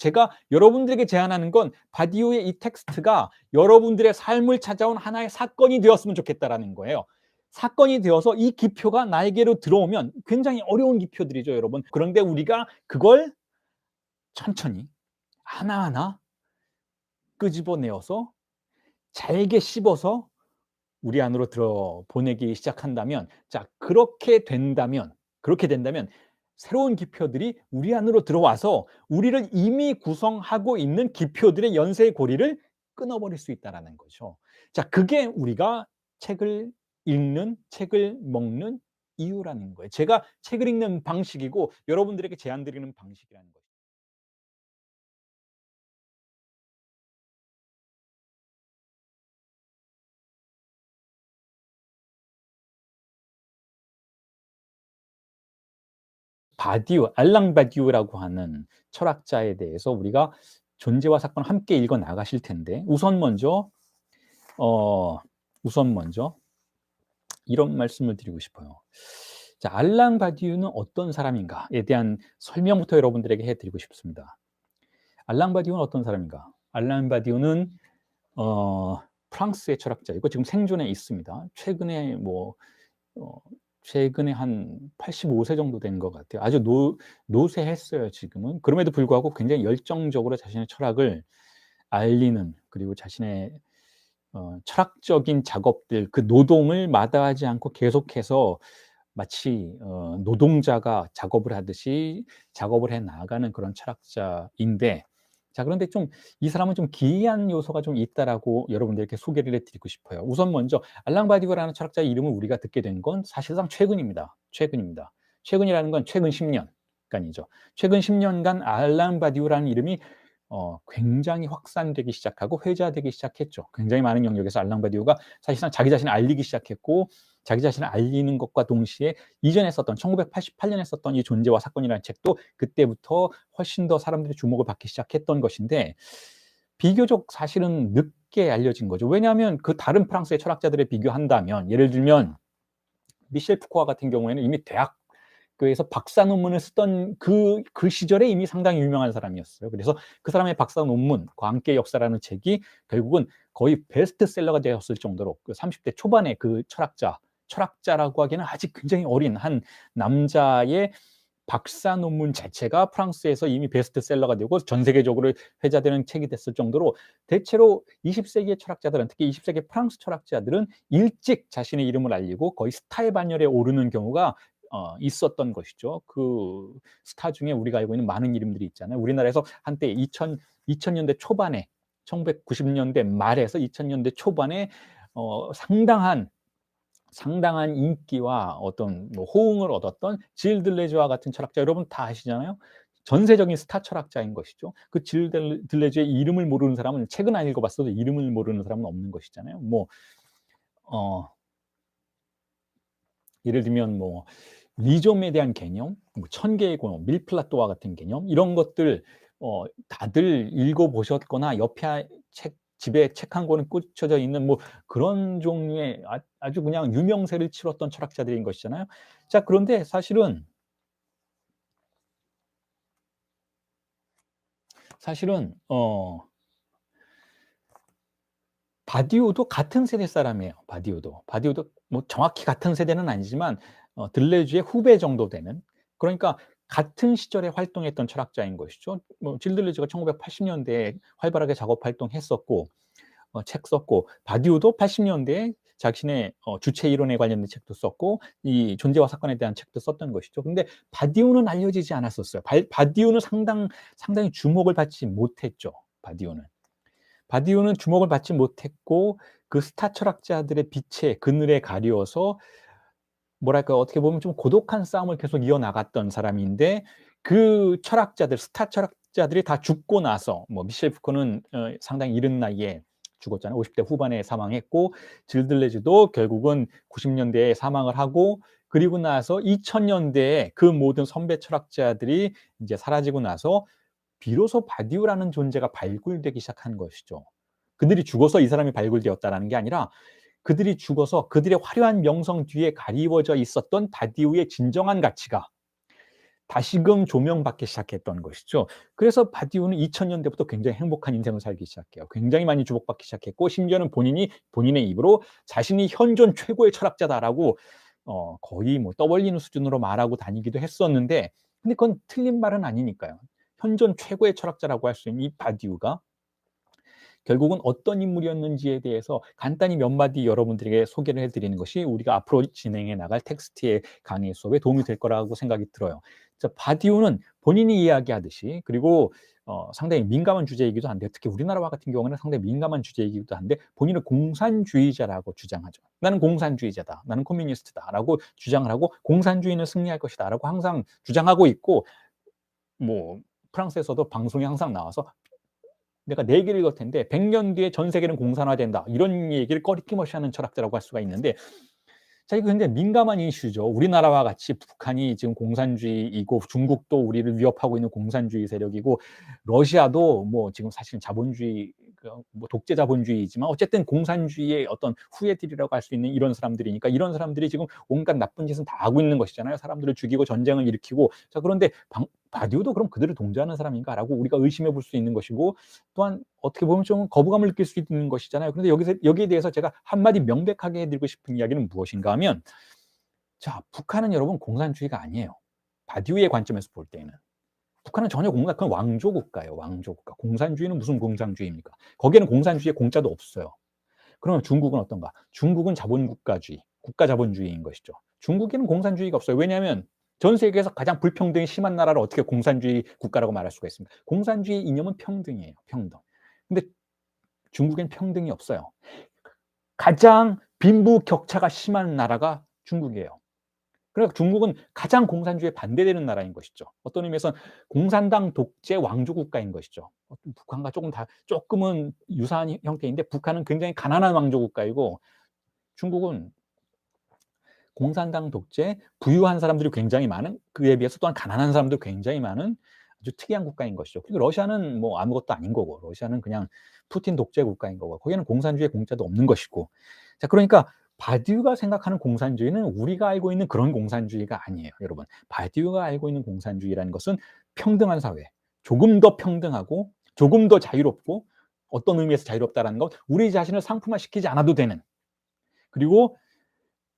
제가 여러분들에게 제안하는 건 바디우의 이 텍스트가 여러분들의 삶을 찾아온 하나의 사건이 되었으면 좋겠다라는 거예요. 사건이 되어서 이 기표가 나에게로 들어오면 굉장히 어려운 기표들이죠, 여러분. 그런데 우리가 그걸 천천히 하나하나 끄집어내어서 잘게 씹어서 우리 안으로 들어 보내기 시작한다면, 자, 그렇게 된다면 새로운 기표들이 우리 안으로 들어와서 우리를 이미 구성하고 있는 기표들의 연쇄의 고리를 끊어버릴 수 있다라는 거죠. 자, 그게 우리가 책을 읽는, 책을 먹는 이유라는 거예요. 제가 책을 읽는 방식이고 여러분들에게 제안 드리는 방식이라는 거죠. 바디우, 알랑 바디우라고 하는 철학자에 대해서 우리가 존재와 사건을 함께 읽어 나가실 텐데, 어 우선 먼저 이런 말씀을 드리고 싶어요. 자, 알랑 바디우는 어떤 사람인가에 대한 설명부터 여러분들에게 해 드리고 싶습니다. 알랑 바디우는 어떤 사람인가? 알랑 바디우는 어 프랑스의 철학자이고 지금 생존해 있습니다. 어 최근에 한 85세 정도 된 것 같아요. 아주 노쇠했어요, 지금은. 그럼에도 불구하고 굉장히 열정적으로 자신의 철학을 알리는, 그리고 자신의 철학적인 작업들, 그 노동을 마다하지 않고 계속해서 마치 노동자가 작업을 하듯이 작업을 해 나가는 그런 철학자인데, 자, 그런데 좀 이 사람은 좀 기이한 요소가 좀 있다라고 여러분들께 소개를 해 드리고 싶어요. 우선 먼저 알랑 바디거라는 철학자의 이름을 우리가 듣게 된 건 사실상 최근입니다. 최근입니다. 최근이라는 건 최근 10 년간이죠. 최근 10 년간 알랑 바디우라는 이름이 굉장히 확산되기 시작하고 회자되기 시작했죠. 굉장히 많은 영역에서 알랑 바디우가 사실상 자기 자신을 알리기 시작했고, 자기 자신을 알리는 것과 동시에 이전에 썼던 1988년에 썼던 이 존재와 사건이라는 책도 그때부터 훨씬 더 사람들의 주목을 받기 시작했던 것인데, 비교적 사실은 늦게 알려진 거죠. 왜냐하면 그 다른 프랑스의 철학자들에 비교한다면, 예를 들면 미셸 푸코와 같은 경우에는 이미 대학교에서 박사 논문을 쓰던 그 시절에 이미 상당히 유명한 사람이었어요. 그래서 그 사람의 박사 논문 광기의 역사라는 책이 결국은 거의 베스트셀러가 되었을 정도로, 그 30대 초반의 그 철학자라고 하기에는 아직 굉장히 어린 한 남자의 박사 논문 자체가 프랑스에서 이미 베스트셀러가 되고 전 세계적으로 회자되는 책이 됐을 정도로, 대체로 20세기의 철학자들은, 특히 20세기 프랑스 철학자들은 일찍 자신의 이름을 알리고 거의 스타의 반열에 오르는 경우가 있었던 것이죠. 그 스타 중에 우리가 알고 있는 많은 이름들이 있잖아요. 우리나라에서 한때 2000년대 초반에, 1990년대 말에서 2000년대 초반에 상당한 인기와 어떤 호응을 얻었던 질 들레즈와 같은 철학자, 여러분 다 아시잖아요. 전세적인 스타 철학자인 것이죠. 그 질 들레즈의 이름을 모르는 사람은, 책은 안 읽어봤어도 이름을 모르는 사람은 없는 것이잖아요. 어 예를 들면 리좀에 대한 개념, 천계의 공업, 밀플라토와 같은 개념, 이런 것들 다들 읽어 보셨거나 옆에 집에 책 한 권은 꽂혀져 있는 그런 종류의 아주 그냥 유명세를 치렀던 철학자들인 것이잖아요. 자, 그런데 사실은 바디우도 같은 세대 사람이에요. 바디우도 정확히 같은 세대는 아니지만 들레즈의 후배 정도 되는, 그러니까 같은 시절에 활동했던 철학자인 것이죠. 질 들레즈가 1980년대에 활발하게 작업 활동했었고 책 썼고, 바디우도 80년대에 자신의 주체 이론에 관련된 책도 썼고 이 존재와 사건에 대한 책도 썼던 것이죠. 근데 바디우는 알려지지 않았었어요. 바디우는 상당히 주목을 받지 못했죠. 바디우는 주목을 받지 못했고, 그 스타 철학자들의 빛에, 그늘에 가려워서 뭐랄까, 어떻게 보면 좀 고독한 싸움을 계속 이어나갔던 사람인데, 그 스타 철학자들이 다 죽고 나서, 미셸 푸코는 상당히 이른 나이에 죽었잖아요. 50대 후반에 사망했고, 질 들레즈도 결국은 90년대에 사망을 하고, 그리고 나서 2000년대에 그 모든 선배 철학자들이 이제 사라지고 나서 비로소 바디우라는 존재가 발굴되기 시작한 것이죠. 그들이 죽어서 이 사람이 발굴되었다라는 게 아니라, 그들이 죽어서 그들의 화려한 명성 뒤에 가리워져 있었던 바디우의 진정한 가치가 다시금 조명받기 시작했던 것이죠. 그래서 바디우는 2000년대부터 굉장히 행복한 인생을 살기 시작해요. 굉장히 많이 주목받기 시작했고 심지어는 본인이 본인의 입으로 자신이 현존 최고의 철학자다라고 거의 뭐 떠벌리는 수준으로 말하고 다니기도 했었는데, 근데 그건 틀린 말은 아니니까요. 현존 최고의 철학자라고 할 수 있는 이 바디우가 결국은 어떤 인물이었는지에 대해서 간단히 몇 마디 여러분들에게 소개를 해드리는 것이 우리가 앞으로 진행해 나갈 텍스트의 강의 수업에 도움이 될 거라고 생각이 들어요. 자, 바디우는 본인이 이야기하듯이, 그리고 상당히 민감한 주제이기도 한데, 특히 우리나라와 같은 경우는 상당히 민감한 주제이기도 한데, 본인은 공산주의자라고 주장하죠. 나는 공산주의자다, 나는 커뮤니스트다라고 주장을 하고, 공산주의는 승리할 것이다라고 항상 주장하고 있고, 뭐 프랑스에서도 방송에 항상 나와서 내가 네 개를 읽을 텐데 100년 뒤에 전 세계는 공산화된다, 이런 얘기를 꺼리낌없이 하는 철학자라고 할 수가 있는데, 자, 이거 굉장히 민감한 이슈죠. 우리나라와 같이 북한이 지금 공산주의이고 중국도 우리를 위협하고 있는 공산주의 세력이고 러시아도 뭐 지금 사실 자본주의 뭐 독재 자본주의이지만 어쨌든 공산주의의 어떤 후예들이라고 할 수 있는 이런 사람들이니까, 이런 사람들이 지금 온갖 나쁜 짓은 다 하고 있는 것이잖아요. 사람들을 죽이고 전쟁을 일으키고. 자, 그런데 바디우도 그럼 그들을 동조하는 사람인가라고 우리가 의심해 볼 수 있는 것이고, 또한 어떻게 보면 좀 거부감을 느낄 수 있는 것이잖아요. 그런데 여기에 대해서 제가 한마디 명백하게 해드리고 싶은 이야기는 무엇인가 하면, 자, 북한은 여러분 공산주의가 아니에요. 바디우의 관점에서 볼 때에는. 북한은 전혀 그건 왕조 국가예요. 왕조 국가. 공산주의는 무슨 공산주의입니까? 거기에는 공산주의에 공짜도 없어요. 그러면 중국은 어떤가? 중국은 자본국가주의, 국가자본주의인 것이죠. 중국에는 공산주의가 없어요. 왜냐하면 전 세계에서 가장 불평등이 심한 나라를 어떻게 공산주의 국가라고 말할 수가 있습니까? 공산주의 이념은 평등이에요. 평등. 근데 중국엔 평등이 없어요. 가장 빈부격차가 심한 나라가 중국이에요. 그러니까 중국은 가장 공산주의에 반대되는 나라인 것이죠. 어떤 의미에서는 공산당 독재 왕조 국가인 것이죠. 북한과 조금은 유사한 형태인데, 북한은 굉장히 가난한 왕조 국가이고 중국은 공산당 독재, 부유한 사람들이 굉장히 많은, 그에 비해서 또한 가난한 사람도 굉장히 많은 아주 특이한 국가인 것이죠. 그리고 러시아는 뭐 아무것도 아닌 거고, 러시아는 그냥 푸틴 독재 국가인 거고, 거기는 공산주의 공짜도 없는 것이고. 자, 그러니까 바디우가 생각하는 공산주의는 우리가 알고 있는 그런 공산주의가 아니에요, 여러분. 바디우가 알고 있는 공산주의라는 것은 평등한 사회, 조금 더 평등하고 조금 더 자유롭고, 어떤 의미에서 자유롭다라는 것, 우리 자신을 상품화시키지 않아도 되는, 그리고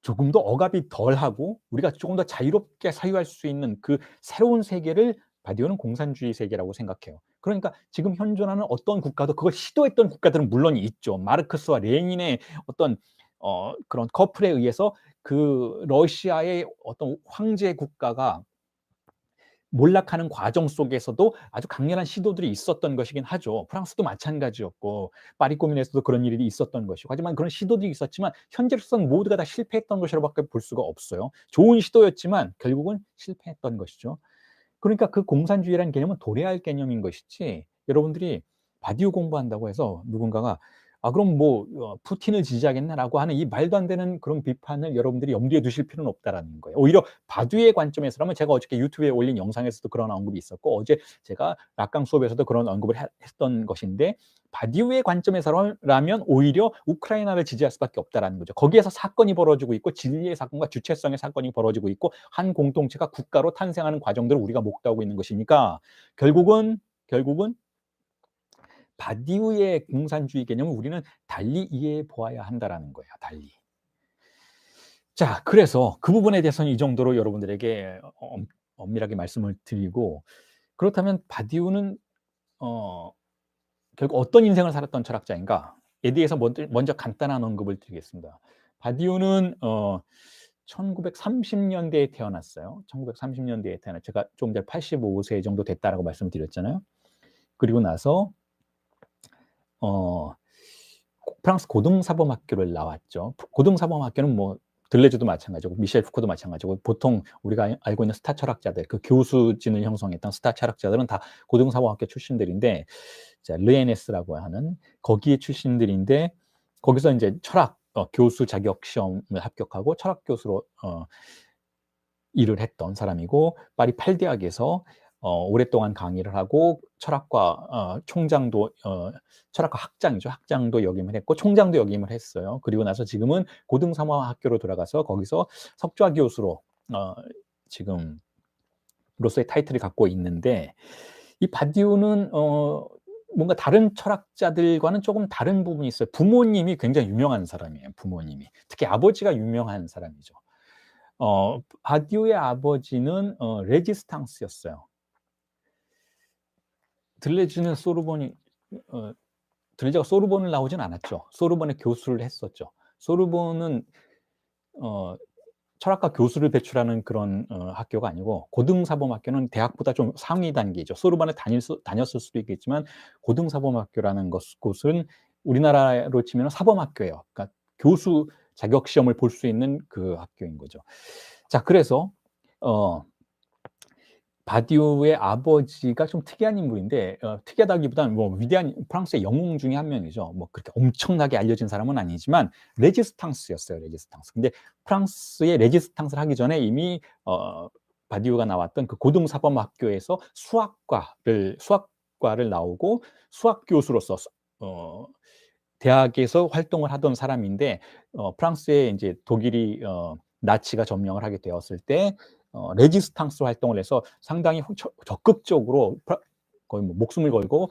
조금 더 억압이 덜하고 우리가 조금 더 자유롭게 사유할 수 있는 그 새로운 세계를 바디우는 공산주의 세계라고 생각해요. 그러니까 지금 현존하는 어떤 국가도 그걸 시도했던 국가들은 물론 있죠. 마르크스와 레닌의 어떤 그런 커플에 의해서 그 러시아의 어떤 황제 국가가 몰락하는 과정 속에서도 아주 강렬한 시도들이 있었던 것이긴 하죠. 프랑스도 마찬가지였고 파리 코뮌에서도 그런 일이 있었던 것이고, 하지만 그런 시도들이 있었지만 현재로서는 모두가 다 실패했던 것이라고밖에 볼 수가 없어요. 좋은 시도였지만 결국은 실패했던 것이죠. 그러니까 그 공산주의라는 개념은 도래할 개념인 것이지, 여러분들이 바디우 공부한다고 해서 누군가가 그럼 뭐 푸틴을 지지하겠나라고 하는 이 말도 안 되는 그런 비판을 여러분들이 염두에 두실 필요는 없다라는 거예요. 오히려 바디우의 관점에서라면, 제가 어저께 유튜브에 올린 영상에서도 그런 언급이 있었고 어제 제가 락강 수업에서도 그런 언급을 했던 것인데, 바디우의 관점에서라면 오히려 우크라이나를 지지할 수밖에 없다라는 거죠. 거기에서 사건이 벌어지고 있고 진리의 사건과 주체성의 사건이 벌어지고 있고 한 공동체가 국가로 탄생하는 과정들을 우리가 목도하고 있는 것이니까, 결국은 바디우의 공산주의 개념을 우리는 달리 이해해 보아야 한다라는 거예요. 달리. 자, 그래서 그 부분에 대해서는 이 정도로 여러분들에게 엄밀하게 말씀을 드리고, 그렇다면 바디우는 결국 어떤 인생을 살았던 철학자인가에 대해서 먼저 간단한 언급을 드리겠습니다. 바디우는 1930년대에 태어났어요. 1930년대에 제가 좀 전에 85세 정도 됐다라고 말씀을 드렸잖아요. 그리고 나서 프랑스 고등사범학교를 나왔죠. 고등사범학교는 뭐 들레즈도 마찬가지고 미셸 푸코도 마찬가지고, 보통 우리가 알고 있는 스타 철학자들, 그 교수진을 형성했던 스타 철학자들은 다 고등사범학교 출신들인데, 자, 르에네스라고 하는 거기에 출신들인데, 거기서 이제 철학 교수 자격 시험을 합격하고 철학 교수로 일을 했던 사람이고, 파리 8대학에서 오랫동안 강의를 하고 철학과 총장도 철학과 학장이죠. 학장도 역임을 했고 총장도 역임을 했어요. 그리고 나서 지금은 고등사범학교로 돌아가서 거기서 석좌 교수로 지금 로서의 타이틀을 갖고 있는데 이 바디우는 뭔가 다른 철학자들과는 조금 다른 부분이 있어요. 부모님이 굉장히 유명한 사람이에요, 부모님이. 특히 아버지가 유명한 사람이죠. 바디우의 아버지는 레지스탕스였어요. 들레즈는 소르본이 들레즈가 소르본을 나오진 않았죠. 소르본에 교수를 했었죠. 소르본은 철학과 교수를 배출하는 그런 학교가 아니고 고등사범학교는 대학보다 좀 상위 단계죠. 소르본에 다녔을 수도 있겠지만 고등사범학교라는 곳은 우리나라로 치면 사범학교예요. 그러니까 교수 자격 시험을 볼 수 있는 그 학교인 거죠. 자, 그래서 바디우의 아버지가 좀 특이한 인물인데 특이하다기보다는 뭐 위대한 프랑스의 영웅 중에 한 명이죠. 뭐 그렇게 엄청나게 알려진 사람은 아니지만 레지스탕스였어요, 레지스탕스. 근데 프랑스의 레지스탕스를 하기 전에 이미 바디우가 나왔던 그 고등사범학교에서 수학과를 나오고 수학 교수로서 대학에서 활동을 하던 사람인데 프랑스에 이제 독일이 나치가 점령을 하게 되었을 때 레지스탕스 활동을 해서 상당히 적극적으로 거의 뭐 목숨을 걸고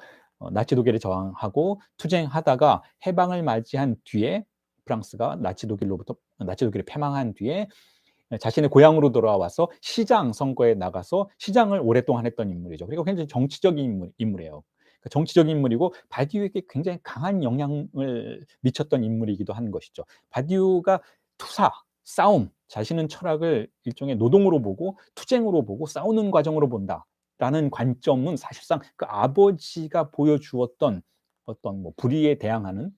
나치 독일에 저항하고 투쟁하다가 해방을 맞이한 뒤에 프랑스가 나치 독일에 패망한 뒤에 자신의 고향으로 돌아와서 시장 선거에 나가서 시장을 오랫동안 했던 인물이죠. 그리고 굉장히 정치적인 인물이에요. 정치적인 인물이고 바디우에게 굉장히 강한 영향을 미쳤던 인물이기도 한 것이죠. 바디우가 투사, 싸움, 자신은 철학을 일종의 노동으로 보고 투쟁으로 보고 싸우는 과정으로 본다라는 관점은 사실상 그 아버지가 보여주었던 어떤 뭐 불의에 대항하는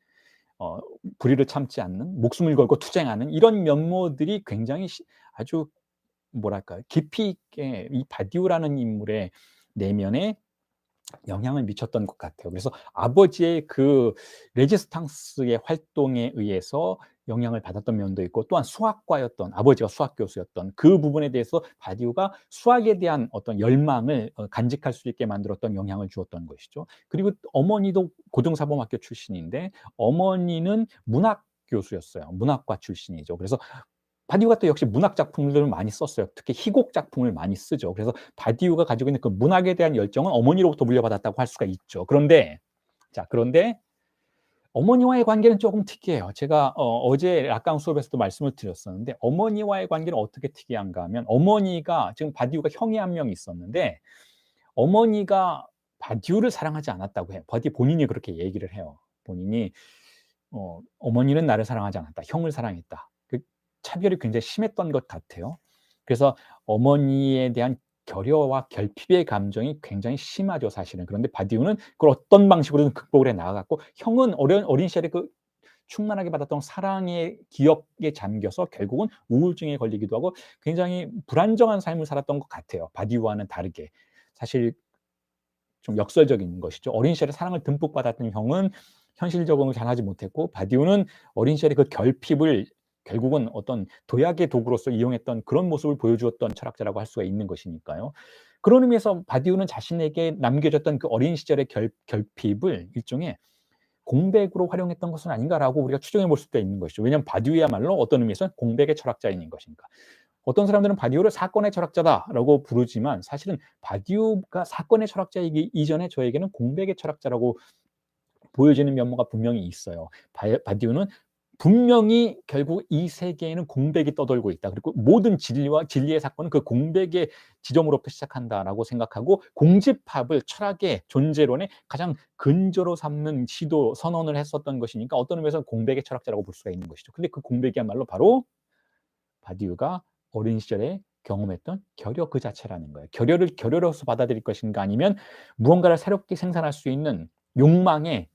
불의를 참지 않는 목숨을 걸고 투쟁하는 이런 면모들이 굉장히 아주 뭐랄까요, 깊이 있게 이 바디우라는 인물의 내면에 영향을 미쳤던 것 같아요. 그래서 아버지의 그 레지스탕스의 활동에 의해서 영향을 받았던 면도 있고 또한 수학과였던 아버지가 수학 교수였던 그 부분에 대해서 바디우가 수학에 대한 어떤 열망을 간직할 수 있게 만들었던 영향을 주었던 것이죠. 그리고 어머니도 고등사범학교 출신인데 어머니는 문학 교수였어요. 문학과 출신이죠. 그래서 바디우가 또 역시 문학 작품들을 많이 썼어요. 특히 희곡 작품을 많이 쓰죠. 그래서 바디우가 가지고 있는 그 문학에 대한 열정은 어머니로부터 물려받았다고 할 수가 있죠. 그런데 어머니와의 관계는 조금 특이해요. 제가 어제 락강 수업에서도 말씀을 드렸었는데 어머니와의 관계는 어떻게 특이한가 하면 어머니가 지금 바디우가 형이 한 명 있었는데 어머니가 바디우를 사랑하지 않았다고 해요. 바디우 본인이 그렇게 얘기를 해요. 본인이 어머니는 나를 사랑하지 않았다. 형을 사랑했다. 그 차별이 굉장히 심했던 것 같아요. 그래서 어머니에 대한 결여와 결핍의 감정이 굉장히 심하죠, 사실은. 그런데 바디우는 그걸 어떤 방식으로든 극복을 해 나가고 형은 어린 시절에 그 충만하게 받았던 사랑의 기억에 잠겨서 결국은 우울증에 걸리기도 하고 굉장히 불안정한 삶을 살았던 것 같아요, 바디우와는 다르게. 사실 좀 역설적인 것이죠. 어린 시절에 사랑을 듬뿍 받았던 형은 현실 적응을 잘하지 못했고 바디우는 어린 시절에 그 결핍을 결국은 어떤 도약의 도구로서 이용했던 그런 모습을 보여주었던 철학자라고 할 수가 있는 것이니까요. 그런 의미에서 바디우는 자신에게 남겨졌던 그 어린 시절의 결핍을 일종의 공백으로 활용했던 것은 아닌가라고 우리가 추정해 볼 수도 있는 것이죠. 왜냐하면 바디우야말로 어떤 의미에서는 공백의 철학자인 것이니까. 어떤 사람들은 바디우를 사건의 철학자다라고 부르지만 사실은 바디우가 사건의 철학자이기 이전에 저에게는 공백의 철학자라고 보여지는 면모가 분명히 있어요. 바디우는 분명히 결국 이 세계에는 공백이 떠돌고 있다. 그리고 모든 진리의 사건은 그 공백의 지점으로부터 시작한다라고 생각하고 공집합을 철학의 존재론의 가장 근저로 삼는 시도 선언을 했었던 것이니까 어떤 의미에서 공백의 철학자라고 볼 수가 있는 것이죠. 근데 그 공백이야말로 바로 바디우가 어린 시절에 경험했던 결여 그 자체라는 거예요. 결여를 결여로서 받아들일 것인가 아니면 무언가를 새롭게 생산할 수 있는 욕망의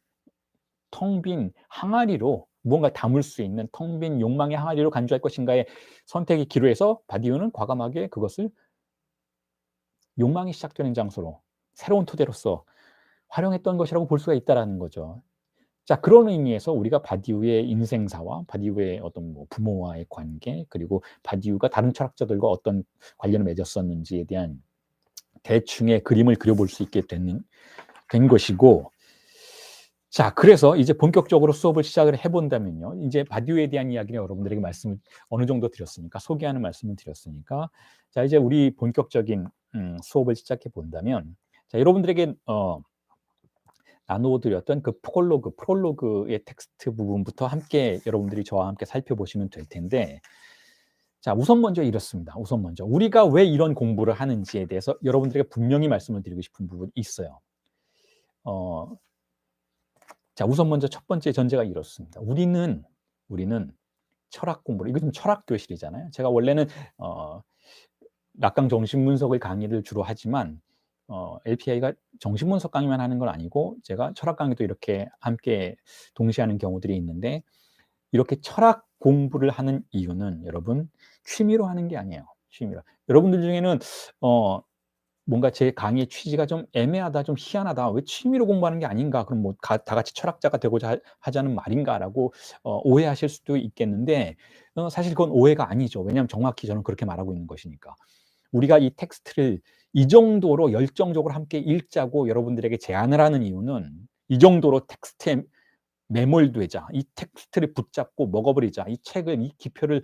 텅 빈 항아리로 무언가를 담을 수 있는 텅 빈 욕망의 항아리로 간주할 것인가의 선택의 기로에서 바디우는 과감하게 그것을 욕망이 시작되는 장소로 새로운 토대로서 활용했던 것이라고 볼 수가 있다라는 거죠. 자, 그런 의미에서 우리가 바디우의 인생사와 바디우의 어떤 뭐 부모와의 관계 그리고 바디우가 다른 철학자들과 어떤 관련을 맺었었는지에 대한 대충의 그림을 그려볼 수 있게 된 것이고 자, 그래서 이제 본격적으로 수업을 시작을 해본다면요. 이제 바디우에 대한 이야기를 여러분들에게 말씀을 어느 정도 드렸으니까 소개하는 말씀을 드렸으니까 자, 이제 우리 본격적인 수업을 시작해 본다면, 자, 여러분들에게 나누어 드렸던 그 프롤로그의 텍스트 부분부터 함께 여러분들이 저와 함께 살펴보시면 될 텐데, 자, 우선 먼저 이렇습니다. 우선 먼저 우리가 왜 이런 공부를 하는지에 대해서 여러분들에게 분명히 말씀을 드리고 싶은 부분이 있어요. 자, 우선 먼저 첫 번째 전제가 이렇습니다. 우리는 철학 공부를, 이거 좀 철학 교실이잖아요. 제가 원래는 낙강 정신분석의 강의를 주로 하지만 LPI가 정신분석 강의만 하는 건 아니고 제가 철학 강의도 이렇게 함께 동시에 하는 경우들이 있는데, 이렇게 철학 공부를 하는 이유는 여러분 취미로 하는 게 아니에요. 취미로. 여러분들 중에는 뭔가 제 강의의 취지가 좀 애매하다, 좀 희한하다, 왜 취미로 공부하는 게 아닌가, 그럼 뭐 다 같이 철학자가 되고자 하자는 말인가라고 오해하실 수도 있겠는데, 사실 그건 오해가 아니죠. 왜냐하면 정확히 저는 그렇게 말하고 있는 것이니까. 우리가 이 텍스트를 이 정도로 열정적으로 함께 읽자고 여러분들에게 제안을 하는 이유는, 이 정도로 텍스트에 매몰되자, 이 텍스트를 붙잡고 먹어버리자, 이 책을, 이 기표를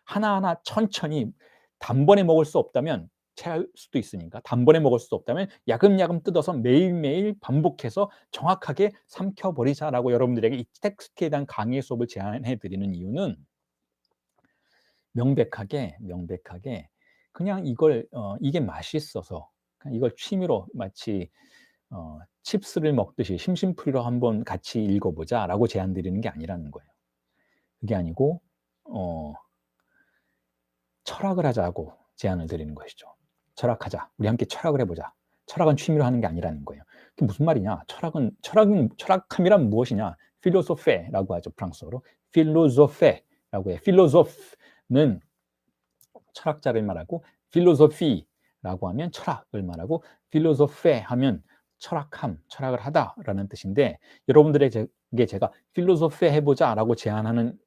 하나하나 천천히, 단번에 먹을 수 없다면 체할 수도 있으니까, 단번에 먹을 수 없다면 야금야금 뜯어서 매일매일 반복해서 정확하게 삼켜버리자라고 여러분들에게 이 텍스트에 대한 강의 수업을 제안해 드리는 이유는, 명백하게 그냥 이걸 이게 맛있어서 그냥 이걸 취미로 마치 칩스를 먹듯이 심심풀이로 한번 같이 읽어보자라고 제안 드리는 게 아니라는 거예요. 그게 아니고 철학을 하자고 제안을 드리는 것이죠. 철학하자. 우리 함께 철학을 해보자. 철학은 취미로 하는 게 아니라는 거예요. 그게 무슨 말이냐? 철학함이란 무엇이냐? 필로소페라고 하죠. 프랑스어로 필로소페라고 해요. 필로소프는 철학자를 말하고, 필로소피라고 하면 철학을 말하고, 필로소페 하면 철학을 하다라는 뜻인데, 여러분들에게 제가 필로소페 해보자라고 제안하는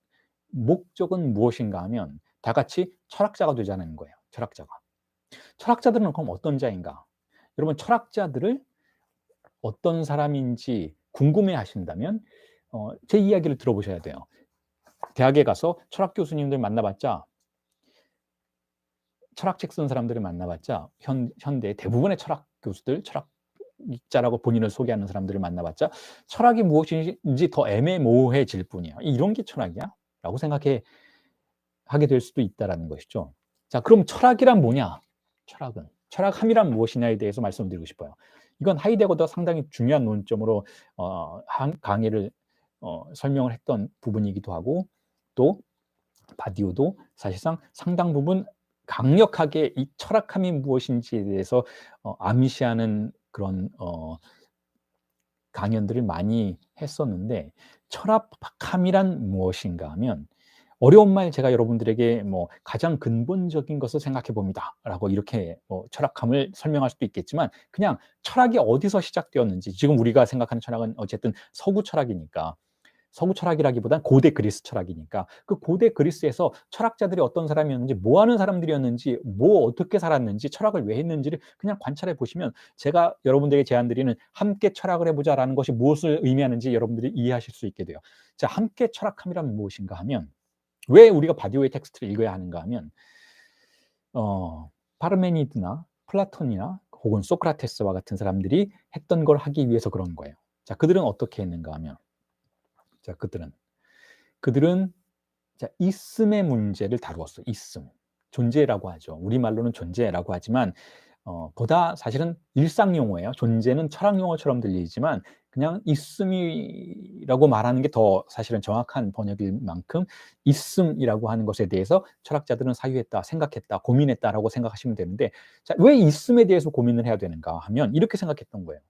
목적은 무엇인가 하면 다 같이 철학자가 되자는 거예요. 철학자들은 그럼 어떤 자인가? 여러분, 철학자들을 어떤 사람인지 궁금해 하신다면 제 이야기를 들어보셔야 돼요. 대학에 가서 철학 교수님들 만나봤자, 철학책 쓴 사람들을 만나봤자, 현대 대부분의 철학 교수들, 철학자라고 본인을 소개하는 사람들을 만나봤자 철학이 무엇인지 더 애매모호해질 뿐이야. 이런 게 철학이야? 라고 하게 될 수도 있다는 것이죠. 자, 그럼 철학이란 뭐냐? 철학함이란 무엇이냐에 대해서 말씀드리고 싶어요. 이건 하이데거도 상당히 중요한 논점으로 강의를 설명을 했던 부분이기도 하고, 또 바디우도 사실상 상당 부분 강력하게 이 철학함이 무엇인지에 대해서 암시하는 그런 강연들을 많이 했었는데, 철학함이란 무엇인가 하면, 어려운 말 제가 여러분들에게 뭐 가장 근본적인 것을 생각해 봅니다라고 이렇게 철학함을 설명할 수도 있겠지만, 그냥 철학이 어디서 시작되었는지, 지금 우리가 생각하는 철학은 어쨌든 서구 철학이니까, 서구 철학이라기보단 고대 그리스 철학이니까, 그 고대 그리스에서 철학자들이 어떤 사람이었는지, 뭐 하는 사람들이었는지, 뭐 어떻게 살았는지, 철학을 왜 했는지를 그냥 관찰해 보시면, 제가 여러분들에게 제안드리는 함께 철학을 해보자라는 것이 무엇을 의미하는지 여러분들이 이해하실 수 있게 돼요. 자, 함께 철학함이란 무엇인가 하면, 왜 우리가 바디오의 텍스트를 읽어야 하는가 하면, 파르메니드나 플라톤이나 혹은 소크라테스와 같은 사람들이 했던 걸 하기 위해서 그런 거예요. 자, 그들은 어떻게 했는가 하면, 자, 그들은 자, 있음의 문제를 다루었어요. 있음. 존재라고 하죠. 우리말로는 존재라고 하지만 보다 사실은 일상 용어예요. 존재는 철학 용어처럼 들리지만 그냥 있음이라고 말하는 게 더 사실은 정확한 번역일 만큼, 있음이라고 하는 것에 대해서 철학자들은 사유했다, 생각했다, 고민했다라고 생각하시면 되는데, 자, 왜 있음에 대해서 고민을 해야 되는가 하면 이렇게 생각했던 거예요.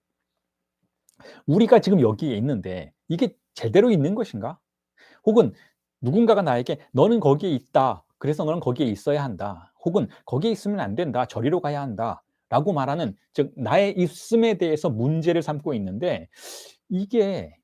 우리가 지금 여기에 있는데 이게 제대로 있는 것인가? 혹은 누군가가 나에게 너는 거기에 있다, 그래서 너는 거기에 있어야 한다, 혹은 거기에 있으면 안 된다, 저리로 가야 한다 라고 말하는, 즉 나의 있음에 대해서 문제를 삼고 있는데, 이게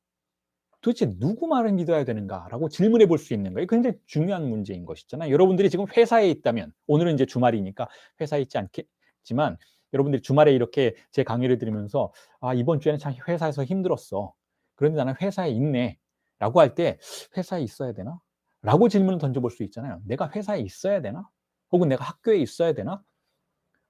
도대체 누구 말을 믿어야 되는가 라고 질문해 볼 수 있는 거예요. 굉장히 중요한 문제인 것이잖아요. 여러분들이 지금 회사에 있다면, 오늘은 이제 주말이니까 회사에 있지 않겠지만, 여러분들이 주말에 이렇게 제 강의를 들으면서 이번 주에는 참 회사에서 힘들었어, 그런데 나는 회사에 있네 라고 할 때, 회사에 있어야 되나? 라고 질문을 던져볼 수 있잖아요. 내가 회사에 있어야 되나? 혹은 내가 학교에 있어야 되나?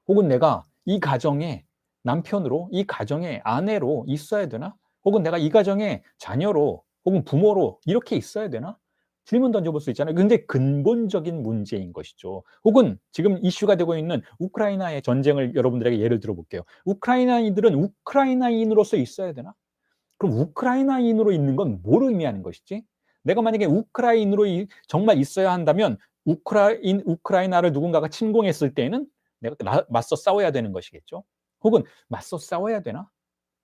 혹은 내가 이 가정의 남편으로, 이 가정의 아내로 있어야 되나? 혹은 내가 이 가정의 자녀로 혹은 부모로 이렇게 있어야 되나? 질문 던져볼 수 있잖아요. 근데 근본적인 문제인 것이죠. 혹은 지금 이슈가 되고 있는 우크라이나의 전쟁을 여러분들에게 예를 들어 볼게요. 우크라이나인들은 우크라이나인으로서 있어야 되나? 그럼 우크라이나인으로 있는 건 뭘 의미하는 것이지? 내가 만약에 우크라인으로 정말 있어야 한다면 우크라이나를 누군가가 침공했을 때에는 내가 맞서 싸워야 되는 것이겠죠. 혹은 맞서 싸워야 되나?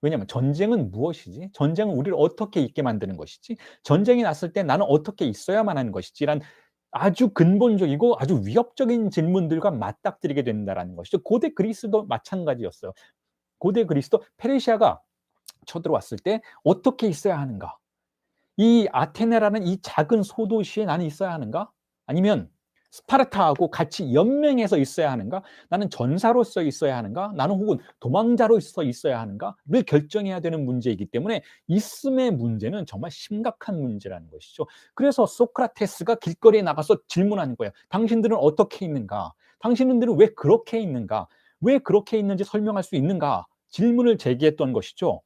왜냐하면 전쟁은 무엇이지? 전쟁은 우리를 어떻게 있게 만드는 것이지? 전쟁이 났을 때 나는 어떻게 있어야만 하는 것이지란 아주 근본적이고 아주 위협적인 질문들과 맞닥뜨리게 된다라는 것이죠. 고대 그리스도 마찬가지였어요. 고대 그리스도 페르시아가 쳐들어왔을 때 어떻게 있어야 하는가? 이 아테네라는 이 작은 소도시에 나는 있어야 하는가? 아니면 스파르타하고 같이 연맹해서 있어야 하는가? 나는 전사로서 있어야 하는가? 나는 혹은 도망자로서 있어야 하는가?를 결정해야 되는 문제이기 때문에 있음의 문제는 정말 심각한 문제라는 것이죠. 그래서 소크라테스가 길거리에 나가서 질문하는 거예요. 당신들은 어떻게 있는가? 당신들은 왜 그렇게 있는가? 왜 그렇게 있는지 설명할 수 있는가? 질문을 제기했던 것이죠.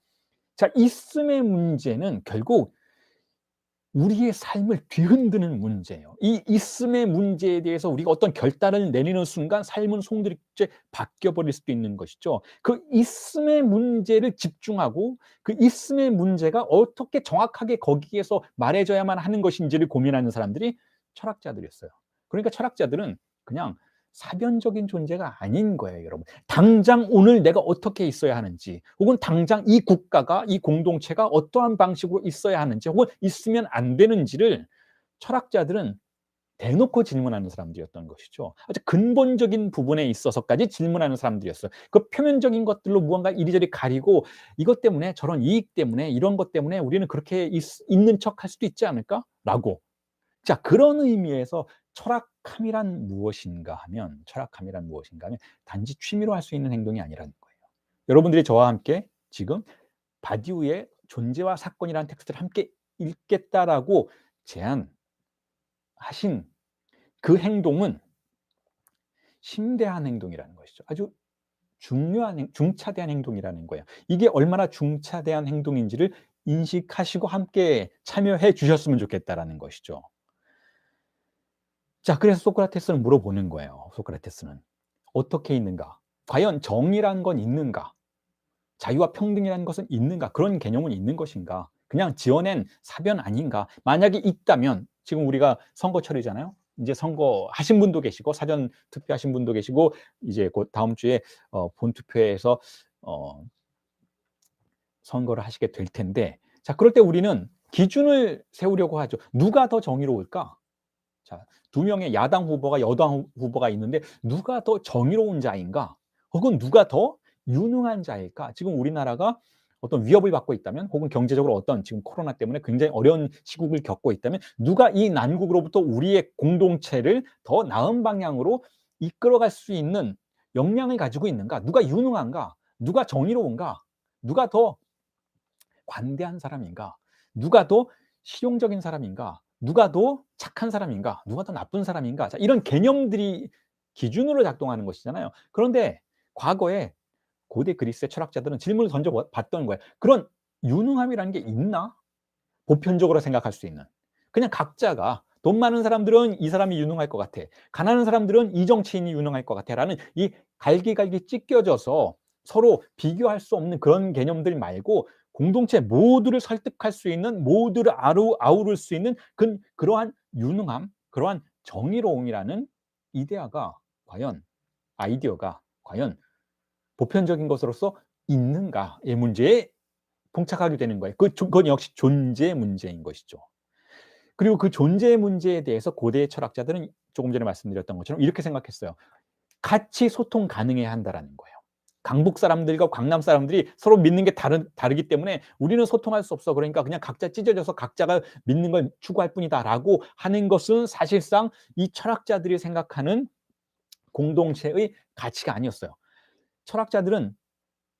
자, 있음의 문제는 결국 우리의 삶을 뒤흔드는 문제예요. 이 있음의 문제에 대해서 우리가 어떤 결단을 내리는 순간 삶은 송두리째 바뀌어 버릴 수도 있는 것이죠. 그 있음의 문제를 집중하고 그 있음의 문제가 어떻게 정확하게 거기에서 말해져야만 하는 것인지를 고민하는 사람들이 철학자들이었어요. 그러니까 철학자들은 그냥 사변적인 존재가 아닌 거예요, 여러분. 당장 오늘 내가 어떻게 있어야 하는지, 혹은 당장 이 국가가, 이 공동체가 어떠한 방식으로 있어야 하는지, 혹은 있으면 안 되는지를 철학자들은 대놓고 질문하는 사람들이었던 것이죠. 아주 근본적인 부분에 있어서까지 질문하는 사람들이었어요. 그 표면적인 것들로 무언가 이리저리 가리고 이것 때문에 저런 이익 때문에 이런 것 때문에 우리는 그렇게 있는 척할 수도 있지 않을까? 라고. 자, 그런 의미에서 철학함이란 무엇인가 하면 단지 취미로 할 수 있는 행동이 아니라는 거예요. 여러분들이 저와 함께 지금 바디우의 존재와 사건이라는 텍스트를 함께 읽겠다라고 제안하신 그 행동은 심대한 행동이라는 것이죠. 아주 중차대한 행동이라는 거예요. 이게 얼마나 중차대한 행동인지를 인식하시고 함께 참여해 주셨으면 좋겠다라는 것이죠. 자, 그래서 소크라테스는 물어보는 거예요. 소크라테스는 어떻게 있는가? 과연 정의란 건 있는가? 자유와 평등이라는 것은 있는가? 그런 개념은 있는 것인가? 그냥 지어낸 사변 아닌가? 만약에 있다면 지금 우리가 선거철이잖아요. 이제 선거하신 분도 계시고 사전 투표하신 분도 계시고 이제 곧 다음 주에 본투표에서 어 선거를 하시게 될 텐데, 자, 그럴 때 우리는 기준을 세우려고 하죠. 누가 더 정의로울까? 자, 두 명의 야당 후보가 여당 후보가 있는데 누가 더 정의로운 자인가? 혹은 누가 더 유능한 자일까? 지금 우리나라가 어떤 위협을 받고 있다면, 혹은 경제적으로 어떤 지금 코로나 때문에 굉장히 어려운 시국을 겪고 있다면, 누가 이 난국으로부터 우리의 공동체를 더 나은 방향으로 이끌어갈 수 있는 역량을 가지고 있는가? 누가 유능한가? 누가 정의로운가? 누가 더 관대한 사람인가? 누가 더 실용적인 사람인가? 누가 더 착한 사람인가? 누가 더 나쁜 사람인가? 자, 이런 개념들이 기준으로 작동하는 것이잖아요. 그런데 과거에 고대 그리스의 철학자들은 질문을 던져 봤던 거예요. 그런 유능함이라는 게 있나? 보편적으로 생각할 수 있는. 그냥 각자가 돈 많은 사람들은 이 사람이 유능할 것 같아. 가난한 사람들은 이 정치인이 유능할 것 같아. 라는 이 갈기갈기 찢겨져서 서로 비교할 수 없는 그런 개념들 말고 공동체 모두를 설득할 수 있는, 모두를 아우를 수 있는 그러한 유능함, 그러한 정의로움이라는 아이디어가 과연 보편적인 것으로서 있는가의 문제에 봉착하게 되는 거예요. 그건 역시 존재 문제인 것이죠. 그리고 그 존재 문제에 대해서 고대 철학자들은 조금 전에 말씀드렸던 것처럼 이렇게 생각했어요. 같이 소통 가능해야 한다라는 거예요. 강북 사람들과 강남 사람들이 서로 믿는 게 다르기 때문에 우리는 소통할 수 없어. 그러니까 그냥 각자 찢어져서 각자가 믿는 걸 추구할 뿐이다라고 하는 것은 사실상 이 철학자들이 생각하는 공동체의 가치가 아니었어요. 철학자들은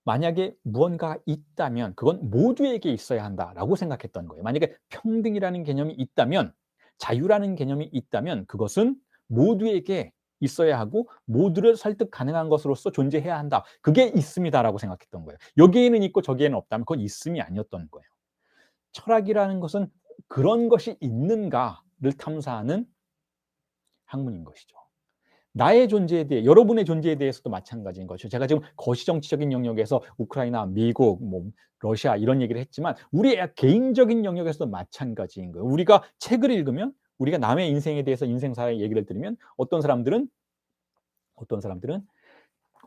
만약에 무언가 있다면 그건 모두에게 있어야 한다라고 생각했던 거예요. 만약에 평등이라는 개념이 있다면, 자유라는 개념이 있다면 그것은 모두에게 있어야 하고 모두를 설득 가능한 것으로서 존재해야 한다. 그게 있음이다라고 생각했던 거예요. 여기에는 있고 저기에는 없다면 그건 있음이 아니었던 거예요. 철학이라는 것은 그런 것이 있는가를 탐사하는 학문인 것이죠. 나의 존재에 대해, 여러분의 존재에 대해서도 마찬가지인 것이죠. 제가 지금 거시정치적인 영역에서 우크라이나, 미국, 뭐 러시아 이런 얘기를 했지만 우리의 개인적인 영역에서도 마찬가지인 거예요. 우리가 책을 읽으면, 우리가 남의 인생에 대해서 인생사의 얘기를 들으면 어떤 사람들은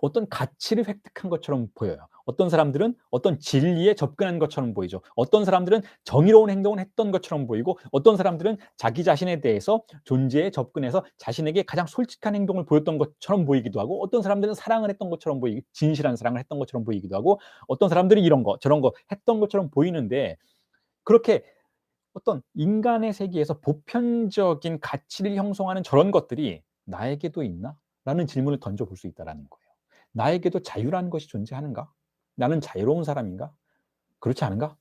어떤 가치를 획득한 것처럼 보여요. 어떤 사람들은 어떤 진리에 접근한 것처럼 보이죠. 어떤 사람들은 정의로운 행동을 했던 것처럼 보이고, 어떤 사람들은 자기 자신에 대해서 존재에 접근해서 자신에게 가장 솔직한 행동을 보였던 것처럼 보이기도 하고, 어떤 사람들은 사랑을 했던 것처럼 보이고, 진실한 사랑을 했던 것처럼 보이기도 하고, 어떤 사람들이 이런 거 저런 거 했던 것처럼 보이는데, 그렇게 어떤 인간의 세계에서 보편적인 가치를 형성하는 저런 것들이 나에게도 있나? 라는 질문을 던져볼 수 있다는 거예요. 나에게도 자유라는 것이 존재하는가? 나는 자유로운 사람인가? 그렇지 않은가?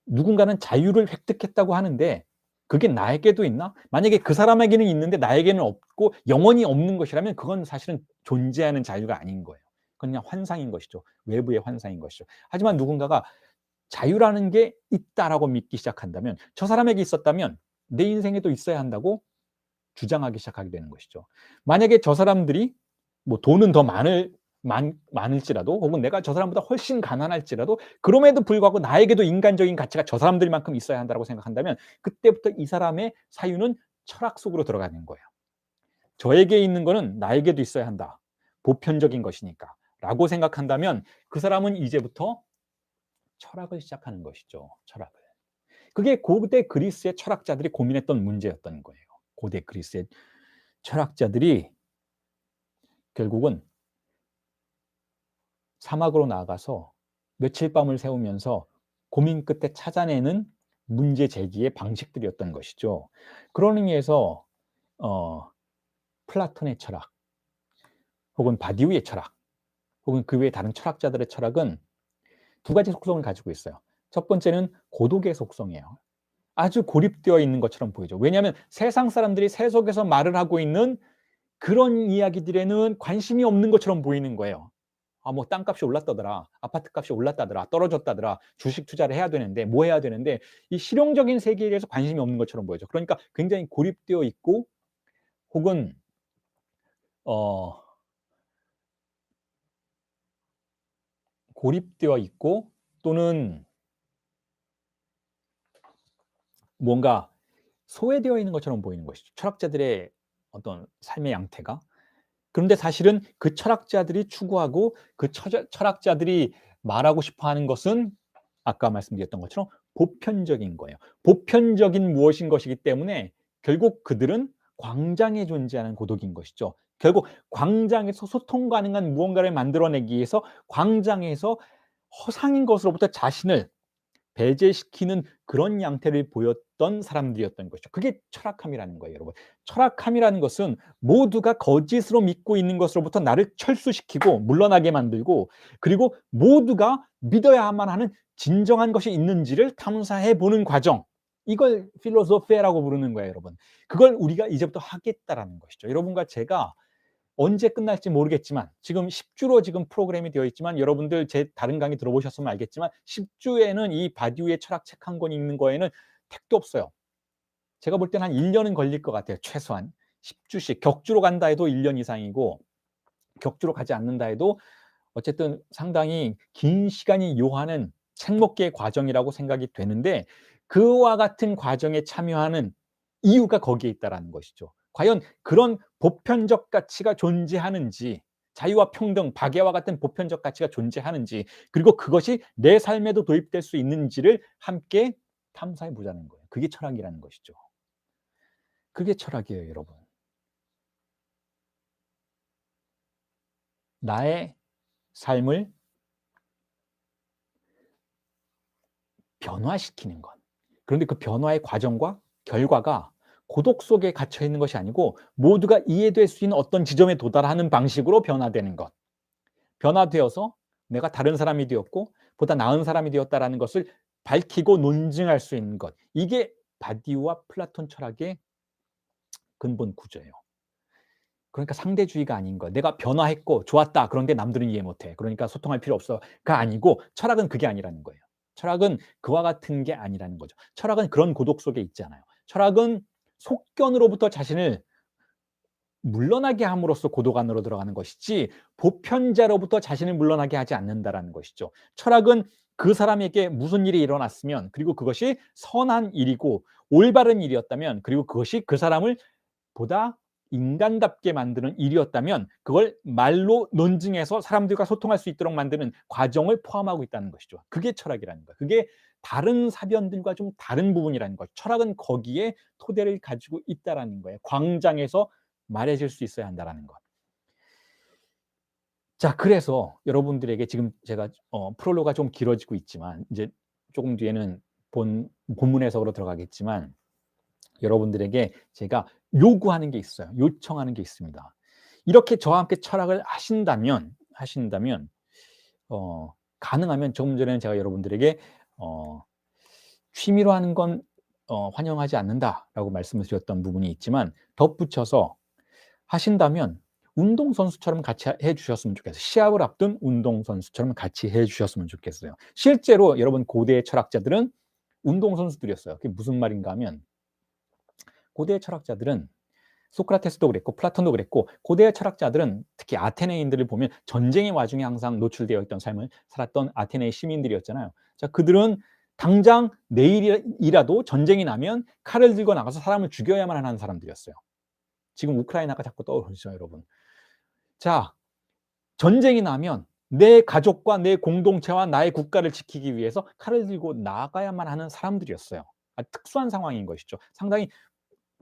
누군가는 자유를 획득했다고 하는데 그게 나에게도 있나? 만약에 그 사람에게는 있는데 나에게는 없고 영원히 없는 것이라면 그건 사실은 존재하는 자유가 아닌 거예요. 그건 그냥 환상인 것이죠. 외부의 환상인 것이죠. 하지만 누군가가 자유라는 게 있다라고 믿기 시작한다면, 저 사람에게 있었다면 내 인생에도 있어야 한다고 주장하기 시작하게 되는 것이죠. 만약에 저 사람들이 뭐 돈은 더 많을지라도, 혹은 내가 저 사람보다 훨씬 가난할지라도, 그럼에도 불구하고 나에게도 인간적인 가치가 저 사람들만큼 있어야 한다고 생각한다면, 그때부터 이 사람의 사유는 철학 속으로 들어가는 거예요. 저에게 있는 거는 나에게도 있어야 한다. 보편적인 것이니까. 라고 생각한다면 그 사람은 이제부터 철학을 시작하는 것이죠. 철학을. 그게 고대 그리스의 철학자들이 고민했던 문제였던 거예요. 고대 그리스의 철학자들이 결국은 사막으로 나가서 며칠 밤을 새우면서 고민 끝에 찾아내는 문제 제기의 방식들이었던 것이죠. 그런 의미에서 플라톤의 철학, 혹은 바디우의 철학, 혹은 그 외의 다른 철학자들의 철학은 두 가지 속성을 가지고 있어요. 첫 번째는 고독의 속성이에요. 아주 고립되어 있는 것처럼 보이죠. 왜냐하면 세상 사람들이 세속에서 말을 하고 있는 그런 이야기들에는 관심이 없는 것처럼 보이는 거예요. 뭐 땅값이 올랐다더라, 아파트값이 올랐다더라, 떨어졌다더라, 주식 투자를 해야 되는데, 뭐 해야 되는데, 이 실용적인 세계에 대해서 관심이 없는 것처럼 보이죠. 그러니까 굉장히 고립되어 있고, 혹은 고립되어 있고, 또는 뭔가 소외되어 있는 것처럼 보이는 것이죠. 철학자들의 어떤 삶의 양태가. 그런데 사실은 그 철학자들이 추구하고 그 철학자들이 말하고 싶어 하는 것은 아까 말씀드렸던 것처럼 보편적인 거예요. 보편적인 무엇인 것이기 때문에 결국 그들은 광장에 존재하는 고독인 것이죠. 결국 광장에서 소통 가능한 무언가를 만들어내기 위해서 광장에서 허상인 것으로부터 자신을 배제시키는 그런 양태를 보였던 사람들이었던 것이죠. 그게 철학함이라는 거예요, 여러분. 철학함이라는 것은 모두가 거짓으로 믿고 있는 것으로부터 나를 철수시키고 물러나게 만들고, 그리고 모두가 믿어야만 하는 진정한 것이 있는지를 탐사해 보는 과정. 이걸 필로소피라고 부르는 거예요, 여러분. 그걸 우리가 이제부터 하겠다라는 것이죠. 여러분과 제가 언제 끝날지 모르겠지만, 지금 10주로 지금 프로그램이 되어 있지만, 여러분들 제 다른 강의 들어보셨으면 알겠지만 10주에는 이 바디우의 철학 책 한 권 읽는 거에는 택도 없어요. 제가 볼 때는 한 1년은 걸릴 것 같아요. 최소한 10주씩. 격주로 간다 해도 1년 이상이고, 격주로 가지 않는다 해도 어쨌든 상당히 긴 시간이 요하는 책먹기의 과정이라고 생각이 되는데, 그와 같은 과정에 참여하는 이유가 거기에 있다라는 것이죠. 과연 그런 보편적 가치가 존재하는지, 자유와 평등, 박애와 같은 보편적 가치가 존재하는지, 그리고 그것이 내 삶에도 도입될 수 있는지를 함께 탐사해 보자는 거예요. 그게 철학이라는 것이죠. 그게 철학이에요, 여러분. 나의 삶을 변화시키는 것. 그런데 그 변화의 과정과 결과가 고독 속에 갇혀 있는 것이 아니고 모두가 이해될 수 있는 어떤 지점에 도달하는 방식으로 변화되는 것. 변화되어서 내가 다른 사람이 되었고 보다 나은 사람이 되었다라는 것을 밝히고 논증할 수 있는 것. 이게 바디우와 플라톤 철학의 근본 구조예요. 그러니까 상대주의가 아닌 거야. 내가 변화했고 좋았다. 그런데 남들은 이해 못 해. 그러니까 소통할 필요 없어.가 아니고 철학은 그게 아니라는 거예요. 철학은 그와 같은 게 아니라는 거죠. 철학은 그런 고독 속에 있잖아요. 철학은 속견으로부터 자신을 물러나게 함으로써 고독 안으로 들어가는 것이지 보편자로부터 자신을 물러나게 하지 않는다라는 것이죠. 철학은 그 사람에게 무슨 일이 일어났으면 그리고 그것이 선한 일이고 올바른 일이었다면 그리고 그것이 그 사람을 보다 인간답게 만드는 일이었다면 그걸 말로 논증해서 사람들과 소통할 수 있도록 만드는 과정을 포함하고 있다는 것이죠. 그게 철학이라는 거예요. 그게 다른 사변들과 좀 다른 부분이라는 거예요. 철학은 거기에 토대를 가지고 있다라는 거예요. 광장에서 말해질 수 있어야 한다라는 것. 자, 그래서 여러분들에게 지금 제가 프롤로그가 좀 길어지고 있지만 이제 조금 뒤에는 본문 해석으로 들어가겠지만 여러분들에게 제가 요구하는 게 있어요. 요청하는 게 있습니다. 이렇게 저와 함께 철학을 하신다면 가능하면 조금 전에 제가 여러분들에게 취미로 하는 건 환영하지 않는다라고 말씀을 드렸던 부분이 있지만 덧붙여서 하신다면 운동선수처럼 같이 해 주셨으면 좋겠어요. 시합을 앞둔 운동선수처럼 같이 해 주셨으면 좋겠어요. 실제로 여러분 고대의 철학자들은 운동선수들이었어요. 그게 무슨 말인가 하면 고대의 철학자들은 소크라테스도 그랬고 플라톤도 그랬고 고대의 철학자들은 특히 아테네인들을 보면 전쟁의 와중에 항상 노출되어 있던 삶을 살았던 아테네의 시민들이었잖아요. 자, 그들은 당장 내일이라도 전쟁이 나면 칼을 들고 나가서 사람을 죽여야만 하는 사람들이었어요. 지금 우크라이나가 자꾸 떠오르죠, 여러분. 자, 전쟁이 나면 내 가족과 내 공동체와 나의 국가를 지키기 위해서 칼을 들고 나가야만 하는 사람들이었어요. 특수한 상황인 것이죠. 상당히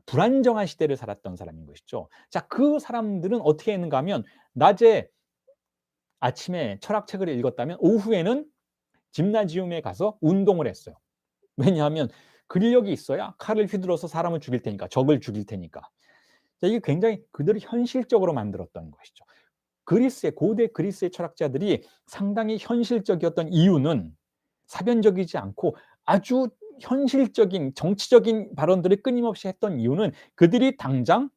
불안정한 시대를 살았던 사람인 것이죠. 자, 그 사람들은 어떻게 했는가 하면 낮에 아침에 철학책을 읽었다면 오후에는 짐나지움에 가서 운동을 했어요. 왜냐하면 근력이 있어야 칼을 휘둘러서 사람을 죽일 테니까, 적을 죽일 테니까. 자, 이게 굉장히 그들을 현실적으로 만들었던 것이죠. 고대 그리스의 철학자들이 상당히 현실적이었던 이유는 사변적이지 않고 아주 현실적인 정치적인 발언들을 끊임없이 했던 이유는 그들이 당장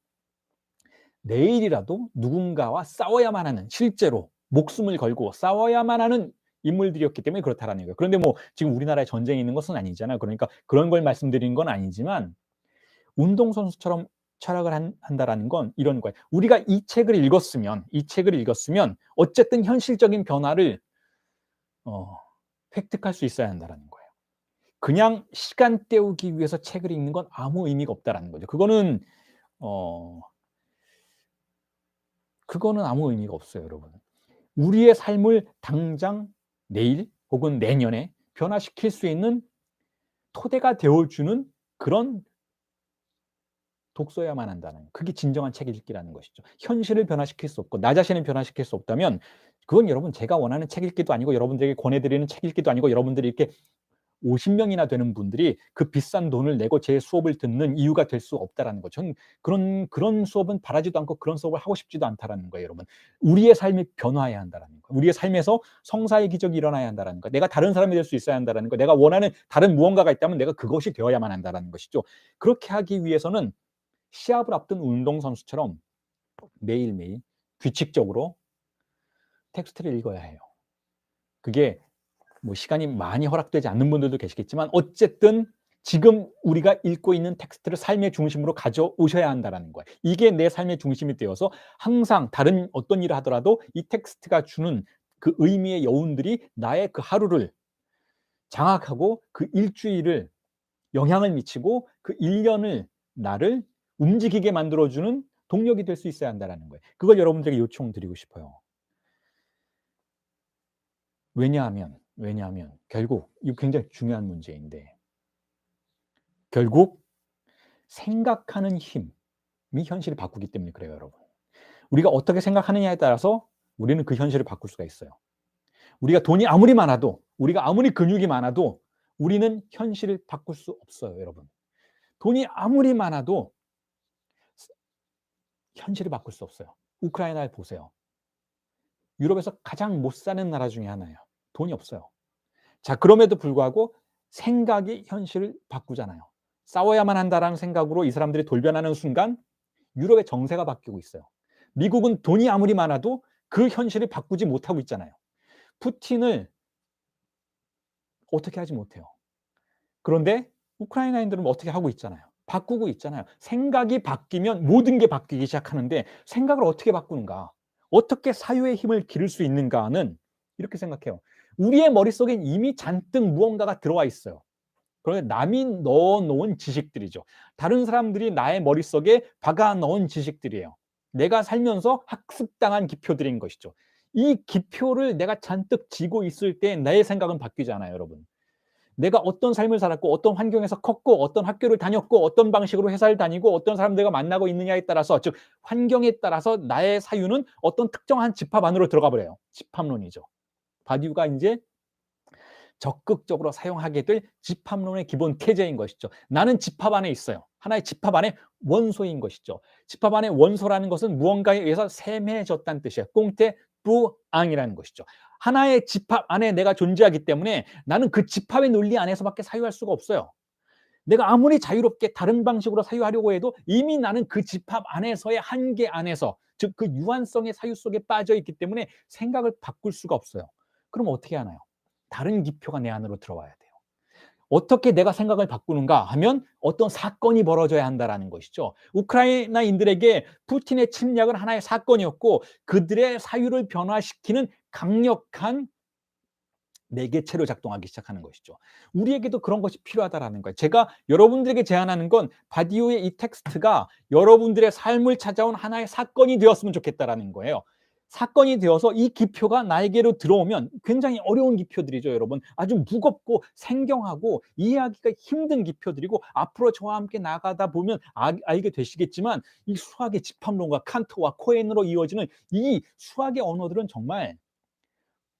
내일이라도 누군가와 싸워야만 하는 실제로 목숨을 걸고 싸워야만 하는 인물들이었기 때문에 그렇다라는 거예요. 그런데 뭐 지금 우리나라에 전쟁이 있는 것은 아니잖아요. 그러니까 그런 걸 말씀드리는 건 아니지만 운동선수처럼 철학을 한다라는 건 이런 거예요. 우리가 이 책을 읽었으면 어쨌든 현실적인 변화를 획득할 수 있어야 한다라는 거예요. 그냥 시간 때우기 위해서 책을 읽는 건 아무 의미가 없다라는 거죠. 그거는 아무 의미가 없어요, 여러분. 우리의 삶을 당장 내일 혹은 내년에 변화시킬 수 있는 토대가 되어주는 그런 독서야만 한다는 그게 진정한 책 읽기라는 것이죠. 현실을 변화시킬 수 없고 나 자신을 변화시킬 수 없다면 그건 여러분 제가 원하는 책 읽기도 아니고 여러분들에게 권해드리는 책 읽기도 아니고 여러분들이 이렇게 50명이나 되는 분들이 그 비싼 돈을 내고 제 수업을 듣는 이유가 될 수 없다라는 거죠. 저는 그런 수업은 바라지도 않고 그런 수업을 하고 싶지도 않다라는 거예요, 여러분. 우리의 삶이 변화해야 한다라는 거예요. 우리의 삶에서 성사의 기적이 일어나야 한다라는 거예요. 내가 다른 사람이 될 수 있어야 한다라는 거예요. 내가 원하는 다른 무언가가 있다면 내가 그것이 되어야만 한다라는 것이죠. 그렇게 하기 위해서는 시합을 앞둔 운동선수처럼 매일매일 규칙적으로 텍스트를 읽어야 해요. 그게 뭐 시간이 많이 허락되지 않는 분들도 계시겠지만 어쨌든 지금 우리가 읽고 있는 텍스트를 삶의 중심으로 가져오셔야 한다는 거예요. 이게 내 삶의 중심이 되어서 항상 다른 어떤 일을 하더라도 이 텍스트가 주는 그 의미의 여운들이 나의 그 하루를 장악하고 그 일주일을 영향을 미치고 그 1년을 나를 움직이게 만들어주는 동력이 될 수 있어야 한다는 거예요. 그걸 여러분들에게 요청드리고 싶어요. 왜냐하면 결국 이거 굉장히 중요한 문제인데 결국 생각하는 힘이 현실을 바꾸기 때문에 그래요, 여러분. 우리가 어떻게 생각하느냐에 따라서 우리는 그 현실을 바꿀 수가 있어요. 우리가 돈이 아무리 많아도 우리가 아무리 근육이 많아도 우리는 현실을 바꿀 수 없어요, 여러분. 돈이 아무리 많아도 현실을 바꿀 수 없어요. 우크라이나를 보세요. 유럽에서 가장 못 사는 나라 중에 하나예요. 돈이 없어요. 자, 그럼에도 불구하고 생각이 현실을 바꾸잖아요. 싸워야만 한다라는 생각으로 이 사람들이 돌변하는 순간 유럽의 정세가 바뀌고 있어요. 미국은 돈이 아무리 많아도 그 현실을 바꾸지 못하고 있잖아요. 푸틴을 어떻게 하지 못해요. 그런데 우크라이나인들은 어떻게 하고 있잖아요. 바꾸고 있잖아요. 생각이 바뀌면 모든 게 바뀌기 시작하는데 생각을 어떻게 바꾸는가? 어떻게 사유의 힘을 기를 수 있는가는 이렇게 생각해요. 우리의 머릿속엔 이미 잔뜩 무언가가 들어와 있어요. 그러면 남이 넣어 놓은 지식들이죠. 다른 사람들이 나의 머릿속에 박아 넣은 지식들이에요. 내가 살면서 학습당한 기표들인 것이죠. 이 기표를 내가 잔뜩 쥐고 있을 때 내 생각은 바뀌지 않아요, 여러분. 내가 어떤 삶을 살았고 어떤 환경에서 컸고 어떤 학교를 다녔고 어떤 방식으로 회사를 다니고 어떤 사람들과 만나고 있느냐에 따라서, 즉 환경에 따라서 나의 사유는 어떤 특정한 집합 안으로 들어가 버려요. 집합론이죠. 바디우가 이제 적극적으로 사용하게 될 집합론의 기본 태제인 것이죠. 나는 집합 안에 있어요. 하나의 집합 안에 원소인 것이죠. 집합 안에 원소라는 것은 무언가에 의해서 셈해졌다는 뜻이에요. 꽁테 뿌앙이라는 것이죠. 하나의 집합 안에 내가 존재하기 때문에 나는 그 집합의 논리 안에서밖에 사유할 수가 없어요. 내가 아무리 자유롭게 다른 방식으로 사유하려고 해도 이미 나는 그 집합 안에서의 한계 안에서, 즉 그 유한성의 사유 속에 빠져 있기 때문에 생각을 바꿀 수가 없어요. 그럼 어떻게 하나요? 다른 기표가 내 안으로 들어와야 돼요. 어떻게 내가 생각을 바꾸는가 하면 어떤 사건이 벌어져야 한다라는 것이죠. 우크라이나인들에게 푸틴의 침략은 하나의 사건이었고 그들의 사유를 변화시키는 강력한 매개체로 작동하기 시작하는 것이죠. 우리에게도 그런 것이 필요하다라는 거예요. 제가 여러분들에게 제안하는 건 바디오의 이 텍스트가 여러분들의 삶을 찾아온 하나의 사건이 되었으면 좋겠다라는 거예요. 사건이 되어서 이 기표가 나에게로 들어오면 굉장히 어려운 기표들이죠, 여러분. 아주 무겁고 생경하고 이해하기가 힘든 기표들이고 앞으로 저와 함께 나가다 보면 알게 되시겠지만 이 수학의 집합론과 칸트와 코엔으로 이어지는 이 수학의 언어들은 정말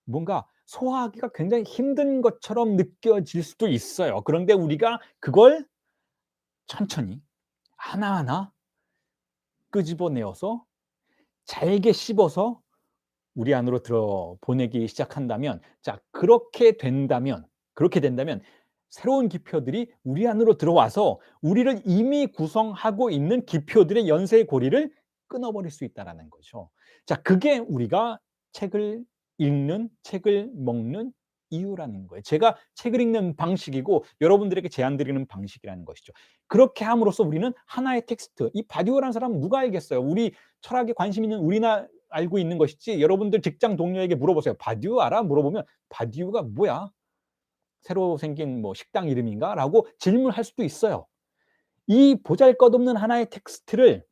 뭔가 소화하기가 굉장히 힘든 것처럼 느껴질 수도 있어요. 그런데 우리가 그걸 천천히 하나하나 끄집어내어서 잘게 씹어서 우리 안으로 들어 보내기 시작한다면, 자 그렇게 된다면 새로운 기표들이 우리 안으로 들어와서 우리를 이미 구성하고 있는 기표들의 연쇄고리를 끊어버릴 수 있다라는 거죠. 자 그게 우리가 책을 읽는, 책을 먹는 이유라는 거예요. 제가 책을 읽는 방식이고 여러분들에게 제안 드리는 방식이라는 것이죠. 그렇게 함으로써 우리는 하나의 텍스트, 이 바디오라는 사람은 누가 알겠어요? 우리 철학에 관심 있는 우리나 알고 있는 것이지, 여러분들 직장 동료에게 물어보세요. 바디우 알아? 물어보면 바디우가 뭐야? 새로 생긴 뭐 식당 이름인가? 라고 질문할 수도 있어요. 이 보잘것없는 하나의 텍스트를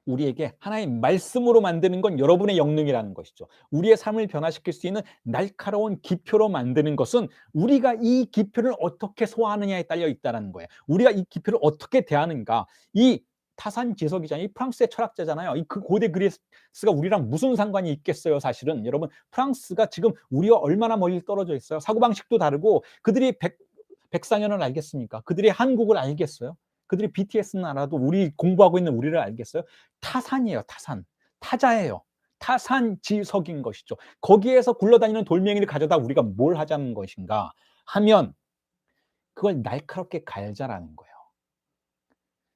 우리에게 하나의 말씀으로 만드는 건 여러분의 역량이라는 것이죠. 우리의 삶을 변화시킬 수 있는 날카로운 기표로 만드는 것은 우리가 이 기표를 어떻게 소화하느냐에 딸려 있다는 거예요. 우리가 이 기표를 어떻게 대하는가. 이 타산지석이잖아요. 이 프랑스의 철학자잖아요. 이 그 고대 그리스가 우리랑 무슨 상관이 있겠어요, 사실은. 여러분, 프랑스가 지금 우리와 얼마나 멀리 떨어져 있어요. 사고방식도 다르고 그들이 백상현을 알겠습니까? 그들이 한국을 알겠어요? 그들이 BTS는 알아도 우리 공부하고 있는 우리를 알겠어요? 타산이에요, 타산. 타자예요. 타산지석인 것이죠. 거기에서 굴러다니는 돌멩이를 가져다 우리가 뭘 하자는 것인가 하면 그걸 날카롭게 갈자라는 거예요.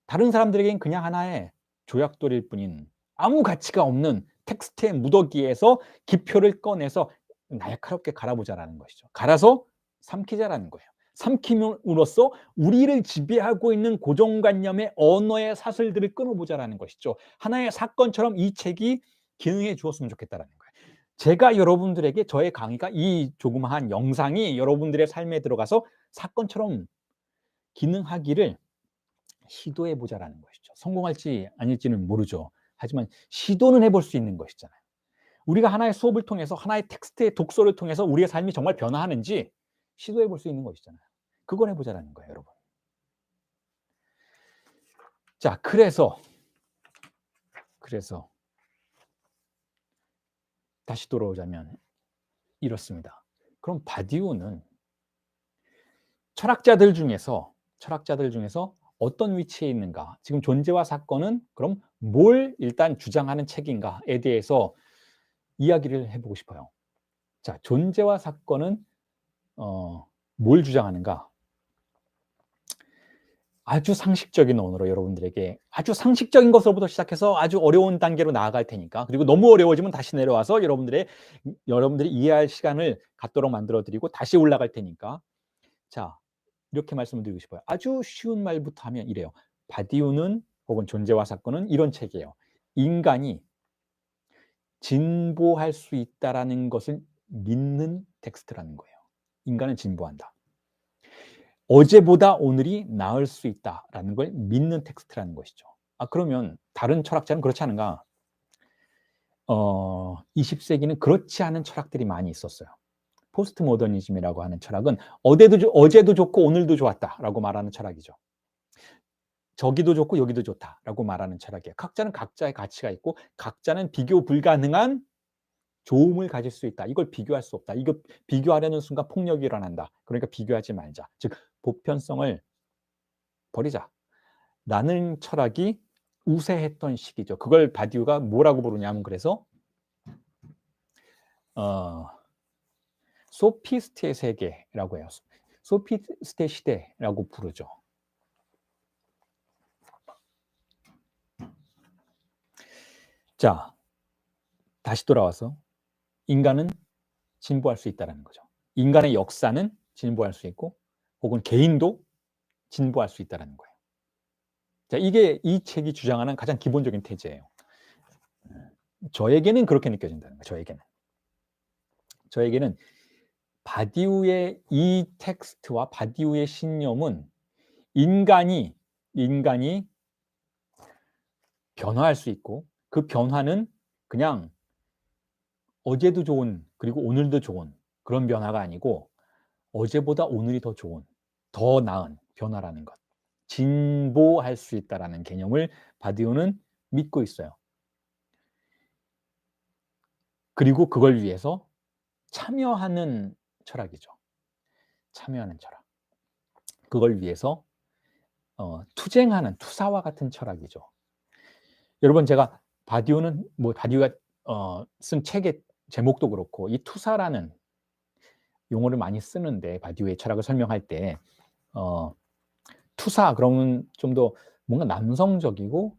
다른 사람들에겐 그냥 하나의 조약돌일 뿐인 아무 가치가 없는 텍스트의 무더기에서 기표를 꺼내서 날카롭게 갈아보자라는 것이죠. 갈아서 삼키자라는 거예요. 삼킴으로써 우리를 지배하고 있는 고정관념의 언어의 사슬들을 끊어보자라는 것이죠. 하나의 사건처럼 이 책이 기능해 주었으면 좋겠다라는 거예요. 제가 여러분들에게 저의 강의가, 이 조그마한 영상이 여러분들의 삶에 들어가서 사건처럼 기능하기를 시도해 보자라는 것이죠. 성공할지 아닐지는 모르죠. 하지만 시도는 해볼 수 있는 것이잖아요. 우리가 하나의 수업을 통해서, 하나의 텍스트의 독서를 통해서 우리의 삶이 정말 변화하는지 시도해 볼 수 있는 것이잖아요. 그걸 해보자라는 거예요, 여러분. 자, 그래서 다시 돌아오자면 이렇습니다. 그럼 바디우는 철학자들 중에서 어떤 위치에 있는가? 지금 존재와 사건은 그럼 뭘 일단 주장하는 책인가에 대해서 이야기를 해보고 싶어요. 자, 존재와 사건은 뭘 주장하는가? 아주 상식적인 언어로 여러분들에게 아주 상식적인 것으로부터 시작해서 아주 어려운 단계로 나아갈 테니까, 그리고 너무 어려워지면 다시 내려와서 여러분들이 이해할 시간을 갖도록 만들어 드리고 다시 올라갈 테니까. 자, 이렇게 말씀을 드리고 싶어요. 아주 쉬운 말부터 하면 이래요. 바디우는 혹은 존재와 사건은 이런 책이에요. 인간이 진보할 수 있다라는 것을 믿는 텍스트라는 거예요. 인간은 진보한다. 어제보다 오늘이 나을 수 있다라는 걸 믿는 텍스트라는 것이죠. 그러면 다른 철학자는 그렇지 않은가? 20세기는 그렇지 않은 철학들이 많이 있었어요. 포스트 모더니즘이라고 하는 철학은 어제도 좋고 오늘도 좋았다라고 말하는 철학이죠. 저기도 좋고 여기도 좋다라고 말하는 철학이에요. 각자는 각자의 가치가 있고 각자는 비교 불가능한 좋음을 가질 수 있다. 이걸 비교할 수 없다. 이거 비교하려는 순간 폭력이 일어난다. 그러니까 비교하지 말자. 즉 보편성을 버리자. 라는 철학이 우세했던 시기죠. 그걸 바디우가 뭐라고 부르냐면, 그래서 소피스트의 세계라고 해요. 소피스트 시대라고 부르죠. 자, 다시 돌아와서 인간은 진보할 수 있다는 거죠. 인간의 역사는 진보할 수 있고 혹은 개인도 진보할 수 있다는 거예요. 자, 이게 이 책이 주장하는 가장 기본적인 태제예요. 저에게는 그렇게 느껴진다는 거예요. 저에게는 바디우의 이 텍스트와 바디우의 신념은 인간이 변화할 수 있고, 그 변화는 그냥 어제도 좋은 그리고 오늘도 좋은 그런 변화가 아니고 어제보다 오늘이 더 좋은, 더 나은 변화라는 것, 진보할 수 있다라는 개념을 바디우는 믿고 있어요. 그리고 그걸 위해서 참여하는 철학이죠. 참여하는 철학. 그걸 위해서 투쟁하는, 투사와 같은 철학이죠. 여러분, 제가 바디우가 쓴 책의 제목도 그렇고 이 투사라는 용어를 많이 쓰는데, 바디우의 철학을 설명할 때 투사 그러면 좀 더 뭔가 남성적이고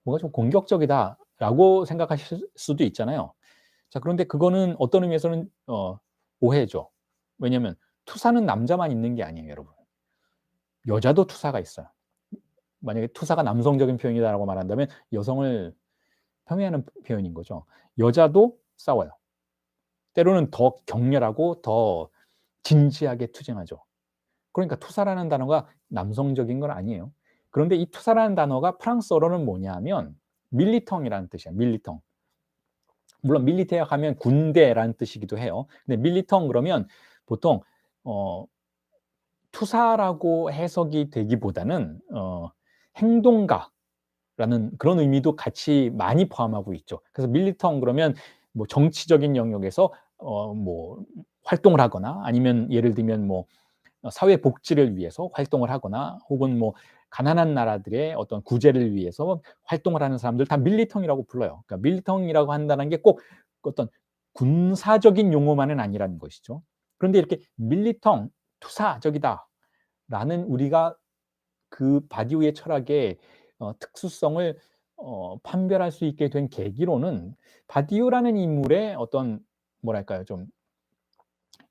뭔가 좀 공격적이다라고 생각하실 수도 있잖아요. 자, 그런데 그거는 어떤 의미에서는 오해죠. 왜냐하면 투사는 남자만 있는 게 아니에요, 여러분. 여자도 투사가 있어요. 만약에 투사가 남성적인 표현이다라고 말한다면 여성을 폄훼하는 표현인 거죠. 여자도 싸워요. 때로는 더 격렬하고 더 진지하게 투쟁하죠. 그러니까 투사라는 단어가 남성적인 건 아니에요. 그런데 이 투사라는 단어가 프랑스어로는 뭐냐면 밀리텅이라는 뜻이에요. 밀리텅. 물론 밀리테어 하면 군대라는 뜻이기도 해요. 근데 밀리텅 그러면 보통 투사라고 해석이 되기보다는 행동가라는 그런 의미도 같이 많이 포함하고 있죠. 그래서 밀리텅 그러면 뭐 정치적인 영역에서 뭐 활동을 하거나, 아니면 예를 들면 뭐 사회 복지를 위해서 활동을 하거나, 혹은 뭐 가난한 나라들의 어떤 구제를 위해서 활동을 하는 사람들 다 밀리텅이라고 불러요. 그러니까 밀리텅이라고 한다는 게 꼭 어떤 군사적인 용어만은 아니라는 것이죠. 그런데 이렇게 밀리텅, 투사적이다라는 우리가 그 바디우의 철학의 특수성을 판별할 수 있게 된 계기로는 바디우라는 인물의 어떤 뭐랄까요, 좀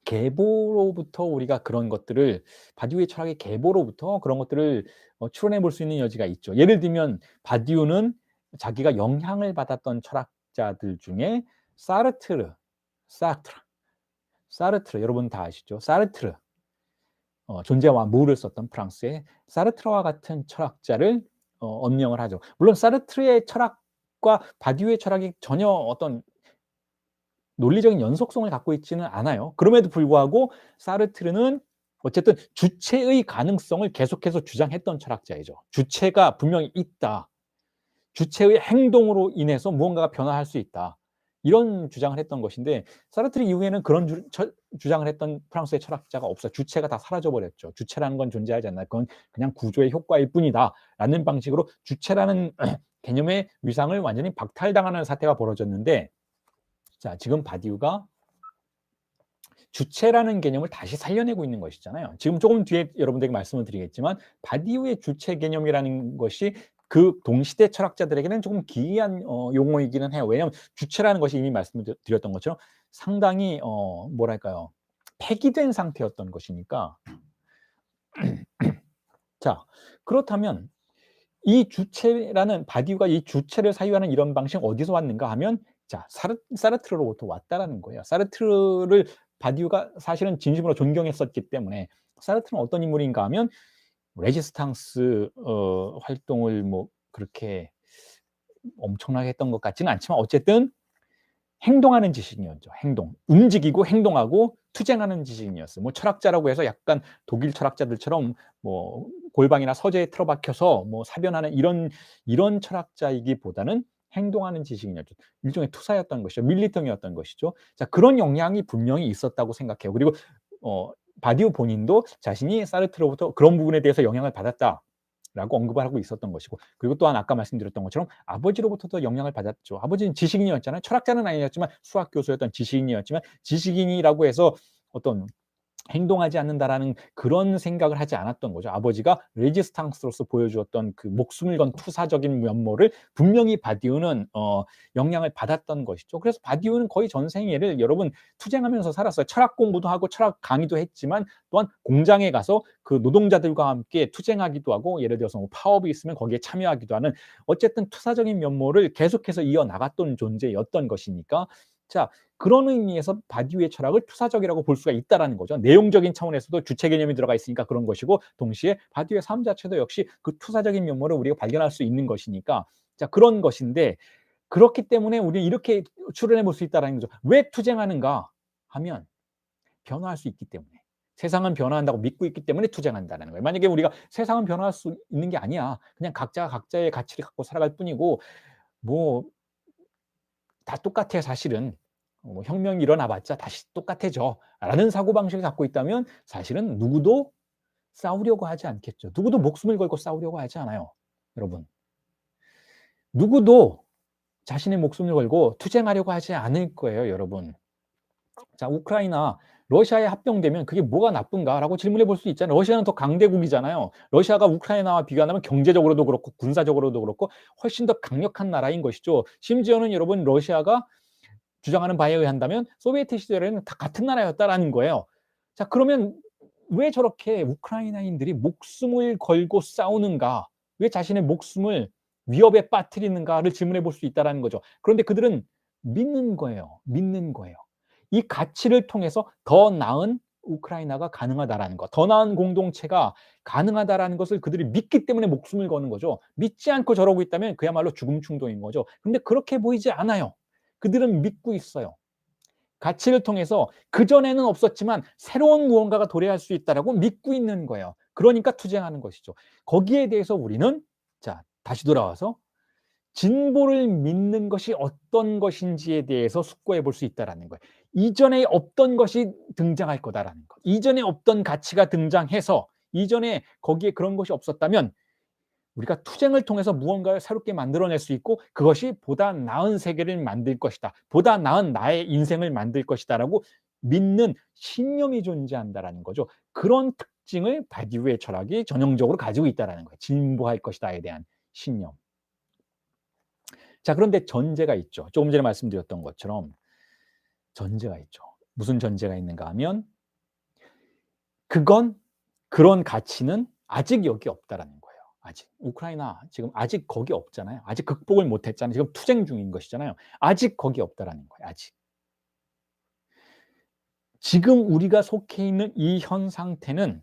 계보로부터 우리가 그런 것들을, 바디우의 철학의 계보로부터 그런 것들을 추론해 볼 수 있는 여지가 있죠. 예를 들면 바디우는 자기가 영향을 받았던 철학자들 중에 사르트르, 여러분 다 아시죠? 사르트르, 존재와 무를 썼던 프랑스의 사르트르와 같은 철학자를 언명을 하죠. 물론 사르트르의 철학과 바디우의 철학이 전혀 어떤 논리적인 연속성을 갖고 있지는 않아요. 그럼에도 불구하고 사르트르는 어쨌든 주체의 가능성을 계속해서 주장했던 철학자이죠. 주체가 분명히 있다. 주체의 행동으로 인해서 무언가가 변화할 수 있다. 이런 주장을 했던 것인데, 사르트르 이후에는 그런 주장을 했던 프랑스의 철학자가 없어요. 주체가 다 사라져 버렸죠. 주체라는 건 존재하지 않나. 그건 그냥 구조의 효과일 뿐이다. 라는 방식으로 주체라는 개념의 위상을 완전히 박탈당하는 사태가 벌어졌는데, 자, 지금 바디우가 주체라는 개념을 다시 살려내고 있는 것이잖아요. 지금 조금 뒤에 여러분들에게 말씀을 드리겠지만 바디우의 주체 개념이라는 것이 그 동시대 철학자들에게는 조금 기이한 용어이기는 해요. 왜냐하면 주체라는 것이 이미 말씀을 드렸던 것처럼 상당히 뭐랄까요? 폐기된 상태였던 것이니까. 자, 그렇다면 이 주체라는 바디우가 이 주체를 사유하는 이런 방식은 어디서 왔는가 하면 자, 사르트르로부터 왔다라는 거예요. 사르트르를 바디우가 사실은 진심으로 존경했었기 때문에 사르트르는 어떤 인물인가 하면 레지스탕스 활동을 뭐 그렇게 엄청나게 했던 것 같지는 않지만 어쨌든 행동하는 지식인이었죠. 행동. 움직이고 행동하고 투쟁하는 지식인이었어요. 뭐 철학자라고 해서 약간 독일 철학자들처럼 뭐 골방이나 서재에 틀어박혀서 뭐 사변하는 이런 철학자이기보다는 행동하는 지식인이었죠. 일종의 투사였던 것이죠. 밀리터리였던 것이죠. 자, 그런 영향이 분명히 있었다고 생각해요. 그리고 바디우 본인도 자신이 사르트로부터 그런 부분에 대해서 영향을 받았다. 라고 언급을 하고 있었던 것이고, 그리고 또한 아까 말씀드렸던 것처럼 아버지로부터도 영향을 받았죠. 아버지는 지식인이었잖아요. 철학자는 아니었지만 수학 교수였던 지식인이었지만 지식인이라고 해서 어떤 행동하지 않는다라는 그런 생각을 하지 않았던 거죠. 아버지가 레지스탕스로서 보여주었던 그 목숨을 건 투사적인 면모를 분명히 바디우는 영향을 받았던 것이죠. 그래서 바디우는 거의 전생애를 여러분 투쟁하면서 살았어요. 철학 공부도 하고 철학 강의도 했지만 또한 공장에 가서 그 노동자들과 함께 투쟁하기도 하고 예를 들어서 뭐 파업이 있으면 거기에 참여하기도 하는 어쨌든 투사적인 면모를 계속해서 이어나갔던 존재였던 것이니까 자, 그런 의미에서 바디우의 철학을 투사적이라고 볼 수가 있다라는 거죠. 내용적인 차원에서도 주체 개념이 들어가 있으니까 그런 것이고 동시에 바디우의 삶 자체도 역시 그 투사적인 면모를 우리가 발견할 수 있는 것이니까 자, 그런 것인데 그렇기 때문에 우리는 이렇게 추론해 볼 수 있다라는 거죠. 왜 투쟁하는가 하면 변화할 수 있기 때문에. 세상은 변화한다고 믿고 있기 때문에 투쟁한다는 거예요. 만약에 우리가 세상은 변화할 수 있는 게 아니야. 그냥 각자가 각자의 가치를 갖고 살아갈 뿐이고 뭐 다 똑같아 사실은. 뭐 혁명이 일어나 봤자 다시 똑같아져 라는 사고방식을 갖고 있다면 사실은 누구도 싸우려고 하지 않겠죠. 누구도 목숨을 걸고 싸우려고 하지 않아요. 여러분. 누구도 자신의 목숨을 걸고 투쟁하려고 하지 않을 거예요, 여러분. 자, 우크라이나, 러시아에 합병되면 그게 뭐가 나쁜가라고 질문해 볼 수 있잖아요. 러시아는 더 강대국이잖아요. 러시아가 우크라이나와 비교하면 경제적으로도 그렇고 군사적으로도 그렇고 훨씬 더 강력한 나라인 것이죠. 심지어는 여러분 러시아가 주장하는 바에 의한다면 소비에트 시절에는 다 같은 나라였다라는 거예요. 자, 그러면 왜 저렇게 우크라이나인들이 목숨을 걸고 싸우는가? 왜 자신의 목숨을 위협에 빠뜨리는가를 질문해 볼 수 있다라는 거죠. 그런데 그들은 믿는 거예요. 믿는 거예요. 이 가치를 통해서 더 나은 우크라이나가 가능하다라는 것, 더 나은 공동체가 가능하다라는 것을 그들이 믿기 때문에 목숨을 거는 거죠. 믿지 않고 저러고 있다면 그야말로 죽음 충동인 거죠. 근데 그렇게 보이지 않아요. 그들은 믿고 있어요. 가치를 통해서 그전에는 없었지만 새로운 무언가가 도래할 수 있다라고 믿고 있는 거예요. 그러니까 투쟁하는 것이죠. 거기에 대해서 우리는 자, 다시 돌아와서 진보를 믿는 것이 어떤 것인지에 대해서 숙고해 볼 수 있다라는 거예요. 이전에 없던 것이 등장할 거다라는 것. 이전에 없던 가치가 등장해서 이전에 거기에 그런 것이 없었다면 우리가 투쟁을 통해서 무언가를 새롭게 만들어낼 수 있고 그것이 보다 나은 세계를 만들 것이다. 보다 나은 나의 인생을 만들 것이다라고 믿는 신념이 존재한다라는 거죠. 그런 특징을 바디우의 철학이 전형적으로 가지고 있다라는 거예요. 진보할 것이다에 대한 신념. 자, 그런데 전제가 있죠. 조금 전에 말씀드렸던 것처럼 전제가 있죠. 무슨 전제가 있는가 하면 그런 가치는 아직 여기 없다라는 거예요. 아직. 우크라이나 지금 아직 거기 없잖아요. 아직 극복을 못 했잖아요. 지금 투쟁 중인 것이잖아요. 아직 거기 없다라는 거예요. 아직. 지금 우리가 속해 있는 이 현 상태는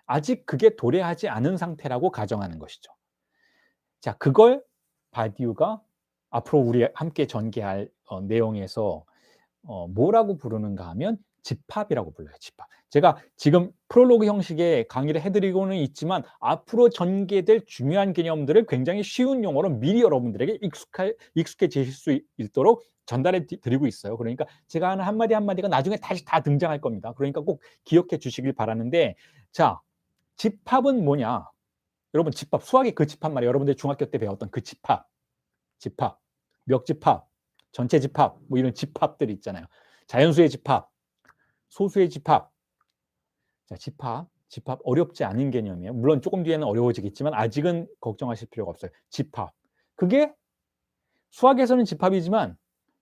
아직 그게 도래하지 않은 상태라고 가정하는 것이죠. 자, 그걸 바디우가 앞으로 우리 함께 전개할 내용에서 뭐라고 부르는가 하면 집합이라고 불러요. 집합. 제가 지금 프롤로그 형식의 강의를 해드리고는 있지만 앞으로 전개될 중요한 개념들을 굉장히 쉬운 용어로 미리 여러분들에게 익숙해지실 수 있도록 전달해 드리고 있어요. 그러니까 제가 하는 한마디 한마디가 나중에 다시 다 등장할 겁니다. 그러니까 꼭 기억해 주시길 바라는데 자, 집합은 뭐냐? 여러분 집합, 수학의 그 집합 말이에요. 여러분들 중학교 때 배웠던 그 집합, 멱집합, 전체 집합 뭐 이런 집합들 있잖아요. 자연수의 집합, 소수의 집합. 자, 집합 어렵지 않은 개념이에요. 물론 조금 뒤에는 어려워지겠지만 아직은 걱정하실 필요가 없어요. 집합. 그게 수학에서는 집합이지만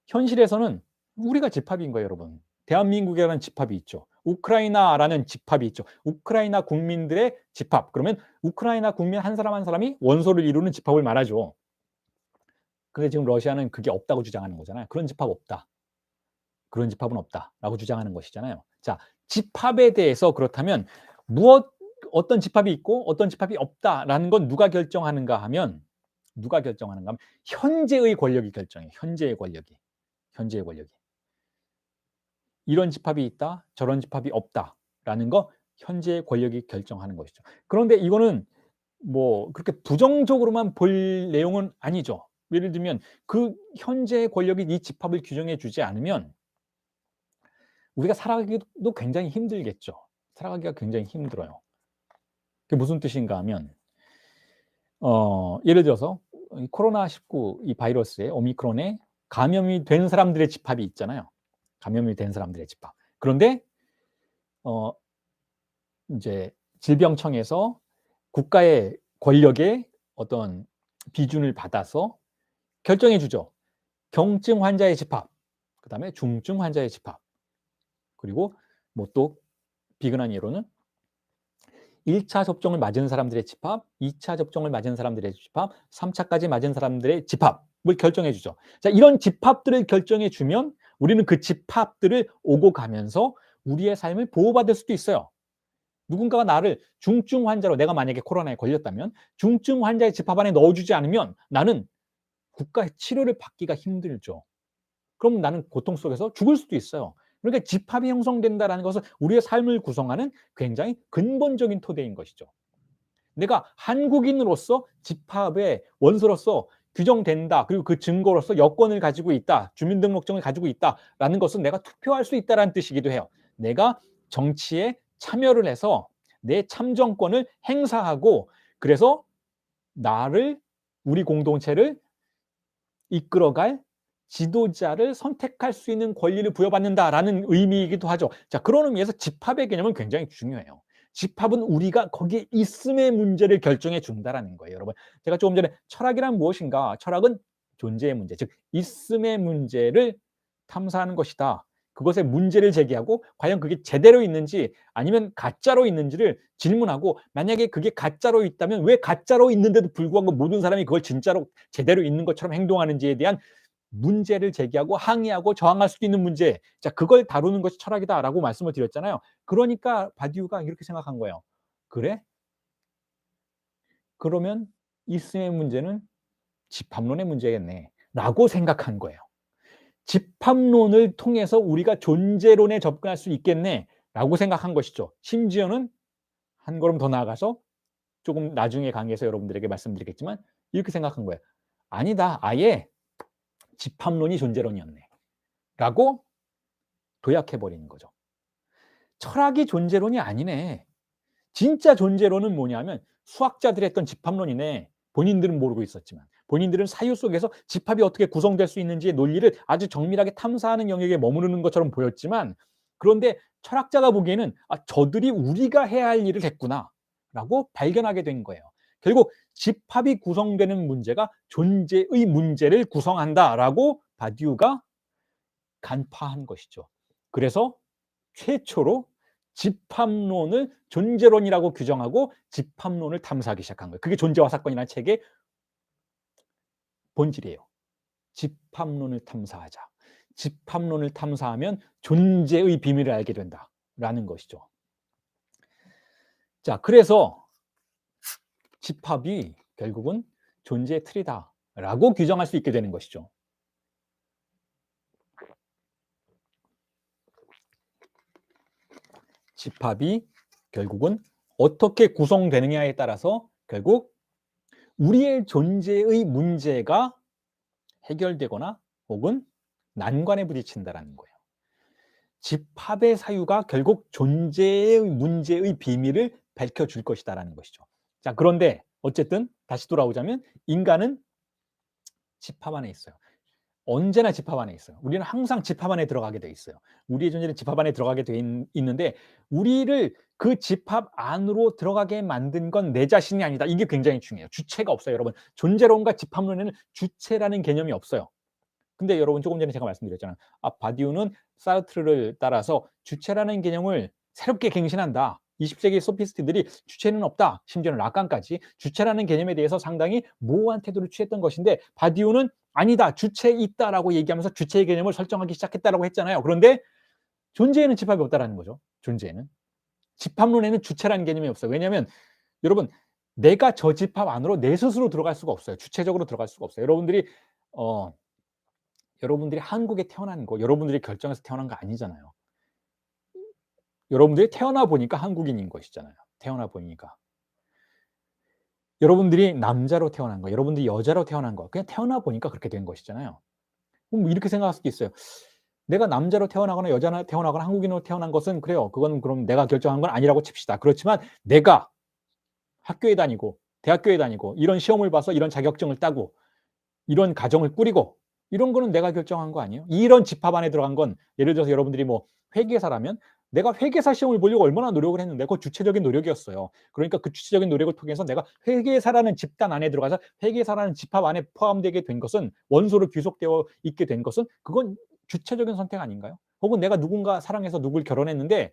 현실에서는 우리가 집합인 거예요, 여러분. 대한민국이라는 집합이 있죠. 우크라이나라는 집합이 있죠. 우크라이나 국민들의 집합. 그러면 우크라이나 국민 한 사람 한 사람이 원소를 이루는 집합을 말하죠. 근데 지금 러시아는 그게 없다고 주장하는 거잖아요. 그런 집합 없다. 그런 집합은 없다라고 주장하는 것이잖아요. 자, 집합에 대해서 그렇다면 어떤 집합이 있고 어떤 집합이 없다라는 건 누가 결정하는가 하면 현재의 권력이 결정해요. 현재의 권력이. 이런 집합이 있다, 저런 집합이 없다라는 거 현재의 권력이 결정하는 것이죠. 그런데 이거는 뭐 그렇게 부정적으로만 볼 내용은 아니죠. 예를 들면 그 현재의 권력이 이 집합을 규정해 주지 않으면 우리가 살아가기도 굉장히 힘들겠죠. 살아가기가 굉장히 힘들어요. 그게 무슨 뜻인가 하면 예를 들어서 이 코로나19 이 바이러스에 오미크론에 감염이 된 사람들의 집합이 있잖아요. 감염이 된 사람들의 집합. 그런데 이제 질병청에서 국가의 권력의 어떤 비준을 받아서 결정해 주죠. 경증 환자의 집합, 그다음에 중증 환자의 집합. 그리고 뭐 또 비근한 예로는 1차 접종을 맞은 사람들의 집합, 2차 접종을 맞은 사람들의 집합, 3차까지 맞은 사람들의 집합을 결정해 주죠. 자, 이런 집합들을 결정해 주면 우리는 그 집합들을 오고 가면서 우리의 삶을 보호받을 수도 있어요. 누군가가 나를 중증 환자로, 내가 만약에 코로나에 걸렸다면 중증 환자의 집합 안에 넣어주지 않으면 나는 국가의 치료를 받기가 힘들죠. 그럼 나는 고통 속에서 죽을 수도 있어요. 그러니까 집합이 형성된다는 것은 우리의 삶을 구성하는 굉장히 근본적인 토대인 것이죠. 내가 한국인으로서 집합의 원소로서 규정된다. 그리고 그 증거로서 여권을 가지고 있다. 주민등록증을 가지고 있다라는 것은 내가 투표할 수 있다는 뜻이기도 해요. 내가 정치에 참여를 해서 내 참정권을 행사하고 그래서 우리 공동체를 이끌어갈 지도자를 선택할 수 있는 권리를 부여받는다라는 의미이기도 하죠. 자, 그런 의미에서 집합의 개념은 굉장히 중요해요. 집합은 우리가 거기에 있음의 문제를 결정해 준다라는 거예요, 여러분. 제가 조금 전에 철학이란 무엇인가? 철학은 존재의 문제, 즉 있음의 문제를 탐사하는 것이다. 그것의 문제를 제기하고 과연 그게 제대로 있는지 아니면 가짜로 있는지를 질문하고, 만약에 그게 가짜로 있다면 왜 가짜로 있는데도 불구하고 모든 사람이 그걸 진짜로 제대로 있는 것처럼 행동하는지에 대한 문제를 제기하고 항의하고 저항할 수도 있는 문제. 자, 그걸 다루는 것이 철학이다라고 말씀을 드렸잖아요. 그러니까 바디우가 이렇게 생각한 거예요. 그래? 그러면 있음의 문제는 집합론의 문제겠네 라고 생각한 거예요. 집합론을 통해서 우리가 존재론에 접근할 수 있겠네 라고 생각한 것이죠. 심지어는 한 걸음 더 나아가서 조금 나중에 강의에서 여러분들에게 말씀드리겠지만 이렇게 생각한 거예요. 아니다, 아예 집합론이 존재론이었네 라고 도약해버리는 거죠. 철학이 존재론이 아니네. 진짜 존재론은 뭐냐면 수학자들이 했던 집합론이네. 본인들은 모르고 있었지만 본인들은 사유 속에서 집합이 어떻게 구성될 수 있는지의 논리를 아주 정밀하게 탐사하는 영역에 머무르는 것처럼 보였지만, 그런데 철학자가 보기에는 저들이 우리가 해야 할 일을 했구나 라고 발견하게 된 거예요. 결국 집합이 구성되는 문제가 존재의 문제를 구성한다라고 바디우가 간파한 것이죠. 그래서 최초로 집합론을 존재론이라고 규정하고 집합론을 탐사하기 시작한 거예요. 그게 존재와 사건이라는 책의 본질이에요. 집합론을 탐사하자. 집합론을 탐사하면 존재의 비밀을 알게 된다라는 것이죠. 자, 그래서 집합이 결국은 존재의 틀이다라고 규정할 수 있게 되는 것이죠. 집합이 결국은 어떻게 구성되느냐에 따라서 결국 우리의 존재의 문제가 해결되거나 혹은 난관에 부딪힌다라는 거예요. 집합의 사유가 결국 존재의 문제의 비밀을 밝혀줄 것이다라는 것이죠. 자, 그런데 어쨌든 다시 돌아오자면 인간은 집합 안에 있어요. 언제나 집합 안에 있어요. 우리는 항상 집합 안에 들어가게 돼 있어요. 우리의 존재는 집합 안에 들어가게 돼 있는데 우리를 그 집합 안으로 들어가게 만든 건 내 자신이 아니다. 이게 굉장히 중요해요. 주체가 없어요, 여러분. 존재론과 집합론에는 주체라는 개념이 없어요. 근데 여러분 조금 전에 제가 말씀드렸잖아요. 바디우는 사르트르를 따라서 주체라는 개념을 새롭게 갱신한다. 20세기 소피스트들이 주체는 없다. 심지어는 라칸까지 주체라는 개념에 대해서 상당히 모호한 태도를 취했던 것인데 바디우는 아니다. 주체 있다라고 얘기하면서 주체의 개념을 설정하기 시작했다라고 했잖아요. 그런데 존재에는 집합이 없다라는 거죠. 존재에는. 집합론에는 주체라는 개념이 없어요. 왜냐하면 여러분 내가 저 집합 안으로 내 스스로 들어갈 수가 없어요. 주체적으로 들어갈 수가 없어요. 여러분들이 한국에 태어난 거 여러분들이 결정해서 태어난 거 아니잖아요. 여러분들이 태어나 보니까 한국인인 것이잖아요. 태어나 보니까. 여러분들이 남자로 태어난 거, 여러분들이 여자로 태어난 거, 그냥 태어나 보니까 그렇게 된 것이잖아요. 그럼 이렇게 생각할 수도 있어요. 내가 남자로 태어나거나 여자로 태어나거나 한국인으로 태어난 것은 그래요. 그건 그럼 내가 결정한 건 아니라고 칩시다. 그렇지만 내가 학교에 다니고 대학교에 다니고 이런 시험을 봐서 이런 자격증을 따고 이런 가정을 꾸리고 이런 거는 내가 결정한 거 아니에요? 이런 집합 안에 들어간 건 예를 들어서 여러분들이 뭐 회계사라면 내가 회계사 시험을 보려고 얼마나 노력을 했는데 그거 주체적인 노력이었어요. 그러니까 그 주체적인 노력을 통해서 내가 회계사라는 집단 안에 들어가서 회계사라는 집합 안에 포함되게 된 것은 원소로 귀속되어 있게 된 것은 그건 주체적인 선택 아닌가요? 혹은 내가 누군가 사랑해서 누굴 결혼했는데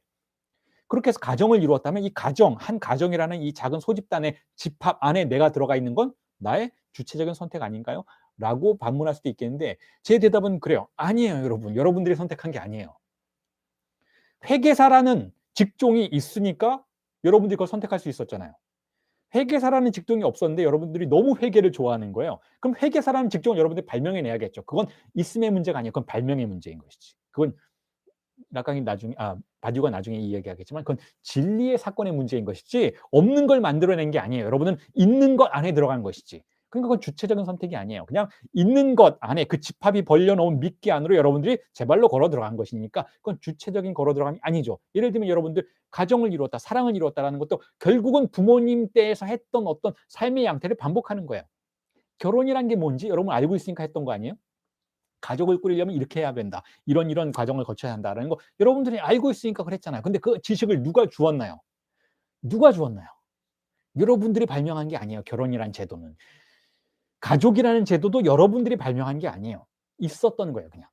그렇게 해서 가정을 이루었다면 이 가정, 한 가정이라는 이 작은 소집단의 집합 안에 내가 들어가 있는 건 나의 주체적인 선택 아닌가요? 라고 반문할 수도 있겠는데 제 대답은 그래요. 아니에요, 여러분. 여러분들이 선택한 게 아니에요. 회계사라는 직종이 있으니까 여러분들이 그걸 선택할 수 있었잖아요. 회계사라는 직종이 없었는데 여러분들이 너무 회계를 좋아하는 거예요. 그럼 회계사라는 직종을 여러분들이 발명해 내야겠죠. 그건 있음의 문제가 아니에요. 그건 발명의 문제인 것이지. 그건 라강이 나중에 바디우가 나중에 이야기하겠지만 그건 진리의 사건의 문제인 것이지 없는 걸 만들어낸 게 아니에요. 여러분은 있는 것 안에 들어간 것이지. 그러니까 그건 주체적인 선택이 아니에요. 그냥 있는 것 안에 그 집합이 벌려놓은 미끼 안으로 여러분들이 제 발로 걸어 들어간 것이니까 그건 주체적인 걸어 들어감이 아니죠. 예를 들면 여러분들 가정을 이루었다, 사랑을 이루었다라는 것도 결국은 부모님 때에서 했던 어떤 삶의 양태를 반복하는 거예요. 결혼이란 게 뭔지 여러분 알고 있으니까 했던 거 아니에요? 가족을 꾸리려면 이렇게 해야 된다. 이런 과정을 거쳐야 한다라는 거 여러분들이 알고 있으니까 그랬잖아요. 근데 그 지식을 누가 주었나요? 누가 주었나요? 여러분들이 발명한 게 아니에요. 결혼이란 제도는. 가족이라는 제도도 여러분들이 발명한 게 아니에요. 있었던 거예요, 그냥.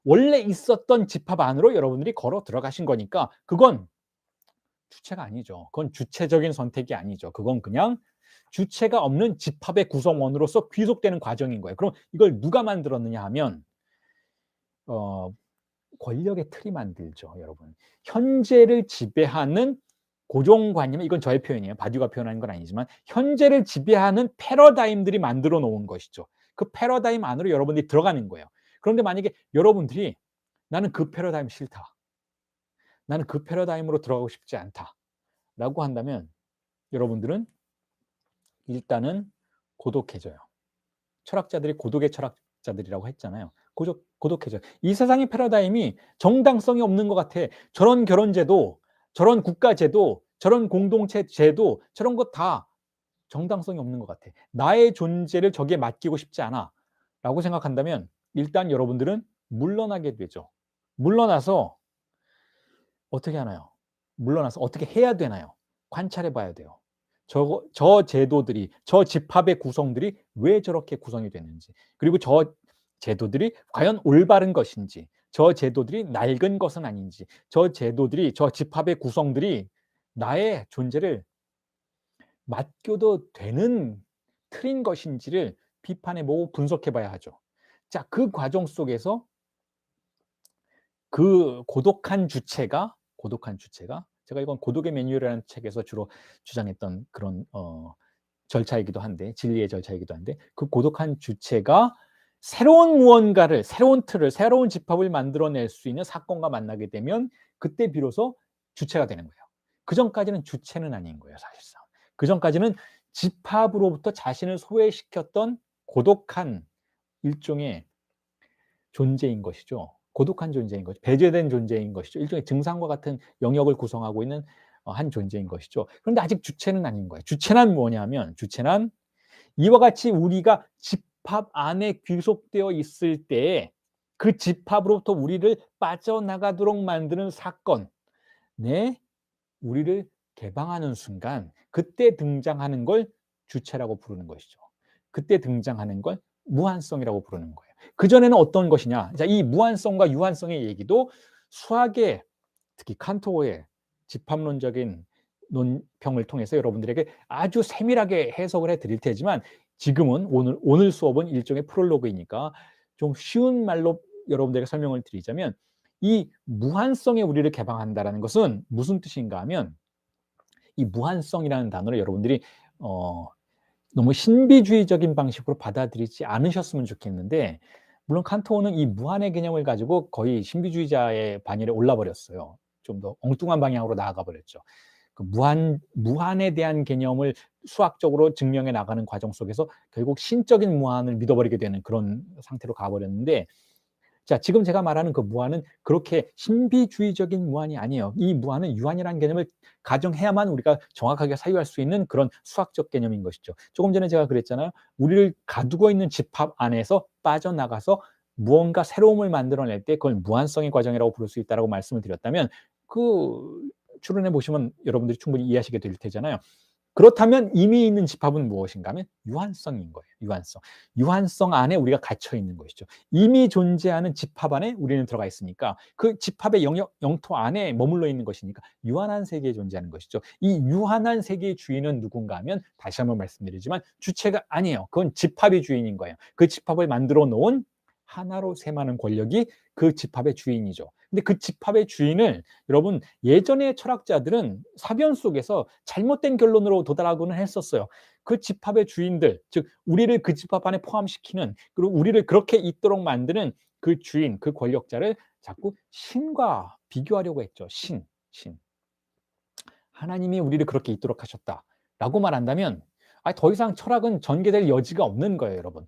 원래 있었던 집합 안으로 여러분들이 걸어 들어가신 거니까 그건 주체가 아니죠. 그건 주체적인 선택이 아니죠. 그건 그냥 주체가 없는 집합의 구성원으로서 귀속되는 과정인 거예요. 그럼 이걸 누가 만들었느냐 하면 어 권력의 틀이 만들죠, 여러분. 현재를 지배하는 고정관념, 이건 저의 표현이에요. 바디우가 표현하는 건 아니지만 현재를 지배하는 패러다임들이 만들어 놓은 것이죠. 그 패러다임 안으로 여러분들이 들어가는 거예요. 그런데 만약에 여러분들이 나는 그 패러다임 싫다. 나는 그 패러다임으로 들어가고 싶지 않다라고 한다면 여러분들은 일단은 고독해져요. 철학자들이 고독의 철학자들이라고 했잖아요. 고독해져요. 이 세상의 패러다임이 정당성이 없는 것 같아. 저런 결혼제도, 저런 국가제도, 저런 공동체 제도, 저런 것 다 정당성이 없는 것 같아. 나의 존재를 저기에 맡기고 싶지 않아. 라고 생각한다면 일단 여러분들은 물러나게 되죠. 물러나서 어떻게 하나요? 물러나서 어떻게 해야 되나요? 관찰해 봐야 돼요. 저 제도들이, 저 집합의 구성들이 왜 저렇게 구성이 됐는지, 그리고 저 제도들이 과연 올바른 것인지, 저 제도들이 낡은 것은 아닌지, 저 제도들이, 저 집합의 구성들이 나의 존재를 맡겨도 되는 틀인 것인지를 비판해 보고 분석해 봐야 하죠. 자, 그 과정 속에서 그 고독한 주체가 제가 이건 고독의 매뉴얼이라는 책에서 주로 주장했던 그런 절차이기도 한데 진리의 절차이기도 한데 그 고독한 주체가 새로운 무언가를 새로운 틀을 새로운 집합을 만들어낼 수 있는 사건과 만나게 되면 그때 비로소 주체가 되는 거예요. 그전까지는 주체는 아닌 거예요, 사실상. 그전까지는 집합으로부터 자신을 소외시켰던 고독한 일종의 존재인 것이죠. 고독한 존재인 거죠. 배제된 존재인 것이죠. 일종의 증상과 같은 영역을 구성하고 있는 한 존재인 것이죠. 그런데 아직 주체는 아닌 거예요. 주체란 뭐냐면 주체란 이와 같이 우리가 집합 안에 귀속되어 있을 때에 그 집합으로부터 우리를 빠져나가도록 만드는 사건, 네, 우리를 개방하는 순간 그때 등장하는 걸 주체라고 부르는 것이죠. 그때 등장하는 걸 무한성이라고 부르는 거예요. 그전에는 어떤 것이냐? 자, 이 무한성과 유한성의 얘기도 수학의, 특히 칸토의 집합론적인 논평을 통해서 여러분들에게 아주 세밀하게 해석을 해 드릴 테지만, 지금은 오늘 수업은 일종의 프롤로그이니까 좀 쉬운 말로 여러분들에게 설명을 드리자면, 이 무한성에 우리를 개방한다라는 것은 무슨 뜻인가 하면, 이 무한성이라는 단어를 여러분들이 너무 신비주의적인 방식으로 받아들이지 않으셨으면 좋겠는데, 물론 칸토는 이 무한의 개념을 가지고 거의 신비주의자의 반열에 올라버렸어요. 좀 더 엉뚱한 방향으로 나아가 버렸죠. 그 무한에 대한 개념을 수학적으로 증명해 나가는 과정 속에서 결국 신적인 무한을 믿어버리게 되는 그런 상태로 가버렸는데, 자, 지금 제가 말하는 그 무한은 그렇게 신비주의적인 무한이 아니에요. 이 무한은 유한이라는 개념을 가정해야만 우리가 정확하게 사유할 수 있는 그런 수학적 개념인 것이죠. 조금 전에 제가 그랬잖아요. 우리를 가두고 있는 집합 안에서 빠져나가서 무언가 새로움을 만들어낼 때 그걸 무한성의 과정이라고 부를 수 있다고 말씀을 드렸다면, 그 추론해 보시면 여러분들이 충분히 이해하시게 될 테잖아요. 그렇다면 이미 있는 집합은 무엇인가 하면 유한성인 거예요. 유한성. 유한성 안에 우리가 갇혀 있는 것이죠. 이미 존재하는 집합 안에 우리는 들어가 있으니까 그 집합의 영토 안에 머물러 있는 것이니까 유한한 세계에 존재하는 것이죠. 이 유한한 세계의 주인은 누군가 하면, 다시 한번 말씀드리지만, 주체가 아니에요. 그건 집합의 주인인 거예요. 그 집합을 만들어 놓은 하나로 셈하는 권력이 그 집합의 주인이죠. 근데 그 집합의 주인을 여러분, 예전의 철학자들은 사변 속에서 잘못된 결론으로 도달하고는 했었어요. 그 집합의 주인들, 즉 우리를 그 집합 안에 포함시키는, 그리고 우리를 그렇게 있도록 만드는 그 주인, 그 권력자를 자꾸 신과 비교하려고 했죠. 신. 하나님이 우리를 그렇게 있도록 하셨다라고 말한다면, 더 이상 철학은 전개될 여지가 없는 거예요, 여러분.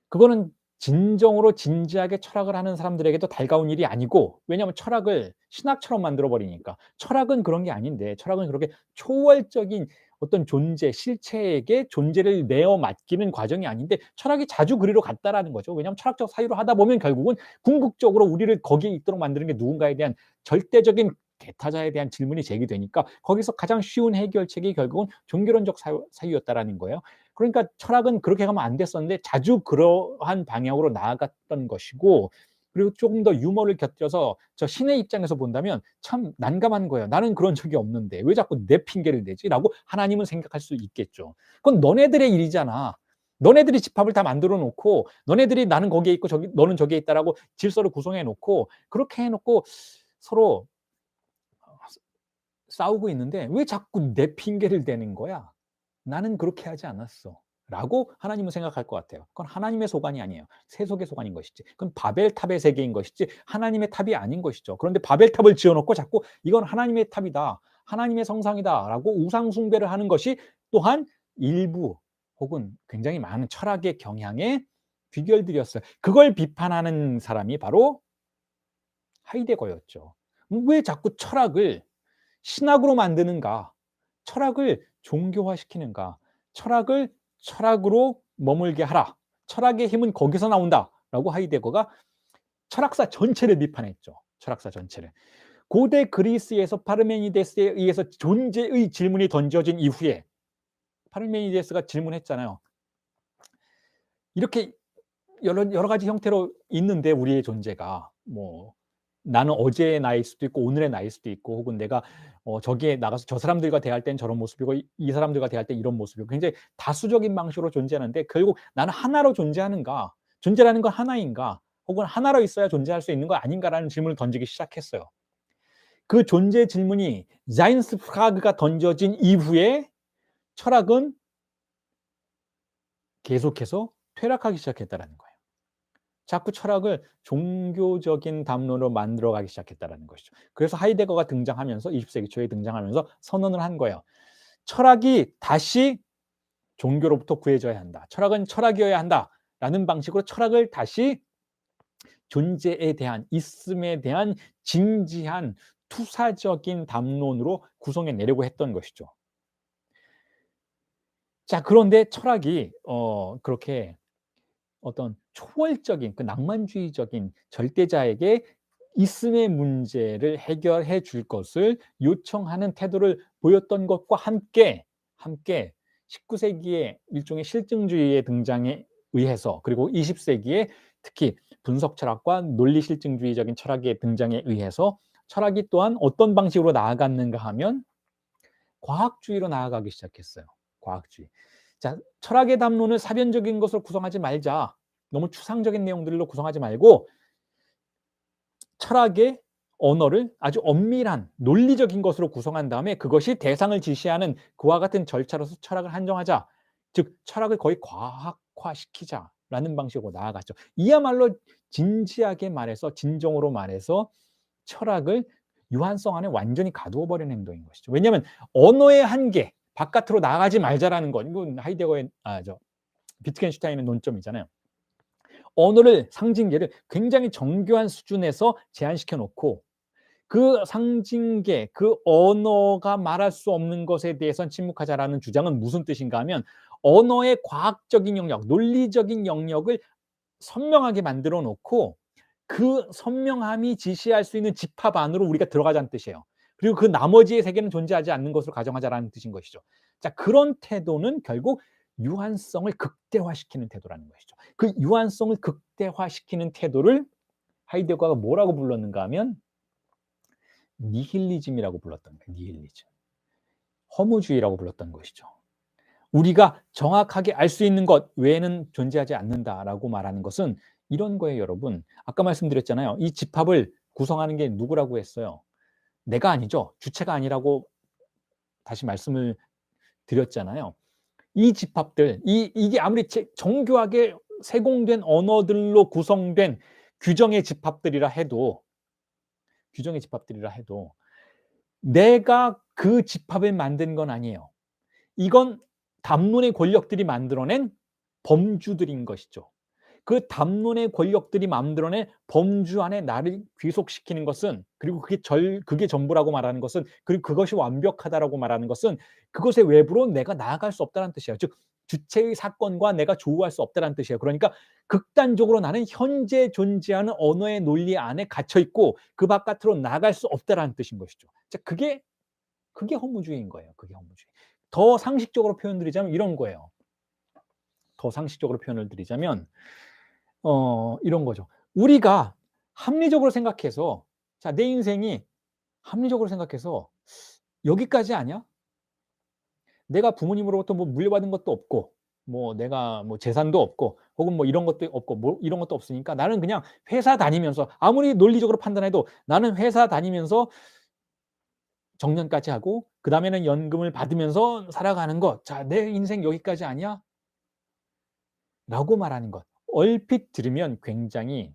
그거는 진정으로 진지하게 철학을 하는 사람들에게도 달가운 일이 아니고, 왜냐하면 철학을 신학처럼 만들어 버리니까. 철학은 그런 게 아닌데, 철학은 그렇게 초월적인 어떤 존재, 실체에게 존재를 내어 맡기는 과정이 아닌데, 철학이 자주 그리로 갔다라는 거죠. 왜냐하면 철학적 사유로 하다 보면 결국은 궁극적으로 우리를 거기에 있도록 만드는 게 누군가에 대한 절대적인 대타자에 대한 질문이 제기되니까, 거기서 가장 쉬운 해결책이 결국은 종교론적 사유였다라는 거예요. 그러니까 철학은 그렇게 가면 안 됐었는데 자주 그러한 방향으로 나아갔던 것이고, 그리고 조금 더 유머를 곁들여서 저 신의 입장에서 본다면 참 난감한 거예요. '나는 그런 적이 없는데 왜 자꾸 내 핑계를 대지?'라고 하나님은 생각할 수 있겠죠. 그건 너네들의 일이잖아. 너네들이 집합을 다 만들어 놓고, 너네들이 나는 거기에 있고 저기 너는 저기에 있다라고 질서를 구성해 놓고, 그렇게 해 놓고 서로 싸우고 있는데 왜 자꾸 내 핑계를 대는 거야? 나는 그렇게 하지 않았어. 라고 하나님은 생각할 것 같아요. 그건 하나님의 소관이 아니에요. 세속의 소관인 것이지. 그건 바벨탑의 세계인 것이지 하나님의 탑이 아닌 것이죠. 그런데 바벨탑을 지어놓고 자꾸 이건 하나님의 탑이다, 하나님의 성상이다 라고 우상 숭배를 하는 것이 또한 일부 혹은 굉장히 많은 철학의 경향의 귀결들이었어요. 그걸 비판하는 사람이 바로 하이데거였죠. 왜 자꾸 철학을 신학으로 만드는가? 철학을 종교화시키는가? 철학을 철학으로 머물게 하라. 철학의 힘은 거기서 나온다라고 하이데거가 철학사 전체를 비판했죠. 철학사 전체를. 고대 그리스에서 파르메니데스에 의해서 존재의 질문이 던져진 이후에, 파르메니데스가 질문했잖아요. 이렇게 여러 가지 형태로 있는데 우리의 존재가, 뭐 나는 어제의 나일 수도 있고 오늘의 나일 수도 있고, 혹은 내가 저기에 나가서 저 사람들과 대할 땐 저런 모습이고 이 사람들과 대할 땐 이런 모습이고, 굉장히 다수적인 방식으로 존재하는데 결국 나는 하나로 존재하는가? 존재라는 건 하나인가? 혹은 하나로 있어야 존재할 수 있는 거 아닌가라는 질문을 던지기 시작했어요. 그 존재 질문이 자이언스 프라그가 던져진 이후에 철학은 계속해서 퇴락하기 시작했다라는 거예요. 자꾸 철학을 종교적인 담론으로 만들어가기 시작했다라는 것이죠. 그래서 하이데거가 등장하면서 20세기 초에 등장하면서 선언을 한 거예요. 철학이 다시 종교로부터 구해져야 한다. 철학은 철학이어야 한다라는 방식으로 철학을 다시 존재에 대한, 있음에 대한 진지한 투사적인 담론으로 구성해 내려고 했던 것이죠. 자, 그런데 철학이 그렇게 어떤 초월적인 그 낭만주의적인 절대자에게 있음의 문제를 해결해 줄 것을 요청하는 태도를 보였던 것과 함께 19 세기의 일종의 실증주의의 등장에 의해서, 그리고 20 세기에 특히 분석 철학과 논리 실증주의적인 철학의 등장에 의해서 철학이 또한 어떤 방식으로 나아갔는가 하면 과학주의로 나아가기 시작했어요. 과학주의. 자, 철학의 담론을 사변적인 것으로 구성하지 말자. 너무 추상적인 내용들로 구성하지 말고 철학의 언어를 아주 엄밀한 논리적인 것으로 구성한 다음에 그것이 대상을 지시하는 그와 같은 절차로서 철학을 한정하자. 즉 철학을 거의 과학화시키자라는 방식으로 나아갔죠. 이야말로 진지하게 말해서, 진정으로 말해서 철학을 유한성 안에 완전히 가두어 버리는 행동인 것이죠. 왜냐하면 언어의 한계, 바깥으로 나가지 말자라는 것, 이건 하이데거의 비트겐슈타인의 논점이잖아요. 언어를, 상징계를 굉장히 정교한 수준에서 제한시켜 놓고 그 상징계, 그 언어가 말할 수 없는 것에 대해서는 침묵하자라는 주장은 무슨 뜻인가 하면 언어의 과학적인 영역, 논리적인 영역을 선명하게 만들어 놓고 그 선명함이 지시할 수 있는 집합 안으로 우리가 들어가자는 뜻이에요. 그리고 그 나머지의 세계는 존재하지 않는 것으로 가정하자라는 뜻인 것이죠. 자, 그런 태도는 결국 유한성을 극대화시키는 태도라는 것이죠. 그 유한성을 극대화시키는 태도를 하이데거가 뭐라고 불렀는가 하면 니힐리즘이라고 불렀던 거예요. 니힐리즘. 허무주의라고 불렀던 것이죠. 우리가 정확하게 알 수 있는 것 외에는 존재하지 않는다라고 말하는 것은 이런 거예요, 여러분. 아까 말씀드렸잖아요. 이 집합을 구성하는 게 누구라고 했어요? 내가 아니죠. 주체가 아니라고 다시 말씀을 드렸잖아요. 이 집합들, 이게 아무리 정교하게 세공된 언어들로 구성된 규정의 집합들이라 해도 내가 그 집합을 만든 건 아니에요. 이건 담론의 권력들이 만들어낸 범주들인 것이죠. 그 담론의 권력들이 만들어낸 범주 안에 나를 귀속시키는 것은, 그리고 그게 전부라고 말하는 것은, 그리고 그것이 완벽하다라고 말하는 것은 그것의 외부로 내가 나아갈 수 없다는 뜻이에요. 즉 주체의 사건과 내가 조우할 수 없다는 뜻이에요. 그러니까 극단적으로 나는 현재 존재하는 언어의 논리 안에 갇혀 있고 그 바깥으로 나갈 수 없다라는 뜻인 것이죠. 자, 그게 허무주의인 거예요. 그게 허무주의. 더 상식적으로 표현드리자면 이런 거예요. 더 상식적으로 표현을 드리자면 이런 거죠. 우리가 합리적으로 생각해서, 자, 내 인생이 합리적으로 생각해서 여기까지 아니야? 내가 부모님으로부터 뭐 물려받은 것도 없고, 뭐 내가 뭐 재산도 없고, 혹은 뭐 이런 것도 없고, 뭐 이런 것도 없으니까 나는 그냥 회사 다니면서, 아무리 논리적으로 판단해도 나는 회사 다니면서 정년까지 하고 그다음에는 연금을 받으면서 살아가는 것. 자, 내 인생 여기까지 아니야? 라고 말하는 것. 얼핏 들으면 굉장히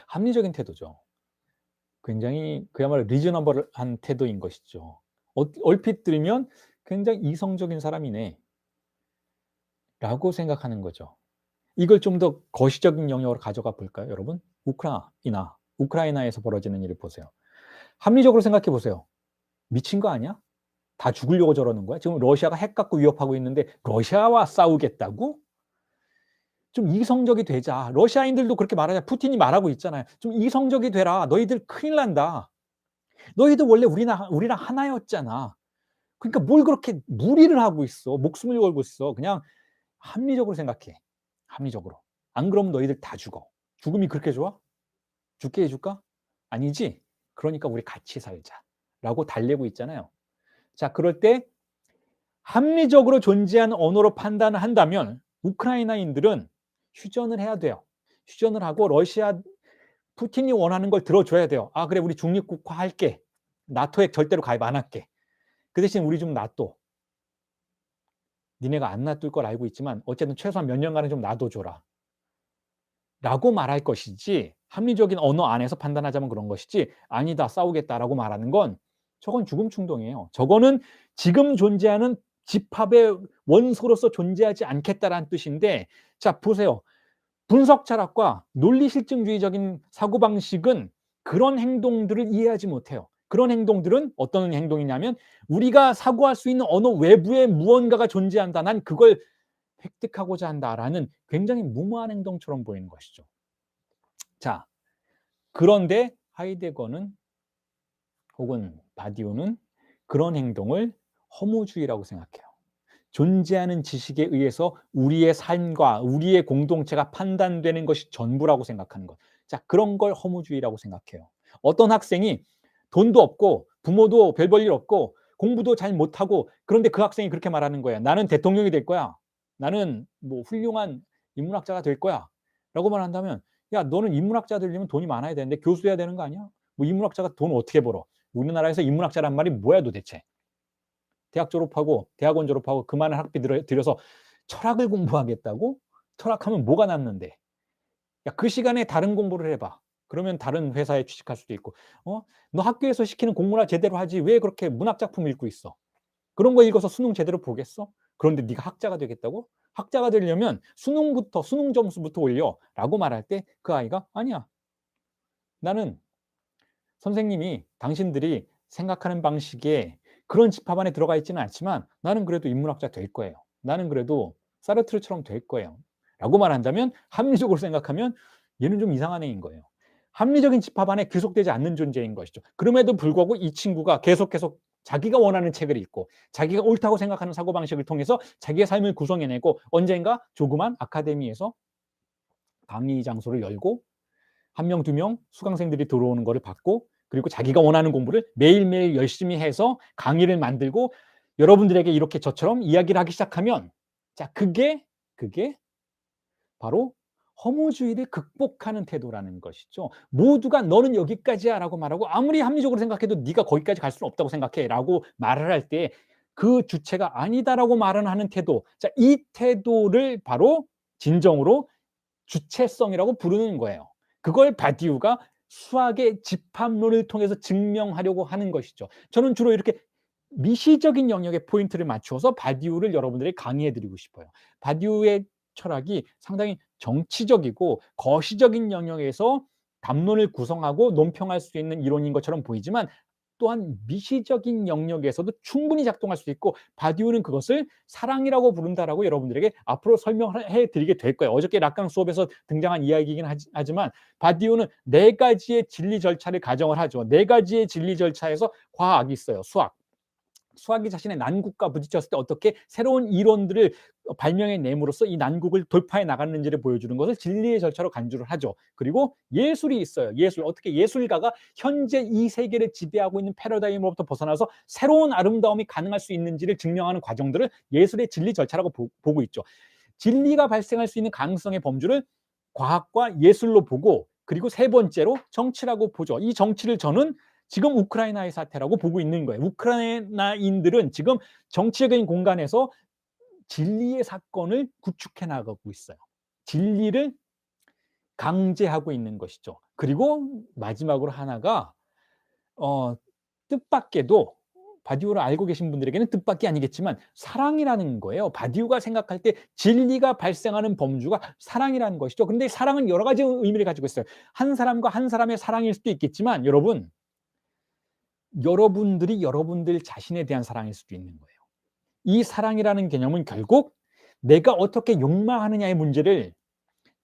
합리적인 태도죠. 굉장히 그야말로 리즈너블한 태도인 것이죠. 얼핏 들으면 굉장히 이성적인 사람이네 라고 생각하는 거죠. 이걸 좀 더 거시적인 영역으로 가져가 볼까요, 여러분? 우크라이나에서 벌어지는 일을 보세요. 합리적으로 생각해 보세요. 미친 거 아니야? 다 죽으려고 저러는 거야? 지금 러시아가 핵 갖고 위협하고 있는데 러시아와 싸우겠다고? 좀 이성적이 되자. 러시아인들도 그렇게 말하자. 푸틴이 말하고 있잖아요. 좀 이성적이 되라. 너희들 큰일 난다. 너희들 원래 우리랑 하나였잖아. 그러니까 뭘 그렇게 무리를 하고 있어. 목숨을 걸고 있어. 그냥 합리적으로 생각해. 합리적으로. 안 그러면 너희들 다 죽어. 죽음이 그렇게 좋아? 죽게 해줄까? 아니지. 그러니까 우리 같이 살자라고 달래고 있잖아요. 자, 그럴 때 합리적으로 존재하는 언어로 판단을 한다면 우크라이나인들은 휴전을 해야 돼요. 휴전을 하고 푸틴이 원하는 걸 들어줘야 돼요. 아, 그래, 우리 중립국화 할게. 나토에 절대로 가입 안 할게. 그 대신 우리 좀 놔둬. 니네가 안 놔둘 걸 알고 있지만 어쨌든 최소한 몇 년간은 좀 놔둬줘라. 라고 말할 것이지, 합리적인 언어 안에서 판단하자면 그런 것이지, 아니다, 싸우겠다라고 말하는 건 저건 죽음 충동이에요. 저거는 지금 존재하는 집합의 원소로서 존재하지 않겠다라는 뜻인데, 자, 보세요. 분석 철학과 논리 실증주의적인 사고방식은 그런 행동들을 이해하지 못해요. 그런 행동들은 어떤 행동이냐면 우리가 사고할 수 있는 언어 외부에 무언가가 존재한다. 난 그걸 획득하고자 한다라는 굉장히 무모한 행동처럼 보이는 것이죠. 자, 그런데 하이데거는 혹은 바디우는 그런 행동을 허무주의라고 생각해요. 존재하는 지식에 의해서 우리의 삶과 우리의 공동체가 판단되는 것이 전부라고 생각하는 것. 자, 그런 걸 허무주의라고 생각해요. 어떤 학생이 돈도 없고 부모도 별 볼 일 없고 공부도 잘 못하고 그런데 그 학생이 그렇게 말하는 거야. 나는 대통령이 될 거야. 나는 뭐 훌륭한 인문학자가 될 거야. 라고 말한다면 야, 너는 인문학자 되려면 돈이 많아야 되는데 교수해야 되는 거 아니야? 뭐 인문학자가 돈 어떻게 벌어? 우리나라에서 인문학자란 말이 뭐야 도대체? 대학 졸업하고 대학원 졸업하고 그 많은 학비 들여서 철학을 공부하겠다고? 철학하면 뭐가 남는데? 야, 그 시간에 다른 공부를 해봐. 그러면 다른 회사에 취직할 수도 있고. 너 학교에서 시키는 공부나 제대로 하지 왜 그렇게 문학 작품 읽고 있어? 그런 거 읽어서 수능 제대로 보겠어? 그런데 네가 학자가 되겠다고? 학자가 되려면 수능 점수부터 올려라고 말할 때 그 아이가 아니야. 나는 선생님이 당신들이 생각하는 방식에 그런 집합 안에 들어가 있지는 않지만 나는 그래도 인문학자 될 거예요. 나는 그래도 사르트르처럼 될 거예요. 라고 말한다면 합리적으로 생각하면 얘는 좀 이상한 애인 거예요. 합리적인 집합 안에 귀속되지 않는 존재인 것이죠. 그럼에도 불구하고 이 친구가 계속 자기가 원하는 책을 읽고 자기가 옳다고 생각하는 사고방식을 통해서 자기의 삶을 구성해내고 언젠가 조그만 아카데미에서 강의 장소를 열고 한 명, 두 명 수강생들이 들어오는 거를 받고 그리고 자기가 원하는 공부를 매일매일 열심히 해서 강의를 만들고 여러분들에게 이렇게 저처럼 이야기를 하기 시작하면 자, 그게 바로 허무주의를 극복하는 태도라는 것이죠. 모두가 너는 여기까지야 라고 말하고 아무리 합리적으로 생각해도 네가 거기까지 갈 수는 없다고 생각해 라고 말을 할 때 그 주체가 아니다라고 말을 하는 태도. 자, 이 태도를 바로 진정으로 주체성이라고 부르는 거예요. 그걸 바디우가 수학의 집합론을 통해서 증명하려고 하는 것이죠. 저는 주로 이렇게 미시적인 영역에 포인트를 맞추어서 바디우를 여러분들에게 강의해 드리고 싶어요. 바디우의 철학이 상당히 정치적이고 거시적인 영역에서 담론을 구성하고 논평할 수 있는 이론인 것처럼 보이지만 또한 미시적인 영역에서도 충분히 작동할 수 있고 바디우는 그것을 사랑이라고 부른다라고 여러분들에게 앞으로 설명해 드리게 될 거예요. 어저께 락강 수업에서 등장한 이야기이긴 하지만 바디우는 네 가지의 진리 절차를 가정을 하죠. 네 가지의 진리 절차에서 과학이 있어요. 수학이 자신의 난국과 부딪혔을 때 어떻게 새로운 이론들을 발명해 내므로써 이 난국을 돌파해 나갔는지를 보여주는 것을 진리의 절차로 간주를 하죠. 그리고 예술이 있어요. 어떻게 예술가가 현재 이 세계를 지배하고 있는 패러다임으로부터 벗어나서 새로운 아름다움이 가능할 수 있는지를 증명하는 과정들을 예술의 진리 절차라고 보고 있죠. 진리가 발생할 수 있는 가능성의 범주를 과학과 예술로 보고 그리고 세 번째로 정치라고 보죠. 이 정치를 저는 지금 우크라이나의 사태라고 보고 있는 거예요. 우크라이나인들은 지금 정치적인 공간에서 진리의 사건을 구축해 나가고 있어요. 진리를 강제하고 있는 것이죠. 그리고 마지막으로 하나가 뜻밖에도 바디우를 알고 계신 분들에게는 뜻밖이 아니겠지만 사랑이라는 거예요. 바디우가 생각할 때 진리가 발생하는 범주가 사랑이라는 것이죠. 그런데 사랑은 여러 가지 의미를 가지고 있어요. 한 사람과 한 사람의 사랑일 수도 있겠지만 여러분들이 여러분들 자신에 대한 사랑일 수도 있는 거예요. 이 사랑이라는 개념은 결국 내가 어떻게 욕망하느냐의 문제를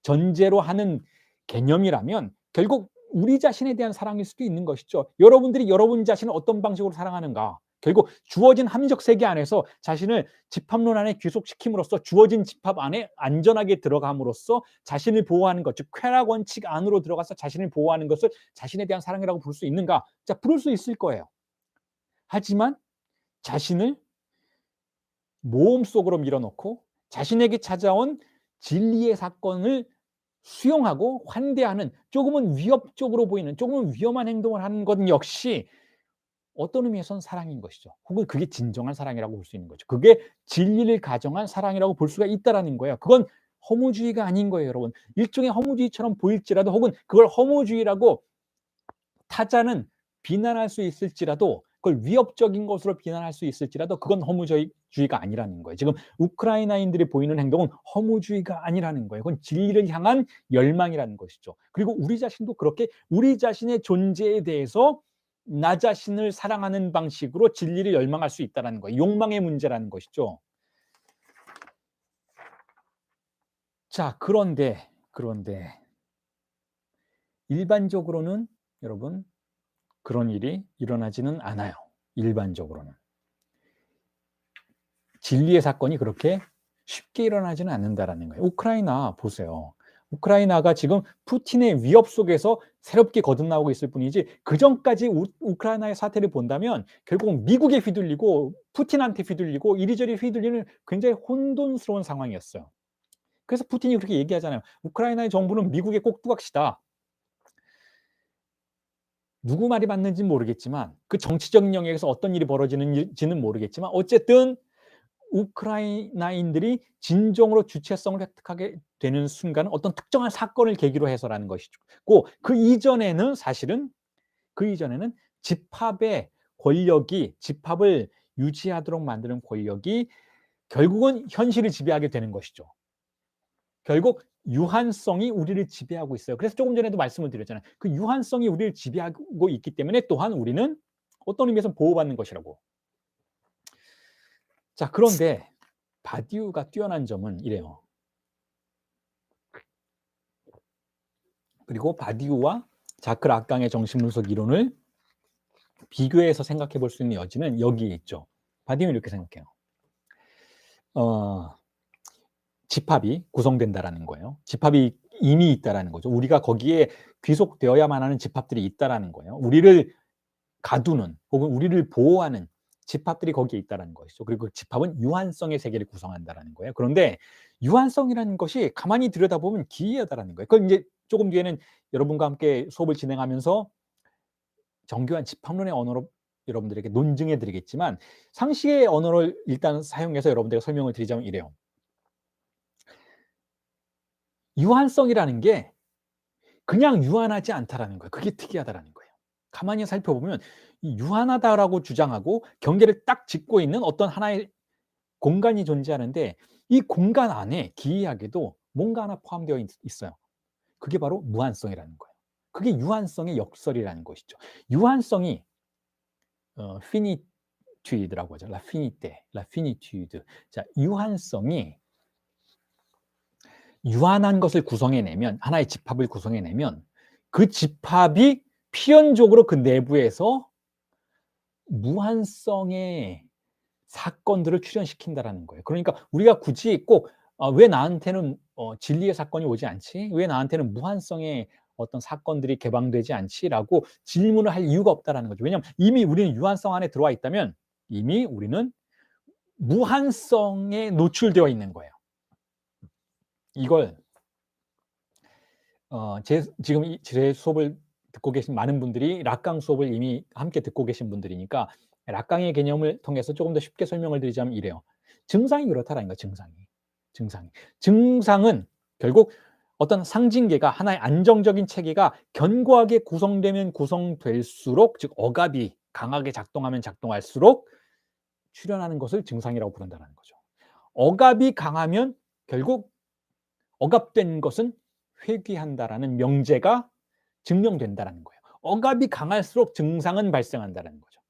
전제로 하는 개념이라면 결국 우리 자신에 대한 사랑일 수도 있는 것이죠. 여러분들이 여러분 자신을 어떤 방식으로 사랑하는가. 결국 주어진 합리적 세계 안에서 자신을 집합론 안에 귀속시킴으로써 주어진 집합 안에 안전하게 들어감으로써 자신을 보호하는 것, 즉 쾌락 원칙 안으로 들어가서 자신을 보호하는 것을 자신에 대한 사랑이라고 부를 수 있는가? 자, 부를 수 있을 거예요. 하지만 자신을 모험 속으로 밀어넣고 자신에게 찾아온 진리의 사건을 수용하고 환대하는 조금은 위협적으로 보이는 조금은 위험한 행동을 하는 것 역시 어떤 의미에서는 사랑인 것이죠. 혹은 그게 진정한 사랑이라고 볼 수 있는 거죠. 그게 진리를 가정한 사랑이라고 볼 수가 있다라는 거예요. 그건 허무주의가 아닌 거예요, 여러분. 일종의 허무주의처럼 보일지라도 혹은 그걸 허무주의라고 타자는 비난할 수 있을지라도 그걸 위협적인 것으로 비난할 수 있을지라도 그건 허무주의가 아니라는 거예요. 지금 우크라이나인들이 보이는 행동은 허무주의가 아니라는 거예요. 그건 진리를 향한 열망이라는 것이죠. 그리고 우리 자신도 그렇게 우리 자신의 존재에 대해서 나 자신을 사랑하는 방식으로 진리를 열망할 수 있다는 거예요. 욕망의 문제라는 것이죠. 자, 그런데 일반적으로는 여러분 그런 일이 일어나지는 않아요. 일반적으로는. 진리의 사건이 그렇게 쉽게 일어나지는 않는다라는 거예요. 우크라이나 보세요. 우크라이나가 지금 푸틴의 위협 속에서 새롭게 거듭나오고 있을 뿐이지, 그전까지 우크라이나의 사태를 본다면 결국 미국에 휘둘리고 푸틴한테 휘둘리고 이리저리 휘둘리는 굉장히 혼돈스러운 상황이었어요. 그래서 푸틴이 그렇게 얘기하잖아요. 우크라이나의 정부는 미국의 꼭두각시다. 누구 말이 맞는지는 모르겠지만, 그 정치적 영역에서 어떤 일이 벌어지는지는 모르겠지만, 어쨌든 우크라이나인들이 진정으로 주체성을 획득하게 되는 순간은 어떤 특정한 사건을 계기로 해서라는 것이죠. 그 이전에는 사실은 집합의 권력이, 집합을 유지하도록 만드는 권력이 결국은 현실을 지배하게 되는 것이죠. 결국 유한성이 우리를 지배하고 있어요. 그래서 조금 전에도 말씀을 드렸잖아요. 그 유한성이 우리를 지배하고 있기 때문에 또한 우리는 어떤 의미에서 보호받는 것이라고. 자, 그런데 바디우가 뛰어난 점은 이래요. 그리고 바디우와 자크 락강의 정신분석 이론을 비교해서 생각해 볼 수 있는 여지는 여기에 있죠. 바디우는 이렇게 생각해요. 집합이 구성된다라는 거예요. 집합이 이미 있다라는 거죠. 우리가 거기에 귀속되어야만 하는 집합들이 있다라는 거예요. 우리를 가두는 혹은 우리를 보호하는 집합들이 거기에 있다라는 것이죠. 그리고 그 집합은 유한성의 세계를 구성한다라는 거예요. 그런데 유한성이라는 것이 가만히 들여다보면 기이하다라는 거예요. 그건 이제 조금 뒤에는 여러분과 함께 수업을 진행하면서 정교한 집합론의 언어로 여러분들에게 논증해 드리겠지만, 상식의 언어를 일단 사용해서 여러분들에게 설명을 드리자면 이래요. 유한성이라는 게 그냥 유한하지 않다라는 거예요. 그게 특이하다라는 거예요. 가만히 살펴보면 이 유한하다라고 주장하고 경계를 딱 짚고 있는 어떤 하나의 공간이 존재하는데, 이 공간 안에 기이하게도 뭔가 하나 포함되어 있어요. 그게 바로 무한성이라는 거예요. 그게 유한성의 역설이라는 것이죠. 유한성이 finitude라고 하죠. finitude. 자, 유한성이 유한한 것을 구성해내면, 하나의 집합을 구성해내면 그 집합이 필연적으로 그 내부에서 무한성의 사건들을 출현시킨다라는 거예요. 그러니까 우리가 굳이 꼭 왜 나한테는 진리의 사건이 오지 않지? 왜 나한테는 무한성의 어떤 사건들이 개방되지 않지?라고 질문을 할 이유가 없다라는 거죠. 왜냐하면 이미 우리는 유한성 안에 들어와 있다면 이미 우리는 무한성에 노출되어 있는 거예요. 이걸 지금 제 수업을 듣고 계신 많은 분들이 락강 수업을 이미 함께 듣고 계신 분들이니까 락강의 개념을 통해서 조금 더 쉽게 설명을 드리자면 이래요. 증상이 그렇다라는 거예요. 증상은 결국 어떤 상징계가, 하나의 안정적인 체계가 견고하게 구성되면 구성될수록, 즉 억압이 강하게 작동하면 작동할수록 출현하는 것을 증상이라고 부른다는 거죠. 억압이 강하면 결국 억압된 것은 회귀한다라는 명제가 증명된다라는 거예요. 억압이 강할수록 증상은 발생한다는 거죠.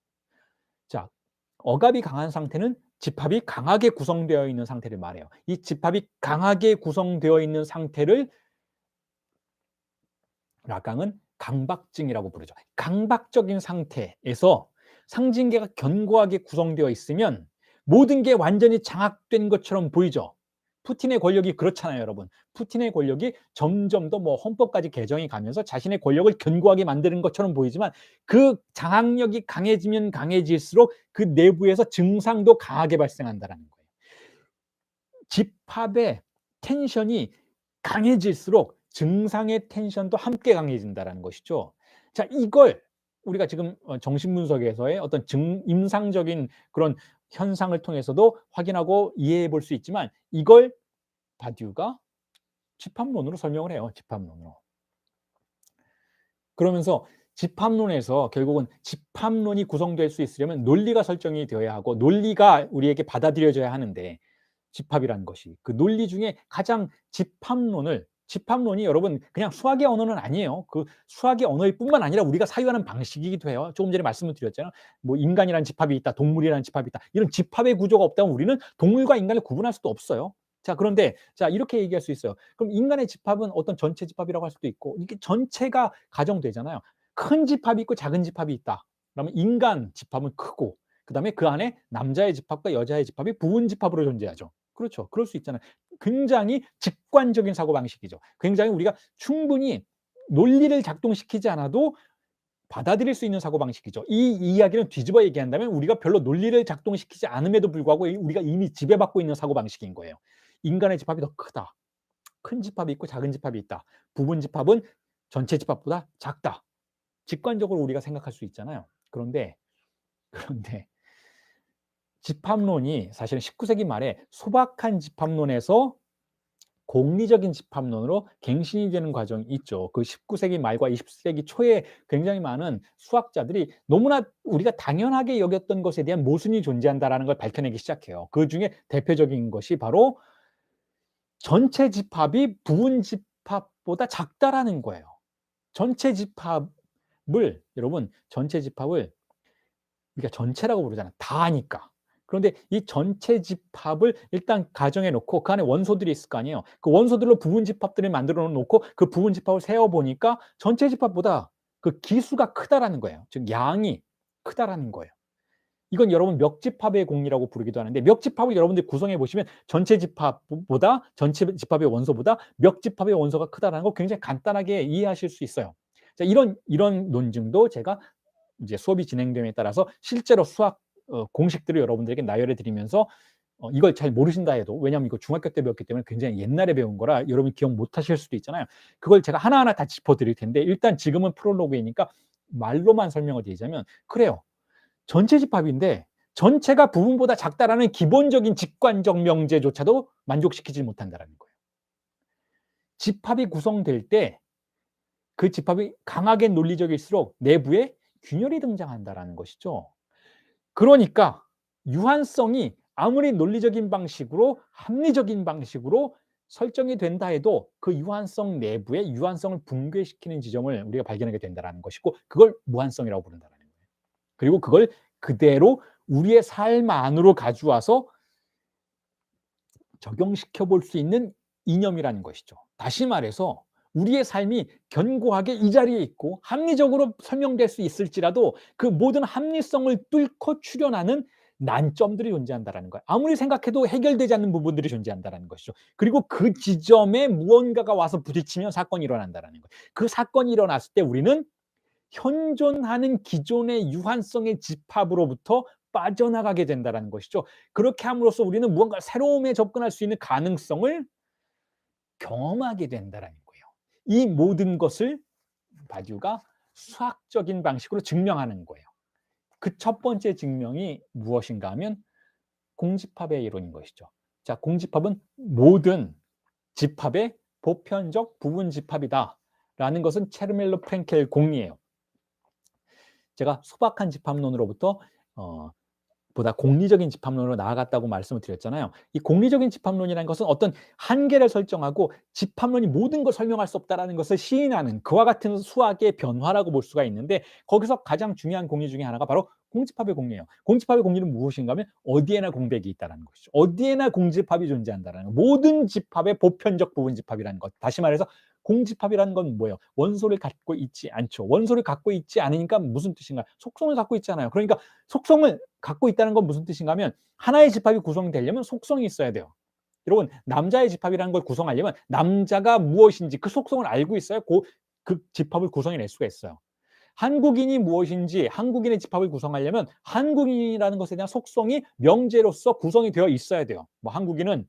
자, 억압이 강한 상태는 집합이 강하게 구성되어 있는 상태를 말해요. 이 집합이 강하게 구성되어 있는 상태를 락강은 강박증이라고 부르죠. 강박적인 상태에서 상징계가 견고하게 구성되어 있으면 모든 게 완전히 장악된 것처럼 보이죠. 푸틴의 권력이 그렇잖아요, 여러분. 푸틴의 권력이 점점 더 헌법까지 개정이 가면서 자신의 권력을 견고하게 만드는 것처럼 보이지만, 그 장악력이 강해지면 강해질수록 그 내부에서 증상도 강하게 발생한다는 거예요. 집합의 텐션이 강해질수록 증상의 텐션도 함께 강해진다는 것이죠. 자, 이걸 우리가 지금 정신분석에서의 어떤 임상적인 그런 현상을 통해서도 확인하고 이해해 볼 수 있지만, 이걸 바디우가 집합론으로 설명을 해요. 집합론으로. 그러면서 집합론에서 결국은 집합론이 구성될 수 있으려면 논리가 설정이 되어야 하고, 논리가 우리에게 받아들여져야 하는데, 집합이라는 것이 그 논리 중에 가장 집합론이 여러분 그냥 수학의 언어는 아니에요. 그 수학의 언어일 뿐만 아니라 우리가 사유하는 방식이기도 해요. 조금 전에 말씀을 드렸잖아요. 뭐 인간이라는 집합이 있다, 동물이라는 집합이 있다. 이런 집합의 구조가 없다면 우리는 동물과 인간을 구분할 수도 없어요. 자, 그런데 자, 이렇게 얘기할 수 있어요. 그럼 인간의 집합은 어떤 전체 집합이라고 할 수도 있고, 이게 전체가 가정되잖아요. 큰 집합이 있고 작은 집합이 있다. 그러면 인간 집합은 크고, 그다음에 그 안에 남자의 집합과 여자의 집합이 부분 집합으로 존재하죠. 그렇죠. 그럴 수 있잖아요. 굉장히 직관적인 사고방식이죠. 굉장히 우리가 충분히 논리를 작동시키지 않아도 받아들일 수 있는 사고방식이죠. 이 이야기는 뒤집어 얘기한다면 우리가 별로 논리를 작동시키지 않음에도 불구하고 우리가 이미 지배받고 있는 사고방식인 거예요. 인간의 집합이 더 크다. 큰 집합이 있고 작은 집합이 있다. 부분 집합은 전체 집합보다 작다. 직관적으로 우리가 생각할 수 있잖아요. 그런데 집합론이 사실은 19세기 말에 소박한 집합론에서 공리적인 집합론으로 갱신이 되는 과정이 있죠. 그 19세기 말과 20세기 초에 굉장히 많은 수학자들이 너무나 우리가 당연하게 여겼던 것에 대한 모순이 존재한다라는 걸 밝혀내기 시작해요. 그중에 대표적인 것이 바로 전체 집합이 부분 집합보다 작다라는 거예요. 전체 집합을 여러분 전체 집합을 우리가 전체라고 부르잖아요. 다 하니까. 그런데 이 전체 집합을 일단 가정해 놓고 그 안에 원소들이 있을 거 아니에요. 그 원소들로 부분 집합들을 만들어 놓고 그 부분 집합을 세어 보니까 전체 집합보다 그 기수가 크다라는 거예요. 즉 양이 크다라는 거예요. 이건 여러분 멱집합의 공리라고 부르기도 하는데, 멱집합을 여러분들이 구성해 보시면 전체 집합의 원소보다 멱집합의 원소가 크다라는 거 굉장히 간단하게 이해하실 수 있어요. 자, 이런 논증도 제가 이제 수업이 진행됨에 따라서 실제로 수학 공식들을 여러분들에게 나열해 드리면서 이걸 잘 모르신다 해도, 왜냐하면 이거 중학교 때 배웠기 때문에 굉장히 옛날에 배운 거라 여러분이 기억 못 하실 수도 있잖아요. 그걸 제가 하나하나 다 짚어 드릴 텐데, 일단 지금은 프롤로그이니까 말로만 설명을 드리자면, 그래요. 전체 집합인데 전체가 부분보다 작다라는 기본적인 직관적 명제조차도 만족시키지 못한다라는 거예요. 집합이 구성될 때 그 집합이 강하게 논리적일수록 내부에 균열이 등장한다라는 것이죠. 그러니까 유한성이 아무리 논리적인 방식으로 합리적인 방식으로 설정이 된다 해도 그 유한성 내부에 유한성을 붕괴시키는 지점을 우리가 발견하게 된다는 것이고, 그걸 무한성이라고 부른다는 거예요. 그리고 그걸 그대로 우리의 삶 안으로 가져와서 적용시켜 볼 수 있는 이념이라는 것이죠. 다시 말해서 우리의 삶이 견고하게 이 자리에 있고 합리적으로 설명될 수 있을지라도 그 모든 합리성을 뚫고 출현하는 난점들이 존재한다는 거예요. 아무리 생각해도 해결되지 않는 부분들이 존재한다는 것이죠. 그리고 그 지점에 무언가가 와서 부딪히면 사건이 일어난다는 거예요. 그 사건이 일어났을 때 우리는 현존하는 기존의 유한성의 집합으로부터 빠져나가게 된다는 것이죠. 그렇게 함으로써 우리는 무언가 새로움에 접근할 수 있는 가능성을 경험하게 된다는 거예요. 이 모든 것을 바디우가 수학적인 방식으로 증명하는 거예요. 그 첫 번째 증명이 무엇인가 하면 공집합의 이론인 것이죠. 자, 공집합은 모든 집합의 보편적 부분 집합이다라는 것은 체르멜로 프랭켈 공리예요. 제가 소박한 집합론으로부터 보다 공리적인 집합론으로 나아갔다고 말씀을 드렸잖아요. 이 공리적인 집합론이라는 것은 어떤 한계를 설정하고 집합론이 모든 걸 설명할 수 없다라는 것을 시인하는 그와 같은 수학의 변화라고 볼 수가 있는데, 거기서 가장 중요한 공리 중에 하나가 바로 공집합의 공리예요. 공집합의 공리는 무엇인가 하면 어디에나 공백이 있다는 것이죠. 어디에나 공집합이 존재한다는 것. 모든 집합의 보편적 부분 집합이라는 것. 다시 말해서 공집합이라는 건 뭐예요? 원소를 갖고 있지 않죠. 원소를 갖고 있지 않으니까 무슨 뜻인가? 속성을 갖고 있잖아요. 그러니까 속성을 갖고 있다는 건 무슨 뜻인가 하면, 하나의 집합이 구성되려면 속성이 있어야 돼요. 여러분, 남자의 집합이라는 걸 구성하려면 남자가 무엇인지 그 속성을 알고 있어야 그 집합을 구성해낼 수가 있어요. 한국인이 무엇인지 한국인의 집합을 구성하려면 한국인이라는 것에 대한 속성이 명제로서 구성이 되어 있어야 돼요. 뭐 한국인은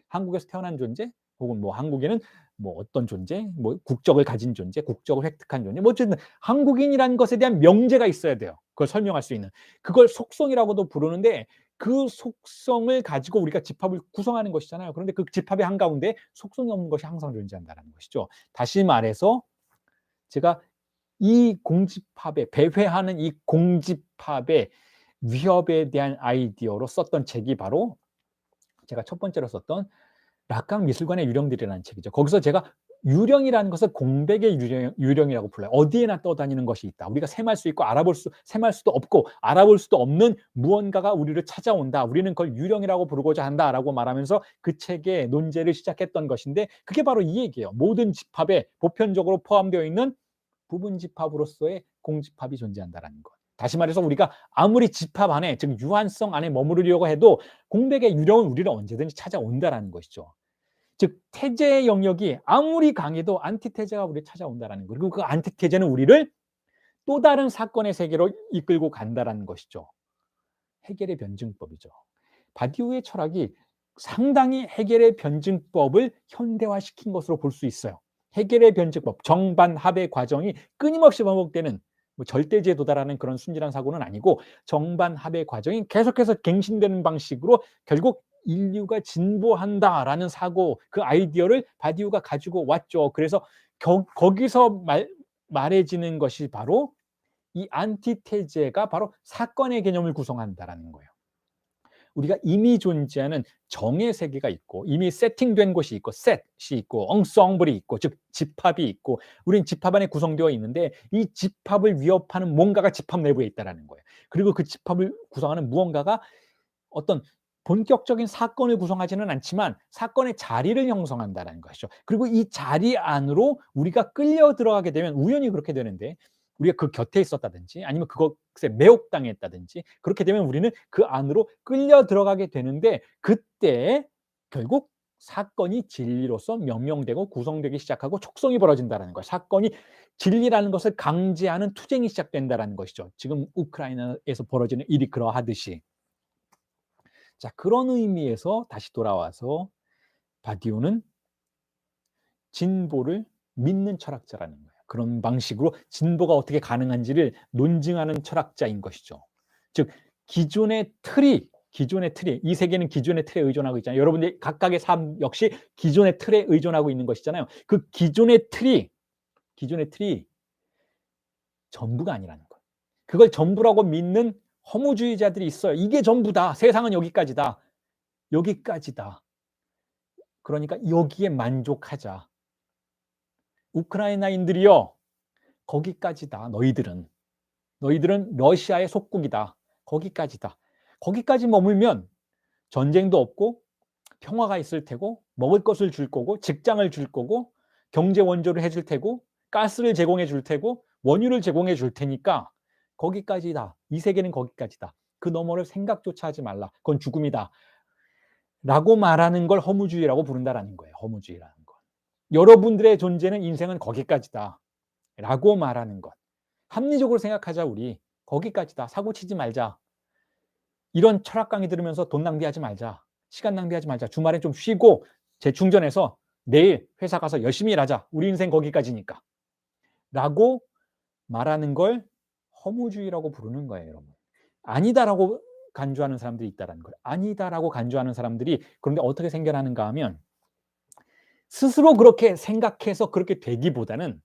한국에서 태어난 존재, 혹은 뭐 한국인은 뭐 어떤 존재, 뭐 국적을 가진 존재, 국적을 획득한 존재, 뭐 어쨌든 한국인이라는 것에 대한 명제가 있어야 돼요. 그걸 설명할 수 있는. 그걸 속성이라고도 부르는데, 그 속성을 가지고 우리가 집합을 구성하는 것이잖아요. 그런데 그 집합의 한가운데 속성이 없는 것이 항상 존재한다는 것이죠. 다시 말해서 제가 이 공집합에 배회하는 이 공집합의 위협에 대한 아이디어로 썼던 책이 바로 제가 첫 번째로 썼던 락강 미술관의 유령들이라는 책이죠. 거기서 제가 유령이라는 것을 공백의 유령이라고 불러요. 어디에나 떠다니는 것이 있다. 우리가 셈할 수 있고 셈할 수도 없고 알아볼 수도 없는 무언가가 우리를 찾아온다. 우리는 그걸 유령이라고 부르고자 한다라고 말하면서 그 책의 논제를 시작했던 것인데, 그게 바로 이 얘기예요. 모든 집합에 보편적으로 포함되어 있는 부분 집합으로서의 공집합이 존재한다라는 것. 다시 말해서 우리가 아무리 집합 안에, 즉 유한성 안에 머무르려고 해도 공백의 유령은 우리를 언제든지 찾아온다라는 것이죠. 즉 태제의 영역이 아무리 강해도 안티테제가 우리를 찾아온다라는 거예요. 그리고 그 안티테제는 우리를 또 다른 사건의 세계로 이끌고 간다라는 것이죠. 해겔의 변증법이죠. 바디우의 철학이 상당히 해겔의 변증법을 현대화시킨 것으로 볼 수 있어요. 해겔의 변증법, 정반합의 과정이 끊임없이 반복되는, 뭐 절대지에 도달하는 그런 순진한 사고는 아니고 정반합의 과정이 계속해서 갱신되는 방식으로 결국 인류가 진보한다라는 사고, 그 아이디어를 바디우가 가지고 왔죠. 그래서 거기서 말해지는 것이 바로 이 안티테제가 바로 사건의 개념을 구성한다라는 거예요. 우리가 이미 존재하는 정의 세계가 있고, 이미 세팅된 곳이 있고, 셋이 있고, 엉성블이 있고, 즉 집합이 있고, 우리는 집합 안에 구성되어 있는데 이 집합을 위협하는 뭔가가 집합 내부에 있다라는 거예요. 그리고 그 집합을 구성하는 무언가가 어떤 본격적인 사건을 구성하지는 않지만 사건의 자리를 형성한다는 것이죠. 그리고 이 자리 안으로 우리가 끌려 들어가게 되면, 우연히 그렇게 되는데, 우리가 그 곁에 있었다든지 아니면 그것에 매혹당했다든지 그렇게 되면 우리는 그 안으로 끌려 들어가게 되는데, 그때 결국 사건이 진리로서 명명되고 구성되기 시작하고 촉성이 벌어진다는 거예요. 사건이 진리라는 것을 강제하는 투쟁이 시작된다는 것이죠. 지금 우크라이나에서 벌어지는 일이 그러하듯이. 자, 그런 의미에서 다시 돌아와서 바디우는 진보를 믿는 철학자라는 거예요. 그런 방식으로 진보가 어떻게 가능한지를 논증하는 철학자인 것이죠. 즉 기존의 틀이, 이 세계는 기존의 틀에 의존하고 있잖아요. 여러분들 각각의 삶 역시 기존의 틀에 의존하고 있는 것이잖아요. 그 기존의 틀이 전부가 아니라는 거예요. 그걸 전부라고 믿는 허무주의자들이 있어요. 이게 전부다. 세상은 여기까지다. 그러니까 여기에 만족하자. 우크라이나인들이여, 거기까지다. 너희들은 러시아의 속국이다. 거기까지다. 거기까지 머물면 전쟁도 없고 평화가 있을 테고, 먹을 것을 줄 거고, 직장을 줄 거고, 경제 원조를 해줄 테고, 가스를 제공해 줄 테고, 원유를 제공해 줄 테니까 거기까지다. 이 세계는 거기까지다. 그 너머를 생각조차 하지 말라. 그건 죽음이다. 라고 말하는 걸 허무주의라고 부른다라는 거예요. 허무주의라는 것. 여러분들의 존재는, 인생은 거기까지다. 라고 말하는 것. 합리적으로 생각하자. 우리 거기까지다. 사고치지 말자. 이런 철학 강의 들으면서 돈 낭비하지 말자. 시간 낭비하지 말자. 주말에 좀 쉬고 재충전해서 내일 회사 가서 열심히 일하자. 우리 인생 거기까지니까. 라고 말하는 걸 허무주의라고 부르는 거예요, 여러분. 아니다라고 간주하는 사람들이 있다는 거예요. 아니다라고 간주하는 사람들이, 그런데 어떻게 생겨나는가 하면, 스스로 그렇게 생각해서 그렇게 되기보다는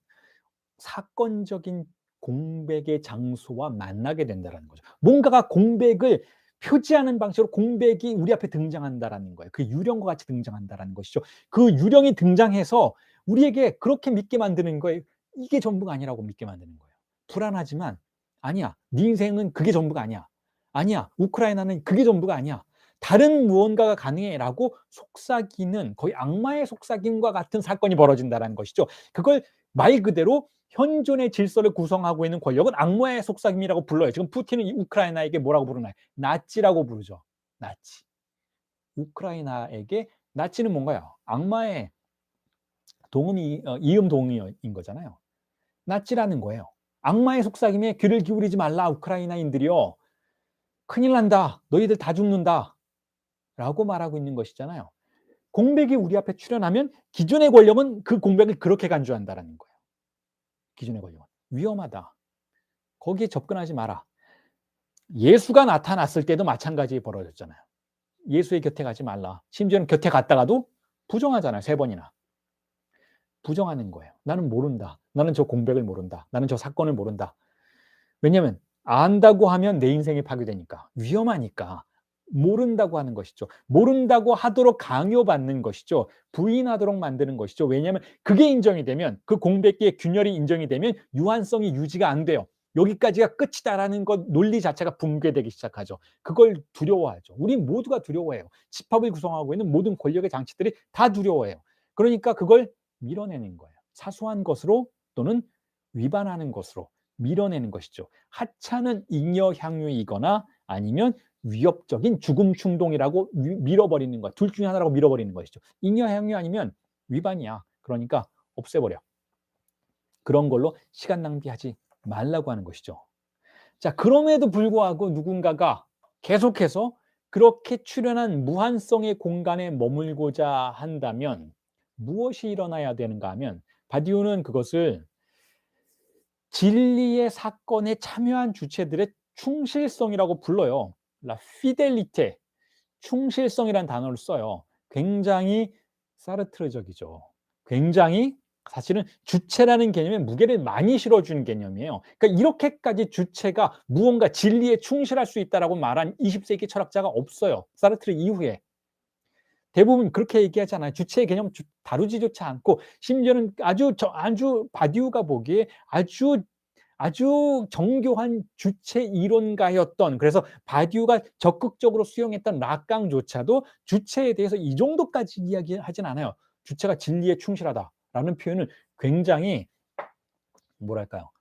사건적인 공백의 장소와 만나게 된다는 거죠. 뭔가가 공백을 표지하는 방식으로 공백이 우리 앞에 등장한다라는 거예요. 그 유령과 같이 등장한다라는 것이죠. 그 유령이 등장해서 우리에게 그렇게 믿게 만드는 거예요. 이게 전부가 아니라고 믿게 만드는 거예요. 불안하지만 아니야. 네 인생은 그게 전부가 아니야. 아니야. 우크라이나는 그게 전부가 아니야. 다른 무언가가 가능해라고 속삭이는, 거의 악마의 속삭임과 같은 사건이 벌어진다는 것이죠. 그걸 말 그대로 현존의 질서를 구성하고 있는 권력은 악마의 속삭임이라고 불러요. 지금 푸틴은 우크라이나에게 뭐라고 부르나요? 나치라고 부르죠. 나치. 우크라이나에게 나치는 뭔가요? 악마의 이음 동의어인 거잖아요. 나치라는 거예요. 악마의 속삭임에 귀를 기울이지 말라, 우크라이나인들이요. 큰일 난다. 너희들 다 죽는다. 라고 말하고 있는 것이잖아요. 공백이 우리 앞에 출현하면 기존의 권력은 그 공백을 그렇게 간주한다는 거예요. 기존의 권력은 위험하다. 거기에 접근하지 마라. 예수가 나타났을 때도 마찬가지 벌어졌잖아요. 예수의 곁에 가지 말라. 심지어는 곁에 갔다가도 부정하잖아요. 3번이나. 부정하는 거예요. 나는 모른다. 나는 저 공백을 모른다. 나는 저 사건을 모른다. 왜냐하면 안다고 하면 내 인생이 파괴되니까, 위험하니까. 모른다고 하는 것이죠. 모른다고 하도록 강요받는 것이죠. 부인하도록 만드는 것이죠. 왜냐하면 그게 인정이 되면, 그 공백기의 균열이 인정이 되면 유한성이 유지가 안 돼요. 여기까지가 끝이다라는 것, 논리 자체가 붕괴되기 시작하죠. 그걸 두려워하죠. 우리 모두가 두려워해요. 집합을 구성하고 있는 모든 권력의 장치들이 다 두려워해요. 그러니까 그걸 밀어내는 거예요. 사소한 것으로 또는 위반하는 것으로 밀어내는 것이죠. 하찮은 잉여 향유이거나 아니면 위협적인 죽음 충동이라고 밀어버리는 것. 둘 중에 하나라고 밀어버리는 것이죠. 잉여 향유 아니면 위반이야. 그러니까 없애버려. 그런 걸로 시간 낭비하지 말라고 하는 것이죠. 자, 그럼에도 불구하고 누군가가 계속해서 그렇게 출현한 무한성의 공간에 머물고자 한다면 무엇이 일어나야 되는가 하면, 바디우는 그것을 진리의 사건에 참여한 주체들의 충실성이라고 불러요. 라 피델리테, 충실성이라는 단어를 써요. 굉장히 사르트르적이죠. 굉장히 사실은 주체라는 개념에 무게를 많이 실어주는 개념이에요. 그러니까 이렇게까지 주체가 무언가 진리에 충실할 수 있다라고 말한 20세기 철학자가 없어요. 사르트르 이후에. 대부분 그렇게 얘기하잖아요. 주체의 개념 다루지조차 않고, 심지어는 아주 바디우가 보기에 아주 정교한 주체 이론가였던, 그래서 바디우가 적극적으로 수용했던 락강조차도 주체에 대해서 이 정도까지 이야기하진 않아요. 주체가 진리에 충실하다라는 표현을 굉장히 뭐랄까요?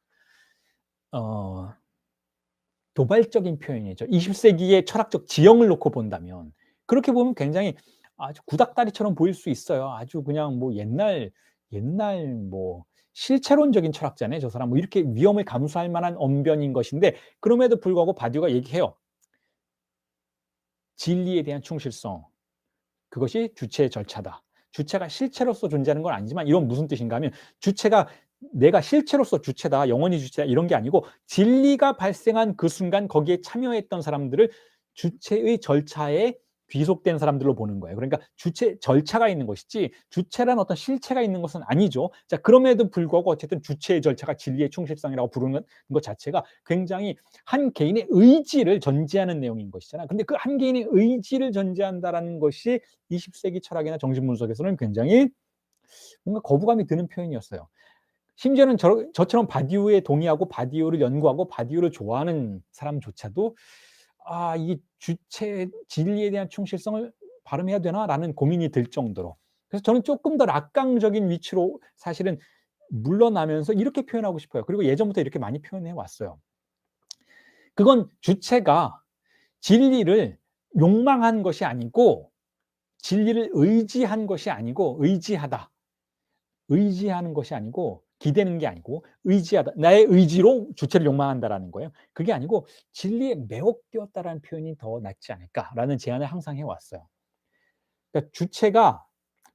도발적인 표현이죠. 20세기의 철학적 지형을 놓고 본다면. 그렇게 보면 굉장히 아주 구닥다리처럼 보일 수 있어요. 아주 그냥 뭐 옛날 뭐 실체론적인 철학자네 저 사람, 뭐 이렇게 위험을 감수할 만한 언변인 것인데, 그럼에도 불구하고 바디우가 얘기해요. 진리에 대한 충실성, 그것이 주체의 절차다. 주체가 실체로서 존재하는 건 아니지만, 이건 무슨 뜻인가 하면, 주체가 내가 실체로서 주체다, 영원히 주체다, 이런 게 아니고 진리가 발생한 그 순간 거기에 참여했던 사람들을 주체의 절차에 귀속된 사람들로 보는 거예요. 그러니까 주체 절차가 있는 것이지 주체란 어떤 실체가 있는 것은 아니죠. 자, 그럼에도 불구하고 어쨌든 주체의 절차가 진리의 충실성이라고 부르는 것 자체가 굉장히 한 개인의 의지를 전제하는 내용인 것이잖아요. 근데 그 한 개인의 의지를 전제한다라는 것이 20세기 철학이나 정신분석에서는 굉장히 뭔가 거부감이 드는 표현이었어요. 심지어는 저처럼 바디우에 동의하고 바디우를 연구하고 바디우를 좋아하는 사람조차도 이 주체 진리에 대한 충실성을 발음해야 되나라는 고민이 들 정도로. 그래서 저는 조금 더 락강적인 위치로 사실은 물러나면서 이렇게 표현하고 싶어요. 그리고 예전부터 이렇게 많이 표현해 왔어요. 그건 주체가 진리를 욕망한 것이 아니고, 진리를 의지한 것이 아니고, 의지하는 것이 아니고, 기대는 게 아니고 의지하다. 나의 의지로 주체를 욕망한다라는 거예요. 그게 아니고 진리에 매혹되었다라는 표현이 더 낫지 않을까라는 제안을 항상 해 왔어요. 그러니까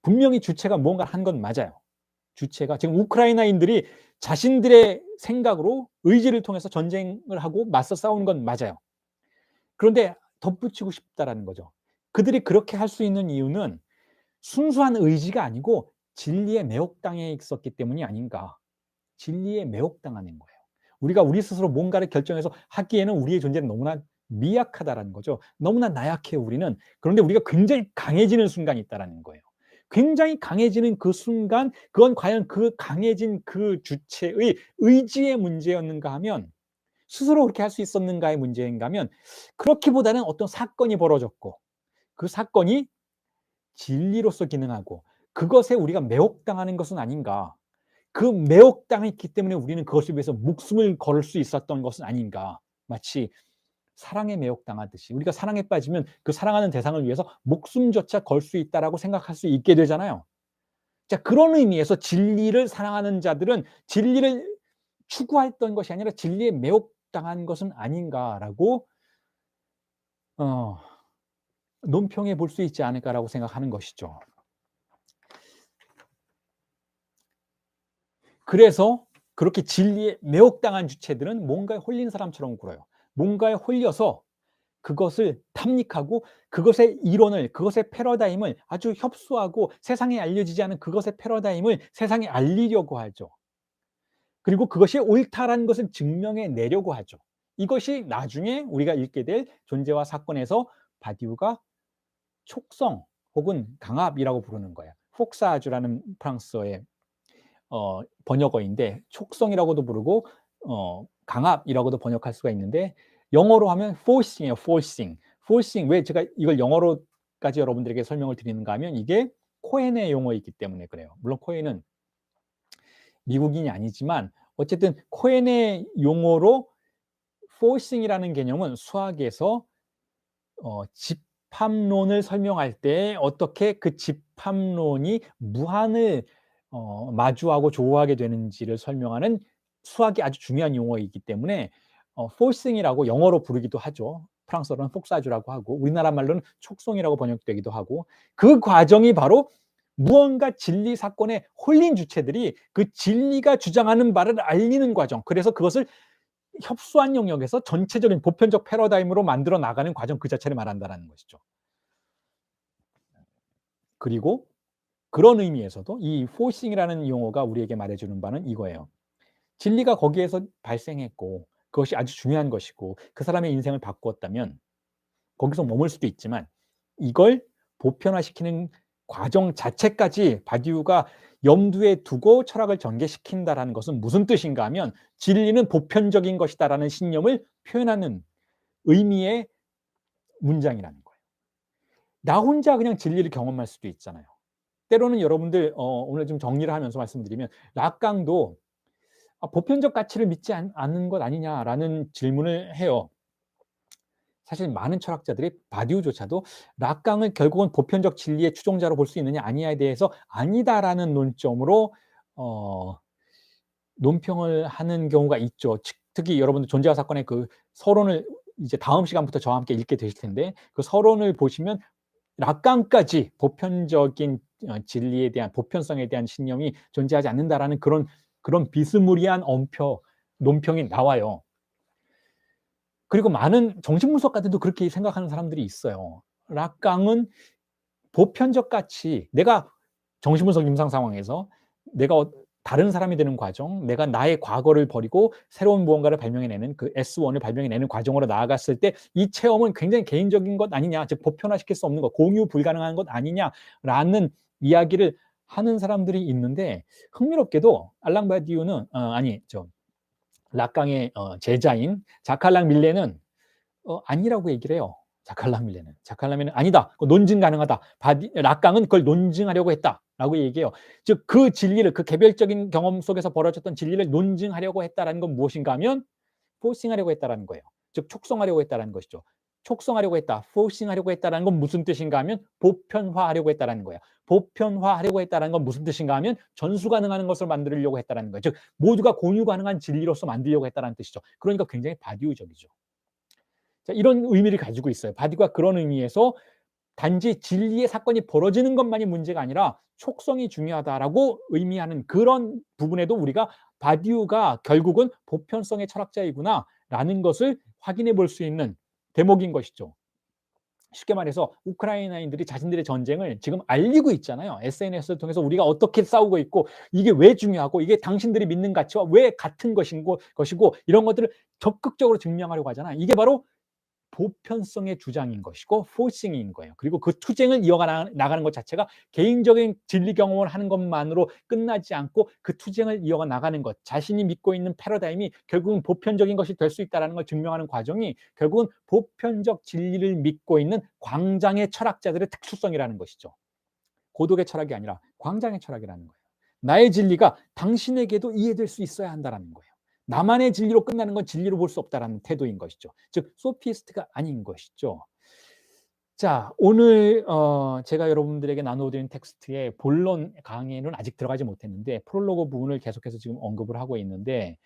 분명히 주체가 무언가를 한 건 맞아요. 주체가 지금 우크라이나인들이 자신들의 생각으로 의지를 통해서 전쟁을 하고 맞서 싸우는 건 맞아요. 그런데 덧붙이고 싶다라는 거죠. 그들이 그렇게 할 수 있는 이유는 순수한 의지가 아니고 진리에 매혹당해 있었기 때문이 아닌가. 진리에 매혹당하는 거예요. 우리가 우리 스스로 뭔가를 결정해서 하기에는 우리의 존재는 너무나 미약하다라는 거죠. 너무나 나약해요, 우리는. 그런데 우리가 굉장히 강해지는 순간이 있다라는 거예요. 굉장히 강해지는 그 순간, 그건 과연 그 강해진 그 주체의 의지의 문제였는가 하면, 스스로 그렇게 할 수 있었는가의 문제인가 하면, 그렇기보다는 어떤 사건이 벌어졌고 그 사건이 진리로서 기능하고 그것에 우리가 매혹당하는 것은 아닌가. 그 매혹당했기 때문에 우리는 그것을 위해서 목숨을 걸 수 있었던 것은 아닌가. 마치 사랑에 매혹당하듯이 우리가 사랑에 빠지면 그 사랑하는 대상을 위해서 목숨조차 걸 수 있다라고 생각할 수 있게 되잖아요. 자, 그런 의미에서 진리를 사랑하는 자들은 진리를 추구했던 것이 아니라 진리에 매혹당한 것은 아닌가라고 어 논평해 볼 수 있지 않을까라고 생각하는 것이죠. 그래서 그렇게 진리에 매혹당한 주체들은 뭔가에 홀린 사람처럼 굴어요. 뭔가에 홀려서 그것을 탐닉하고 그것의 이론을, 그것의 패러다임을 아주 협소하고 세상에 알려지지 않은 그것의 패러다임을 세상에 알리려고 하죠. 그리고 그것이 옳다라는 것을 증명해 내려고 하죠. 이것이 나중에 우리가 읽게 될 존재와 사건에서 바디우가 촉성 혹은 강압이라고 부르는 거예요. 폭사주라는 프랑스어의 번역어인데 촉성이라고도 부르고 강압이라고도 번역할 수가 있는데 영어로 하면 forcing이에요. forcing. forcing 왜 제가 이걸 영어로까지 여러분들에게 설명을 드리는가 하면 이게 코헨의 용어이기 때문에 그래요. 물론 코헨은 미국인이 아니지만 어쨌든 코헨의 용어로 forcing이라는 개념은 수학에서 집합론을 설명할 때 어떻게 그 집합론이 무한을 마주하고 조우하게 되는지를 설명하는 수학이 아주 중요한 용어이기 때문에 forcing이라고 영어로 부르기도 하죠. 프랑스어로는 폭사주라고 하고 우리나라 말로는 촉성이라고 번역되기도 하고 그 과정이 바로 무언가 진리 사건에 홀린 주체들이 그 진리가 주장하는 바를 알리는 과정, 그래서 그것을 협소한 영역에서 전체적인 보편적 패러다임으로 만들어 나가는 과정 그 자체를 말한다라는 것이죠. 그리고 그런 의미에서도 이 forcing이라는 용어가 우리에게 말해주는 바는 이거예요. 진리가 거기에서 발생했고 그것이 아주 중요한 것이고 그 사람의 인생을 바꾸었다면 거기서 머물 수도 있지만 이걸 보편화시키는 과정 자체까지 바디우가 염두에 두고 철학을 전개시킨다라는 것은 무슨 뜻인가 하면 진리는 보편적인 것이다라는 신념을 표현하는 의미의 문장이라는 거예요. 나 혼자 그냥 진리를 경험할 수도 있잖아요. 때로는 여러분들 오늘 좀 정리를 하면서 말씀드리면 락강도 보편적 가치를 믿지 않는 것 아니냐라는 질문을 해요. 사실 많은 철학자들이 바디우조차도 락강을 결국은 보편적 진리의 추종자로 볼 수 있느냐 아니냐에 대해서 아니다라는 논점으로 논평을 하는 경우가 있죠. 특히 여러분들 존재와 사건의 그 서론을 이제 다음 시간부터 저와 함께 읽게 되실 텐데 그 서론을 보시면 락강까지 보편적인 진리에 대한 보편성에 대한 신념이 존재하지 않는다라는 그런 비스무리한 논평이 나와요. 그리고 많은 정신분석가들도 그렇게 생각하는 사람들이 있어요. 락강은 보편적 가치, 내가 정신분석 임상 상황에서 내가 다른 사람이 되는 과정, 내가 나의 과거를 버리고 새로운 무언가를 발명해내는 그 S1을 발명해내는 과정으로 나아갔을 때 이 체험은 굉장히 개인적인 것 아니냐, 즉 보편화시킬 수 없는 것, 공유 불가능한 것 아니냐라는 이야기를 하는 사람들이 있는데 흥미롭게도 알랑 바디우는 락강의 제자인 자칼랑 밀레는 아니라고 얘기를 해요. 자칼랑 밀레는. 자칼랑 밀레는 아니다. 논증 가능하다. 락강은 그걸 논증하려고 했다라고 얘기해요. 즉 그 진리를 그 개별적인 경험 속에서 벌어졌던 진리를 논증하려고 했다라는 건 무엇인가 하면 포싱하려고 했다라는 거예요. 즉 촉성하려고 했다라는 것이죠. 촉성하려고 했다, 포싱하려고 했다라는 건 무슨 뜻인가 하면 보편화하려고 했다라는 거예요. 보편화하려고 했다라는 건 무슨 뜻인가 하면 전수 가능한 것을 만들려고 했다라는 거예요. 즉 모두가 공유 가능한 진리로서 만들려고 했다라는 뜻이죠. 그러니까 굉장히 바디우적이죠. 자, 이런 의미를 가지고 있어요. 바디가 그런 의미에서 단지 진리의 사건이 벌어지는 것만이 문제가 아니라 촉성이 중요하다라고 의미하는 그런 부분에도 우리가 바디우가 결국은 보편성의 철학자이구나라는 것을 확인해 볼 수 있는 대목인 것이죠. 쉽게 말해서 우크라이나인들이 자신들의 전쟁을 지금 알리고 있잖아요. SNS를 통해서 우리가 어떻게 싸우고 있고 이게 왜 중요하고 이게 당신들이 믿는 가치와 왜 같은 것이고 이런 것들을 적극적으로 증명하려고 하잖아요. 이게 바로 보편성의 주장인 것이고 포싱인 거예요. 그리고 그 투쟁을 나가는 것 자체가 개인적인 진리 경험을 하는 것만으로 끝나지 않고 그 투쟁을 이어가 나가는 것, 자신이 믿고 있는 패러다임이 결국은 보편적인 것이 될 수 있다는 걸 증명하는 과정이 결국은 보편적 진리를 믿고 있는 광장의 철학자들의 특수성이라는 것이죠. 고독의 철학이 아니라 광장의 철학이라는 거예요. 나의 진리가 당신에게도 이해될 수 있어야 한다는 거예요. 나만의 진리로 끝나는 건 진리로 볼 수 없다는 태도인 것이죠. 즉 소피스트가 아닌 것이죠. 자, 오늘 제가 여러분들에게 나눠드린 텍스트의 본론 강의는 아직 들어가지 못했는데 프롤로그 부분을 계속해서 지금 언급을 하고 있는데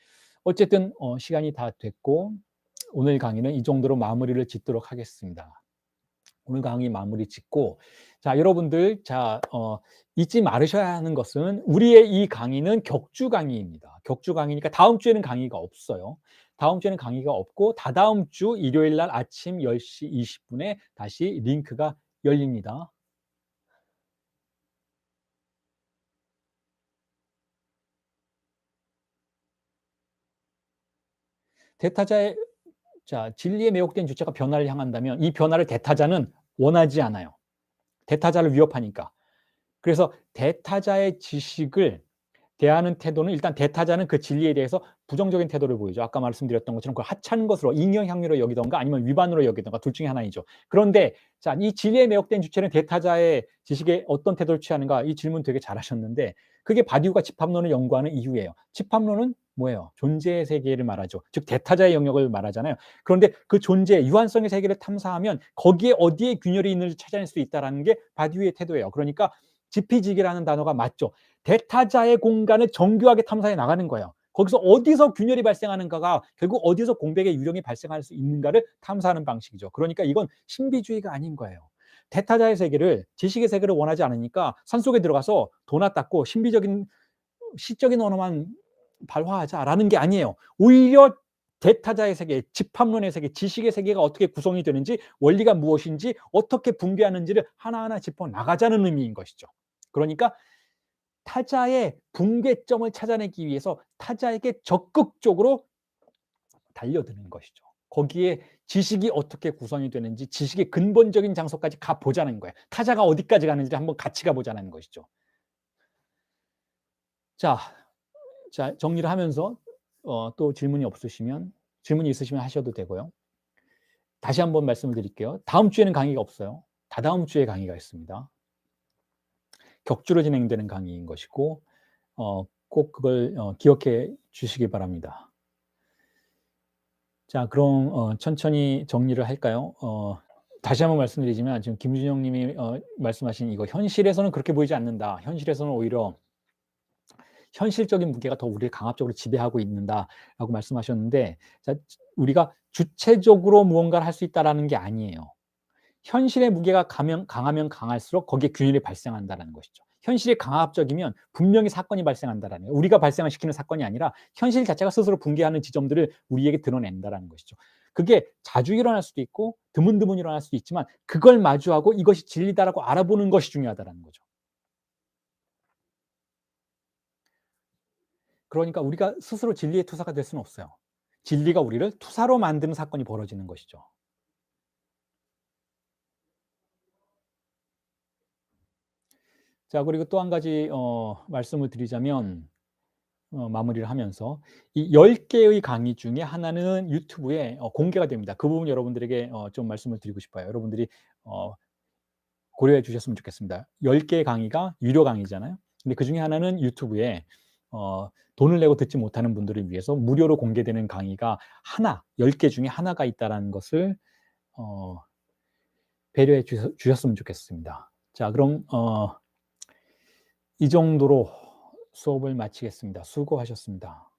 어쨌든 시간이 다 됐고 오늘 강의는 이 정도로 마무리를 짓도록 하겠습니다. 오늘 강의 마무리 짓고 자 여러분들 잊지 말으셔야 하는 것은 우리의 이 강의는 격주 강의입니다. 격주 강의니까 다음 주에는 강의가 없어요. 다음 주에는 강의가 없고 다다음 주 일요일 날 아침 10시 20분에 다시 링크가 열립니다. 대타자의 자, 진리에 매혹된 주체가 변화를 향한다면 이 변화를 대타자는 원하지 않아요. 대타자를 위협하니까. 그래서 대타자의 지식을 대하는 태도는 일단 대타자는 그 진리에 대해서 부정적인 태도를 보이죠. 아까 말씀드렸던 것처럼 그걸 하찮은 것으로 인정향유로 여기던가 아니면 위반으로 여기던가 둘 중에 하나이죠. 그런데 자, 이 진리에 매혹된 주체는 대타자의 지식에 어떤 태도를 취하는가? 이 질문 되게 잘하셨는데 그게 바디우가 집합론을 연구하는 이유예요. 집합론은 뭐예요? 존재의 세계를 말하죠. 즉 대타자의 영역을 말하잖아요. 그런데 그 존재, 유한성의 세계를 탐사하면 거기에 어디에 균열이 있는지 찾아낼 수 있다는 게 바디우의 태도예요. 그러니까 지피지기라는 단어가 맞죠. 대타자의 공간을 정교하게 탐사해 나가는 거예요. 거기서 어디서 균열이 발생하는가가 결국 어디서 공백의 유령이 발생할 수 있는가를 탐사하는 방식이죠. 그러니까 이건 신비주의가 아닌 거예요. 대타자의 세계를, 지식의 세계를 원하지 않으니까 산속에 들어가서 도나 닦고 신비적인 시적인 언어만 발화하자라는 게 아니에요. 오히려 대타자의 세계, 집합론의 세계, 지식의 세계가 어떻게 구성이 되는지, 원리가 무엇인지, 어떻게 붕괴하는지를 하나하나 짚어 나가자는 의미인 것이죠. 그러니까 타자의 붕괴점을 찾아내기 위해서 타자에게 적극적으로 달려드는 것이죠. 거기에 지식이 어떻게 구성이 되는지 지식의 근본적인 장소까지 가보자는 거예요. 타자가 어디까지 가는지 한번 같이 가보자는 것이죠. 자, 정리를 하면서 또 질문이 있으시면 하셔도 되고요. 다시 한번 말씀을 드릴게요. 다음 주에는 강의가 없어요. 다다음 주에 강의가 있습니다. 격주로 진행되는 강의인 것이고 꼭 그걸 기억해 주시기 바랍니다. 자, 그럼 천천히 정리를 할까요? 다시 한번 말씀드리지만 지금 김준영 님이 말씀하신 이거 현실에서는 그렇게 보이지 않는다. 현실에서는 오히려 현실적인 무게가 더 우리를 강압적으로 지배하고 있는다라고 말씀하셨는데, 자, 우리가 주체적으로 무언가를 할 수 있다라는 게 아니에요. 현실의 무게가 강하면 강할수록 거기에 균열이 발생한다는 것이죠. 현실이 강압적이면 분명히 사건이 발생한다는 거예요. 우리가 발생을 시키는 사건이 아니라 현실 자체가 스스로 붕괴하는 지점들을 우리에게 드러낸다는 것이죠. 그게 자주 일어날 수도 있고 드문드문 일어날 수도 있지만 그걸 마주하고 이것이 진리다라고 알아보는 것이 중요하다는 거죠. 그러니까 우리가 스스로 진리의 투사가 될 수는 없어요. 진리가 우리를 투사로 만드는 사건이 벌어지는 것이죠. 자, 그리고 또 한 가지 말씀을 드리자면 마무리를 하면서 이 10개의 강의 중에 하나는 유튜브에 공개가 됩니다. 그 부분 여러분들에게 좀 말씀을 드리고 싶어요. 여러분들이 고려해 주셨으면 좋겠습니다. 10개의 강의가 유료 강의잖아요. 근데 그중에 하나는 유튜브에 돈을 내고 듣지 못하는 분들을 위해서 무료로 공개되는 강의가 10개 중에 하나가 있다는 것을 배려해 주셨으면 좋겠습니다. 자, 그럼 이 정도로 수업을 마치겠습니다. 수고하셨습니다.